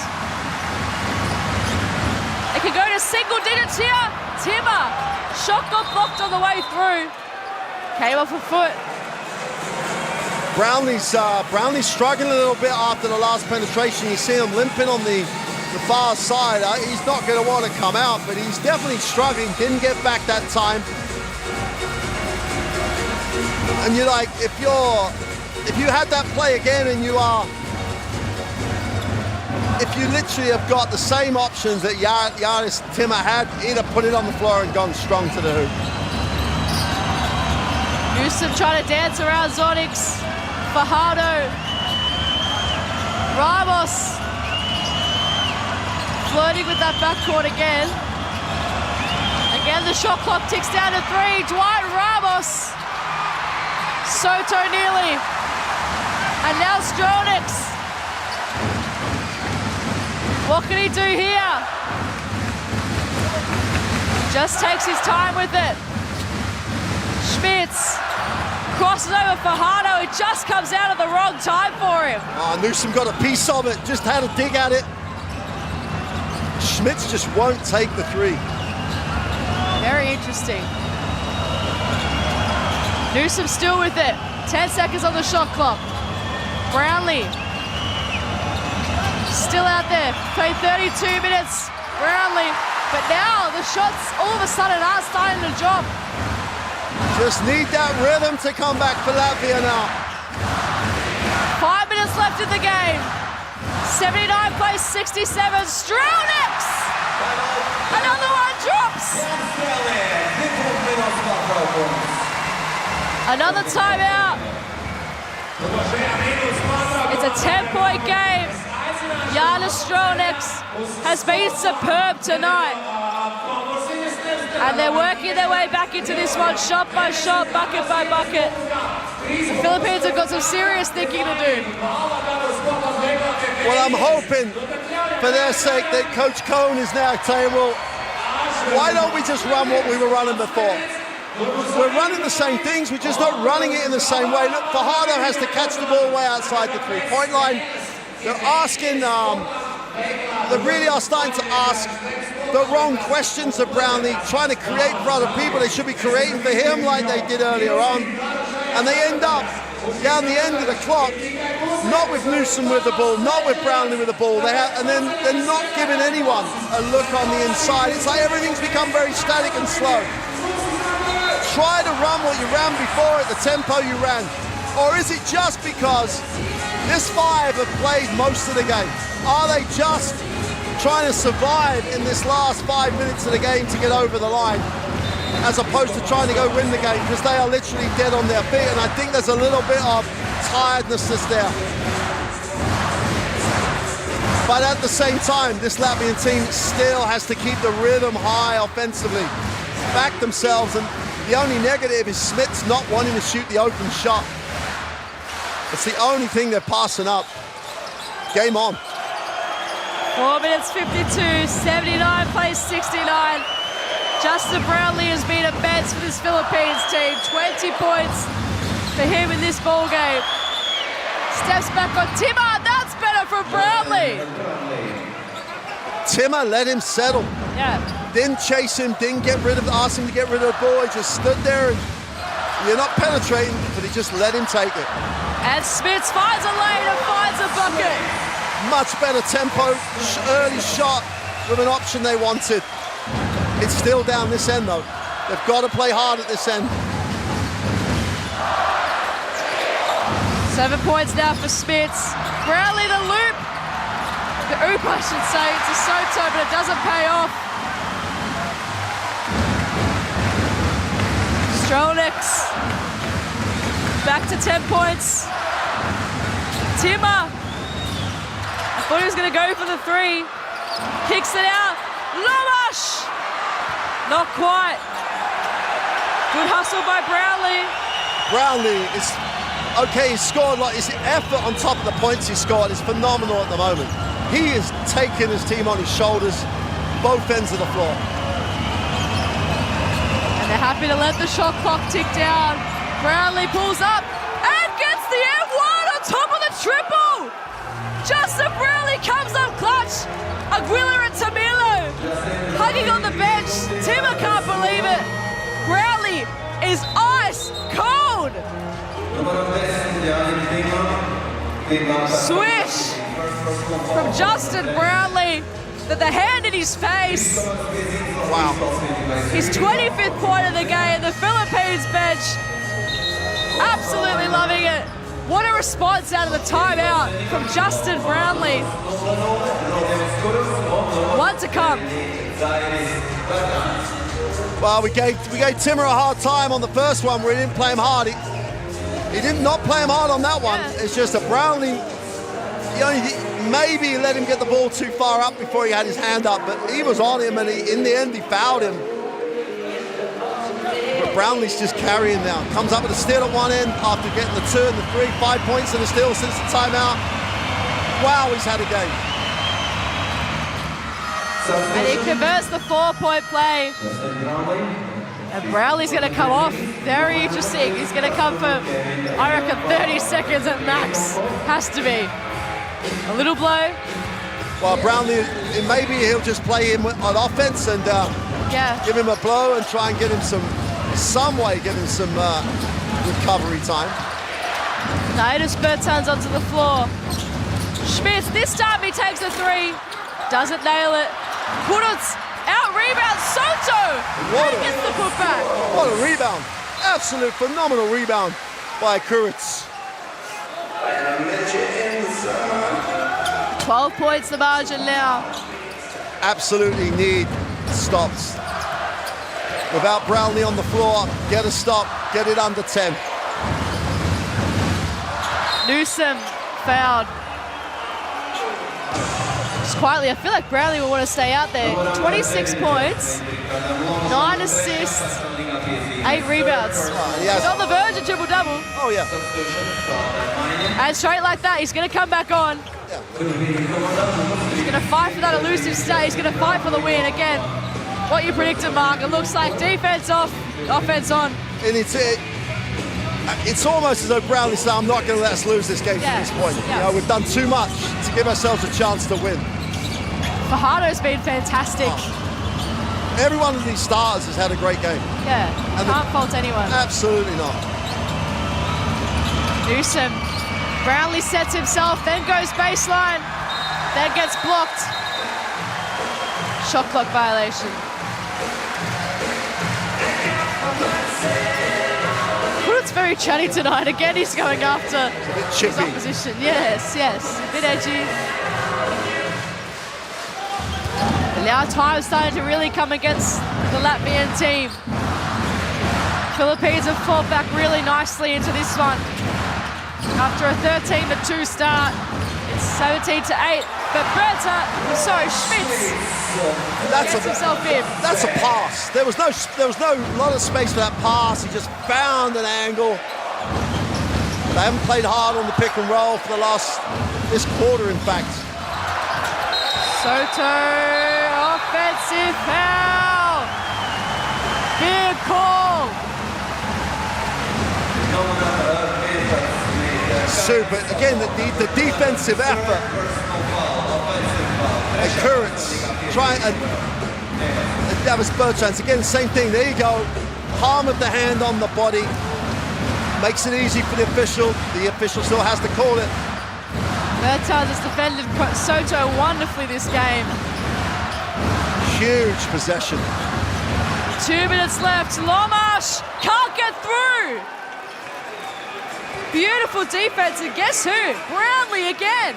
Speaker 2: It can go to single digits here. Timmer. Shot got blocked on the way through. Came off a foot.
Speaker 3: Brownlee's struggling a little bit after the last penetration. You see him limping on the far side. He's not going to want to come out, but he's definitely struggling. Didn't get back that time. And you're like, if you had that play again and if you literally have got the same options that Giannis Timmer had, he'd have put it on the floor and gone strong to the hoop.
Speaker 2: Newsom trying to dance around Zonix. Fajardo. Ramos. Flirting with that backcourt again. Again, the shot clock ticks down to 3. Dwight Ramos. Soto nearly. And now Stronix. What can he do here? Just takes his time with it. Schmitz crosses over Fajardo. It just comes out at the wrong time for him.
Speaker 3: Oh, Newsom got a piece of it. Just had a dig at it. Schmitz just won't take the 3.
Speaker 2: Very interesting. Newsom still with it. 10 seconds on the shot clock. Brownlee still out there. Played 32 minutes. Brownlee. But now the shots all of a sudden are starting to drop.
Speaker 3: Just need that rhythm to come back for Latvia now.
Speaker 2: 5 minutes left in the game. 79 plays 67. Stronix! Another one drops. Another timeout. It's a 10-point game. Giannis Stronix has been superb tonight. And they're working their way back into this one, shot by shot, bucket by bucket. The Philippines have got some serious thinking to do.
Speaker 3: Well, I'm hoping for their sake that Coach Cohn is now saying, well, why don't we just run what we were running before? We're running the same things, we're just not running it in the same way. Look, Fajardo has to catch the ball way outside the three-point line. They're asking, they really are starting to ask the wrong questions of Brownlee, trying to create for other people. They should be creating for him like they did earlier on. And they end up down the end of the clock, not with Newsom with the ball, not with Brownlee with the ball. And then they're not giving anyone a look on the inside. It's like everything's become very static and slow. Try to run what you ran before at the tempo you ran. Or is it just because this 5 have played most of the game? Are they just trying to survive in this last 5 minutes of the game to get over the line, as opposed to trying to go win the game, because they are literally dead on their feet? And I think there's a little bit of tiredness that's there. But at the same time, this Latvian team still has to keep the rhythm high offensively, back themselves, and the only negative is Smith's not wanting to shoot the open shot. It's the only thing they're passing up. Game on.
Speaker 2: 4 minutes 52, 79 plays 69. Justin Brownlee has been immense for this Philippines team. 20 points for him in this ball game. Steps back on Timmer. That's better for Brownlee.
Speaker 3: Timmer let him settle.
Speaker 2: Yeah.
Speaker 3: Didn't chase him, didn't ask him to get rid of the ball. He just stood there, and you're not penetrating, but he just let him take it.
Speaker 2: And Smits finds a lane and finds a bucket.
Speaker 3: Much better tempo, early shot with an option they wanted. It's still down this end though. They've got to play hard at this end.
Speaker 2: 7 points now for Smits. Brownlee the loop. The oop, I should say, to Soto, but it doesn't pay off. Stronix back to 10 points. Timmer. I thought he was going to go for the 3. Kicks it out. Lomash. Not quite. Good hustle by Brownlee.
Speaker 3: Brownlee is okay. He scored, like his effort on top of the points he scored is phenomenal at the moment. He is taking his team on his shoulders, both ends of the floor.
Speaker 2: And they're happy to let the shot clock tick down. Brownlee pulls up and gets the F1 on top of the triple! Justin Brownlee comes up clutch. Aguilar and Tamilo hugging on the bench. Timmer can't believe it. Brownlee is ice cold. Swish from Justin Brownlee. The hand in his face.
Speaker 3: Wow.
Speaker 2: His 25th point of the game. The Philippines bench absolutely loving it. What a response out of the timeout from Justin Brownlee. One to come.
Speaker 3: Well, we gave Timmer a hard time on the first one where he didn't play him hard. He did not play him hard on that one.
Speaker 2: Yeah.
Speaker 3: It's just a Brownlee, maybe he let him get the ball too far up before he had his hand up, but he was on him, and in the end he fouled him. But Brownlee's just carrying now. Comes up with a steal at one end after getting the 2 and the 3, 5 points and a steal since the timeout. Wow, he's had a game.
Speaker 2: And he converts the 4-point play. And Brownlee's going to come off. Very interesting. He's going to come for, I reckon, 30 seconds at max. Has to be. A little blow.
Speaker 3: Well, Brownlee, maybe he'll just play him on offense and give him a blow and try and get him some recovery time.
Speaker 2: Titus Bertans onto the floor. Schmitz, this time he takes a 3. Doesn't nail it. Kurutz out rebound Soto. He gets the putback.
Speaker 3: What a rebound. Absolute phenomenal rebound by Kurutz.
Speaker 2: 12 points the margin now.
Speaker 3: Absolutely need stops. Without Brownlee on the floor, get a stop, get it under 10.
Speaker 2: Newsom fouled. Just quietly, I feel like Brownlee will want to stay out there. 26 points, 9 assists, 8 rebounds. He's on the verge of triple-double.
Speaker 3: Oh, yeah.
Speaker 2: And straight like that, he's going to come back on.
Speaker 3: Yeah.
Speaker 2: He's going to fight for that elusive stay. He's going to fight for the win. Again, what you predicted, Mark. It looks like defense off, offense on.
Speaker 3: And it's almost as though Brownlee said, I'm not going to let us lose this game from this point.
Speaker 2: Yeah.
Speaker 3: We've done too much to give ourselves a chance to win.
Speaker 2: Fajardo's been fantastic.
Speaker 3: Every one of these starters has had a great game.
Speaker 2: Yeah, can't fault anyone.
Speaker 3: Absolutely not.
Speaker 2: Newsom. Brownlee sets himself, then goes baseline, then gets blocked. Shot clock violation. Kurut's very chatty tonight. Again, he's going after his opposition. Yes, a bit edgy. And now time's starting to really come against the Latvian team. Philippines have fought back really nicely into this one. After a 13-2 start, it's 17-8. But Schmitz gets himself in.
Speaker 3: That's a pass. There was no lot of space for that pass. He just found an angle. They haven't played hard on the pick and roll for this quarter, in fact.
Speaker 2: Soto, offensive foul. Big call.
Speaker 3: Super. Again, the defensive effort. And Kurutz trying, that was Bertans. Again, same thing. There you go. Palm of the hand on the body. Makes it easy for the official. The official still has to call it.
Speaker 2: Bertans has defended Soto wonderfully this game.
Speaker 3: Huge possession.
Speaker 2: 2 minutes left. Lomash can't get through. Beautiful defense, and guess who? Brownlee again.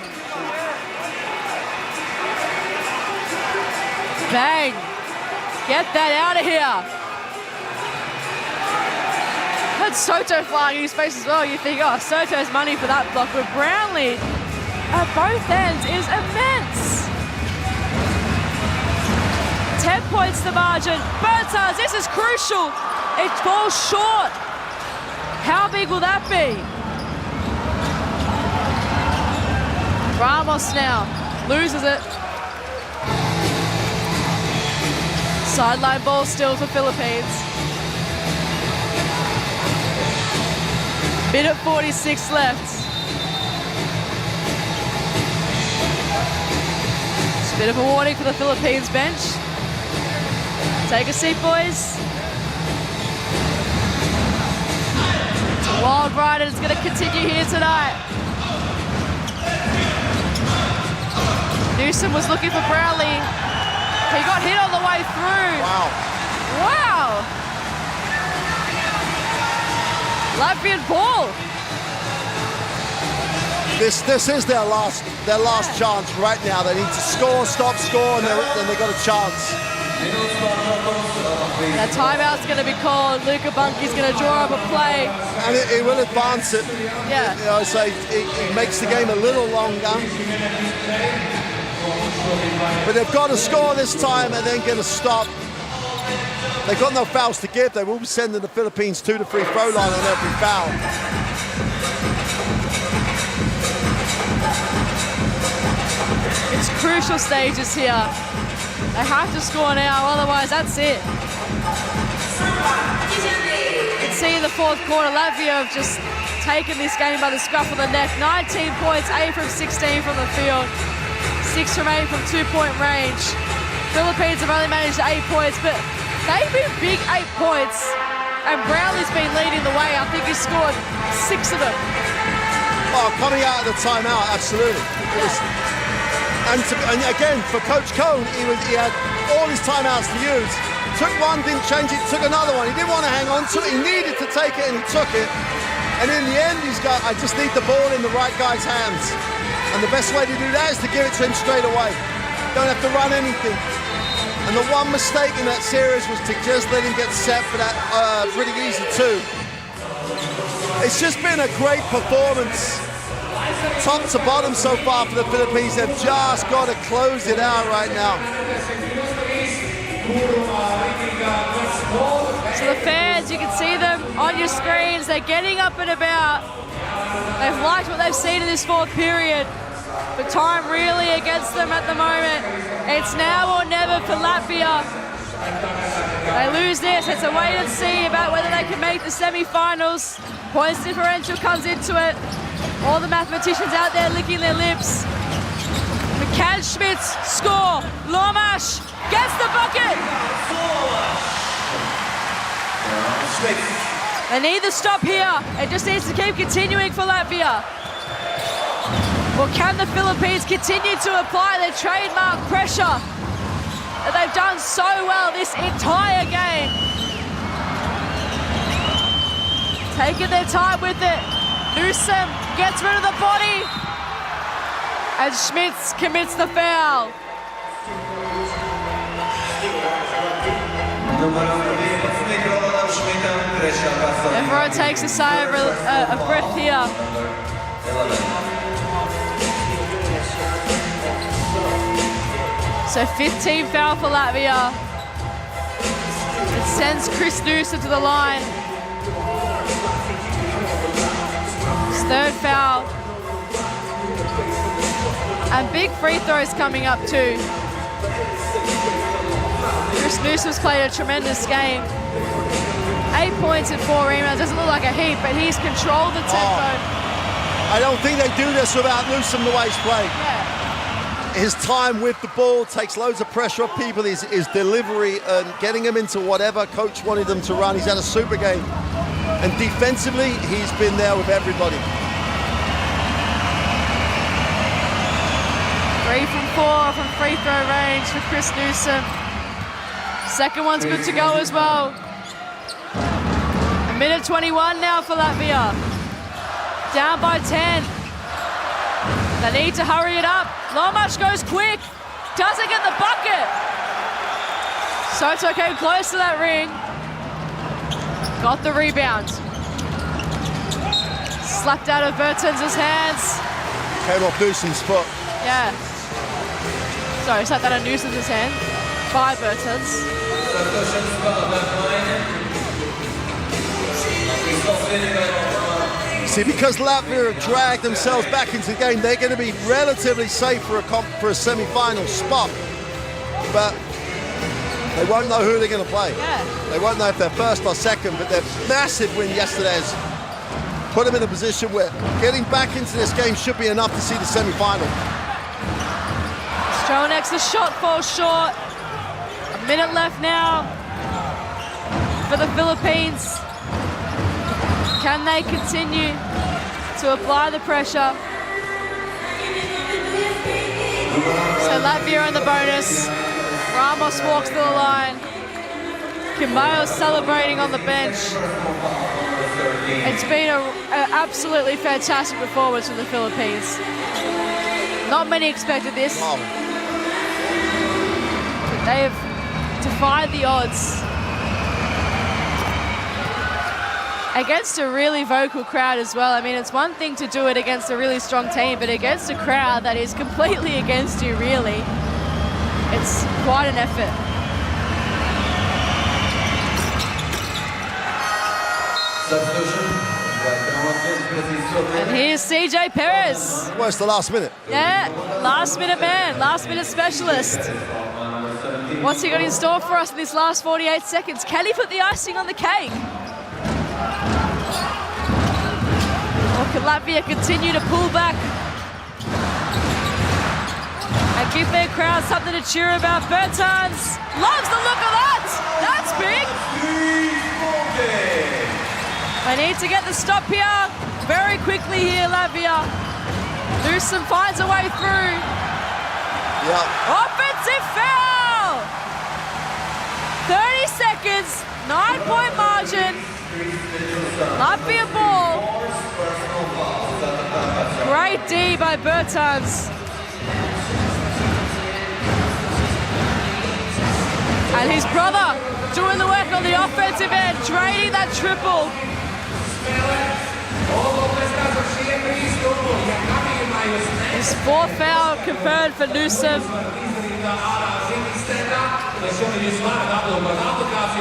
Speaker 2: Bang. Get that out of here. Had Soto flying in his face as well. You think, oh, Soto's money for that block, but Brownlee at both ends is immense. 10 points the margin. Bertans, this is crucial. It falls short. How big will that be? Ramos now loses it. Sideline ball still for Philippines. Minute 46 left. Bit of a warning for the Philippines bench. Take a seat, boys. It's a wild ride and it's going to continue here tonight. Newsom was looking for Brownlee. He got hit on the way through.
Speaker 3: Wow.
Speaker 2: Wow. Latvian ball.
Speaker 3: This is their last chance right now. They need to score, stop, score, and then they got a chance.
Speaker 2: That timeout's going to be called. Luca Bunky's going to draw up a play.
Speaker 3: And it will advance it.
Speaker 2: Yeah.
Speaker 3: You know, so it makes the game a little longer. But they've got to score this time and then get a stop. They've got no fouls to give. They will be sending the Philippines to the free throw line on every foul.
Speaker 2: It's crucial stages here. They have to score now, otherwise that's it. You can see in the fourth quarter, Latvia have just taken this game by the scruff of the neck. 19 points, 8 from 16 from the field, 6 from 8 from 2-point range. Philippines have only managed 8 points, but they've been big 8 points. And Brownlee's been leading the way. I think he scored 6 of them.
Speaker 3: Oh, coming out of the timeout, absolutely. And again, for Coach Cohn, he had all his timeouts to use. Took one, didn't change it, took another one. He didn't want to hang on to it. He needed to take it, and he took it. And in the end, he's got, I just need the ball in the right guy's hands. And the best way to do that is to give it to him straight away. Don't have to run anything. And the one mistake in that series was to just let him get set for that pretty easy two. It's just been a great performance, top to bottom so far for the Philippines. They've just got to close it out right now.
Speaker 2: So the fans, you can see them on your screens. They're getting up and about. They've liked what they've seen in this fourth period. But time really against them at the moment. It's now or never for Latvia. They lose this, it's a wait and see about whether they can make the semi-finals. Points differential comes into it. All the mathematicians out there licking their lips. McCann Schmitz score. Lomash gets the bucket. They need the stop here. It just needs to keep continuing for Latvia. Or can the Philippines continue to apply their trademark pressure that they've done so well this entire game? Taking their time with it. Newsom gets rid of the body. And Schmitz commits the foul. Everyone takes a sigh of breath here. So 15 foul for Latvia. It sends Chris Newsom to the line. His third foul. And big free throws coming up too. Chris Newsom's played a tremendous game. 8 points and 4 rebounds. Doesn't look like a heap, but he's controlled the tempo.
Speaker 3: I don't think they do this without Newsom the way he's played.
Speaker 2: Yeah.
Speaker 3: His time with the ball takes loads of pressure off people. His delivery and getting him into whatever coach wanted them to run. He's had a super game. And defensively, he's been there with everybody.
Speaker 2: 3 from 4 from free throw range for Chris Newsom. Second one's good to go as well. 1:21 now for Latvia. Down by 10. They need to hurry it up. Lomash goes quick. Doesn't get the bucket. Soto came close to that ring. Got the rebound. Slapped out of Bertens' hands.
Speaker 3: Came off Newsom's foot.
Speaker 2: Yeah. Sorry, slapped out of Newsom's hand by Bertens.
Speaker 3: See, because Latvia have dragged themselves back into the game, they're going to be relatively safe for a semi-final spot. But they won't know who they're going to play.
Speaker 2: Yeah.
Speaker 3: They won't know if they're first or second, but their massive win yesterday has put them in a position where getting back into this game should be enough to see the semi-final.
Speaker 2: Stronex, the shot falls short. A minute left now for the Philippines. Can they continue to apply the pressure? So Latvia in the bonus. Ramos walks to the line. Kimbayo celebrating on the bench. It's been an absolutely fantastic performance from the Philippines. Not many expected this. They have defied the odds. Against a really vocal crowd as well. I mean, it's one thing to do it against a really strong team, but against a crowd that is completely against you, really, it's quite an effort. And here's CJ Perez.
Speaker 3: Where's the last minute?
Speaker 2: Yeah, last minute man, last minute specialist. What's he got in store for us in this last 48 seconds? Can he put the icing on the cake? Or can Latvia continue to pull back and give their crowd something to cheer about? Bertans loves the look of that! That's big! They need to get the stop here very quickly here, Latvia. Newsom finds a way through.
Speaker 3: Yeah.
Speaker 2: Offensive foul! 30 seconds, 9-point margin. Latvia ball. Great D by Bertans. And his brother doing the work on the offensive end, draining that triple. His fourth foul confirmed for Newsom.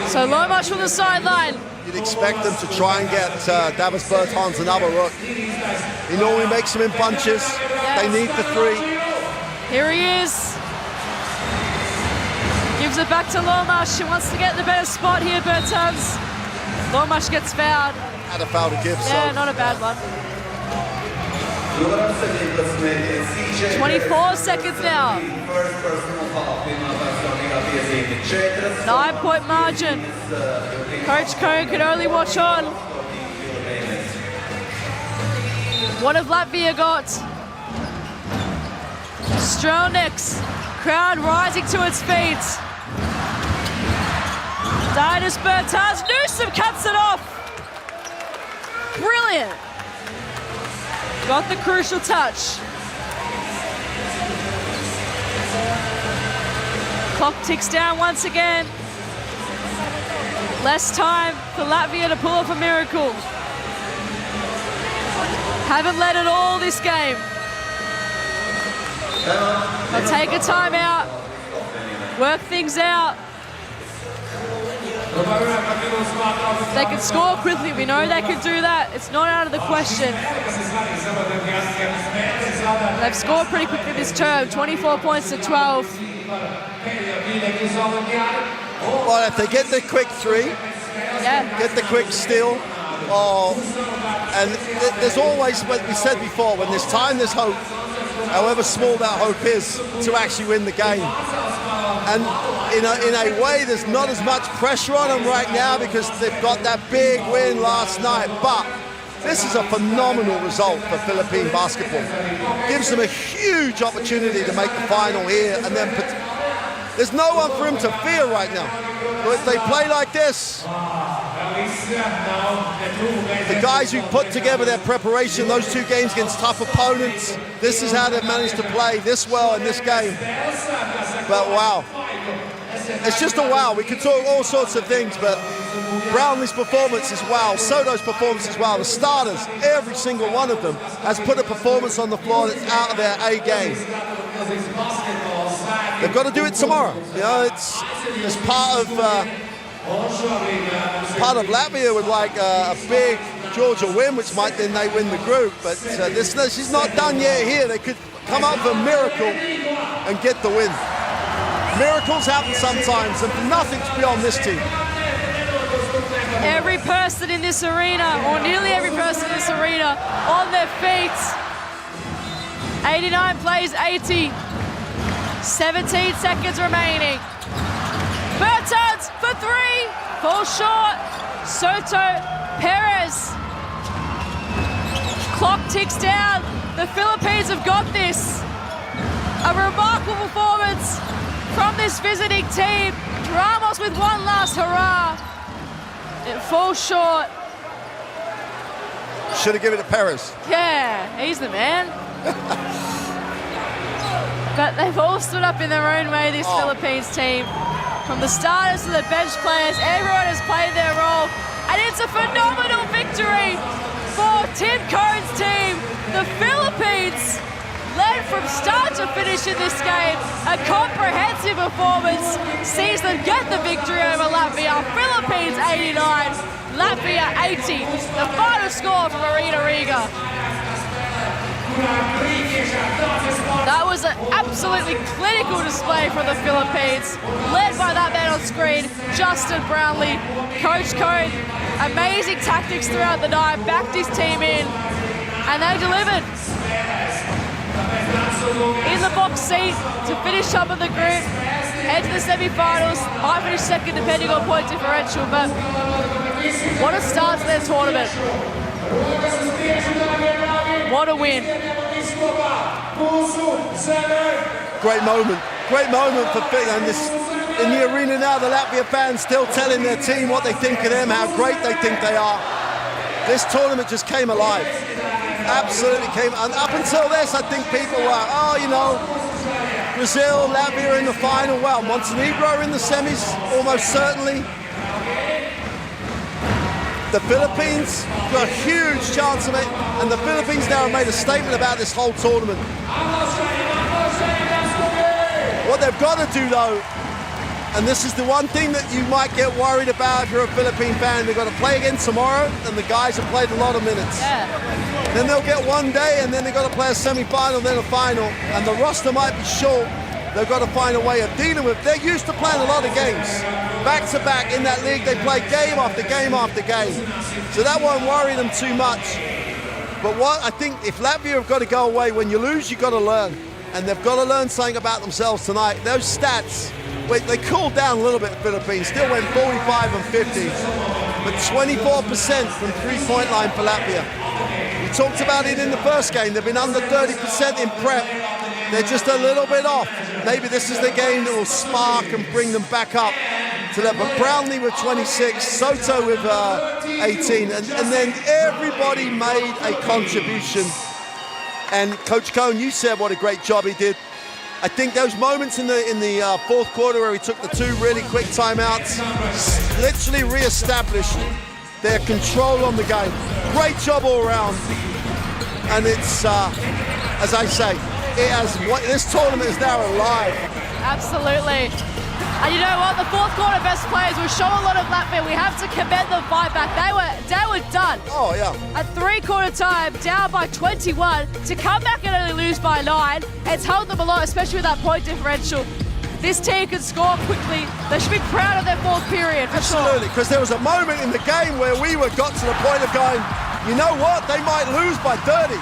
Speaker 2: So Lomas from the sideline.
Speaker 3: You'd expect them to try and get Davis Bertans another look. He normally makes them in bunches.
Speaker 2: Yep.
Speaker 3: They need the three.
Speaker 2: Here he is. Gives it back to Lomas. She wants to get the better spot here, Bertans. Lomas gets fouled.
Speaker 3: Had a foul to give,
Speaker 2: yeah,
Speaker 3: so.
Speaker 2: Not a bad one. 24 seconds now. 9-point margin. Coach Cohn can only watch on. What have Latvia got? Stronex. Crowd rising to its feet. Dinas Bertans. Newsom cuts it off. Brilliant. Got the crucial touch. Clock ticks down once again. Less time for Latvia to pull off a miracle. Haven't led it all this game. They'll take a timeout, work things out. They can score quickly, we know they can do that. It's not out of the question. They've scored pretty quickly this term, 24 points to 12.
Speaker 3: Well, if they get the quick three, get the quick steal, and there's always, what we said before, when there's time, there's hope. However small that hope is, to actually win the game. And in a way, there's not as much pressure on them right now because they've got that big win last night. But this is a phenomenal result for Philippine basketball. Gives them a huge opportunity to make the final here, and then there's no one for him to fear right now. But if they play like this, the guys who put together their preparation, those two games against tough opponents, this is how they've managed to play this well in this game. But wow, it's just a wow. We could talk all sorts of things, but Brownlee's performance is wow. Soto's performance is wow. The starters, every single one of them, has put a performance on the floor that's out of their A game. They've got to do it tomorrow. You know, it's part of Latvia would like a big Georgia win, which might then they win the group. But this is not done yet here. They could come up with a miracle and get the win. Miracles happen sometimes, and nothing's beyond this team.
Speaker 2: Every person in this arena, or nearly every person in this arena, on their feet. 89 plays 80. 17 seconds remaining. Bertans for three, falls short. Soto, Perez. Clock ticks down. The Philippines have got this. A remarkable performance from this visiting team. Ramos with one last hurrah. It falls short.
Speaker 3: Should have given it to Perez.
Speaker 2: Yeah, he's the man. But they've all stood up in their own way, this Philippines team. From the starters to the bench players, everyone has played their role. And it's a phenomenal victory for Tim Cohn's team. The Philippines led from start to finish in this game. A comprehensive performance sees them get the victory over Latvia. Philippines 89, Latvia 80. The final score from Arena Riga. That was an absolutely clinical display from the Philippines, led by that man on screen, Justin Brownlee. Coach Cohn, amazing tactics throughout the night, backed his team in, and they delivered. In the box seat to finish top of the group, head to the semi-finals, might finish second depending on point differential, but what a start to their tournament. What a win.
Speaker 3: Great moment for Phil. And this, in the arena now, the Latvia fans still telling their team what they think of them, how great they think they are. This tournament just came alive. Absolutely came. And up until this, I think people were, Brazil, Latvia in the final. Well, Montenegro in the semis, almost certainly. The Philippines got a huge chance of it, and the Philippines now have made a statement about this whole tournament. What they've got to do, though, and this is the one thing that you might get worried about if you're a Philippine fan, they've got to play again tomorrow, and the guys have played a lot of minutes.
Speaker 2: Yeah.
Speaker 3: Then they'll get one day, and then they've got to play a semi-final, then a final, and the roster might be short. They've got to find a way of dealing with it. They're used to playing a lot of games. Back-to-back in that league, they play game after game after game. So that won't worry them too much. But what I think, if Latvia have got to go away, when you lose, you've got to learn. And they've got to learn something about themselves tonight. Those stats, they cooled down a little bit, the Philippines. Still went 45 and 50. But 24% from three-point line for Latvia. We talked about it in the first game. They've been under 30% in prep. They're just a little bit off. Maybe this is the game that will spark and bring them back up to that. But Brownlee with 26, Soto with 18, and then everybody made a contribution. And Coach Cohn, you said what a great job he did. I think those moments in the fourth quarter where he took the two really quick timeouts, literally re-established their control on the game. Great job all around. And it's, as I say, this tournament is now alive.
Speaker 2: Absolutely. And you know what? The fourth quarter best players will show a lot of Latvia. We have to commend them fight back. They were done.
Speaker 3: Oh, yeah.
Speaker 2: At three-quarter time, down by 21, to come back and only lose by 9, it's helped them a lot, especially with that point differential. This team can score quickly. They should be proud of their fourth period, for
Speaker 3: Absolutely, because there was a moment in the game where we got to the point of going, you know what? They might lose by 30.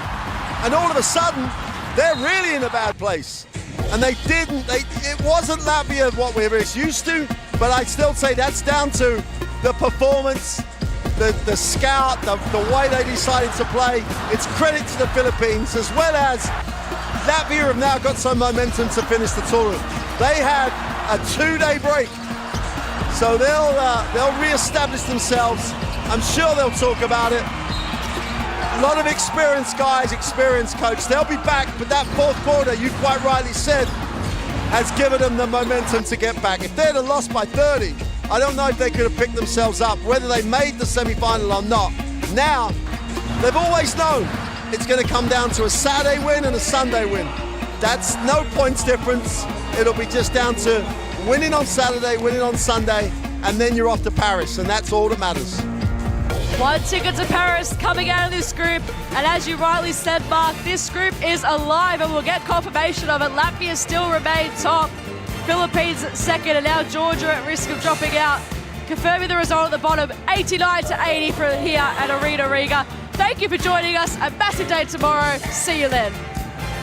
Speaker 3: And all of a sudden, they're really in a bad place. And they didn't. It wasn't Latvia what we were used to, but I'd still say that's down to the performance, the scout, the way they decided to play. It's credit to the Philippines, as well as Latvia have now got some momentum to finish the tournament. They had a 2-day break, so they'll re-establish themselves. I'm sure they'll talk about it. A lot of experienced guys, experienced coach. They'll be back, but that fourth quarter, you quite rightly said, has given them the momentum to get back. If they'd have lost by 30, I don't know if they could have picked themselves up, whether they made the semi-final or not. Now, they've always known it's going to come down to a Saturday win and a Sunday win. That's no points difference. It'll be just down to winning on Saturday, winning on Sunday, and then you're off to Paris, and that's all that matters.
Speaker 2: One ticket to Paris coming out of this group, and as you rightly said, Mark, this group is alive and we'll get confirmation of it. Latvia still remain top, Philippines second, and now Georgia at risk of dropping out. Confirming the result at the bottom, 89-80 for here at Arena Riga. Thank you for joining us. A massive day tomorrow. See you then.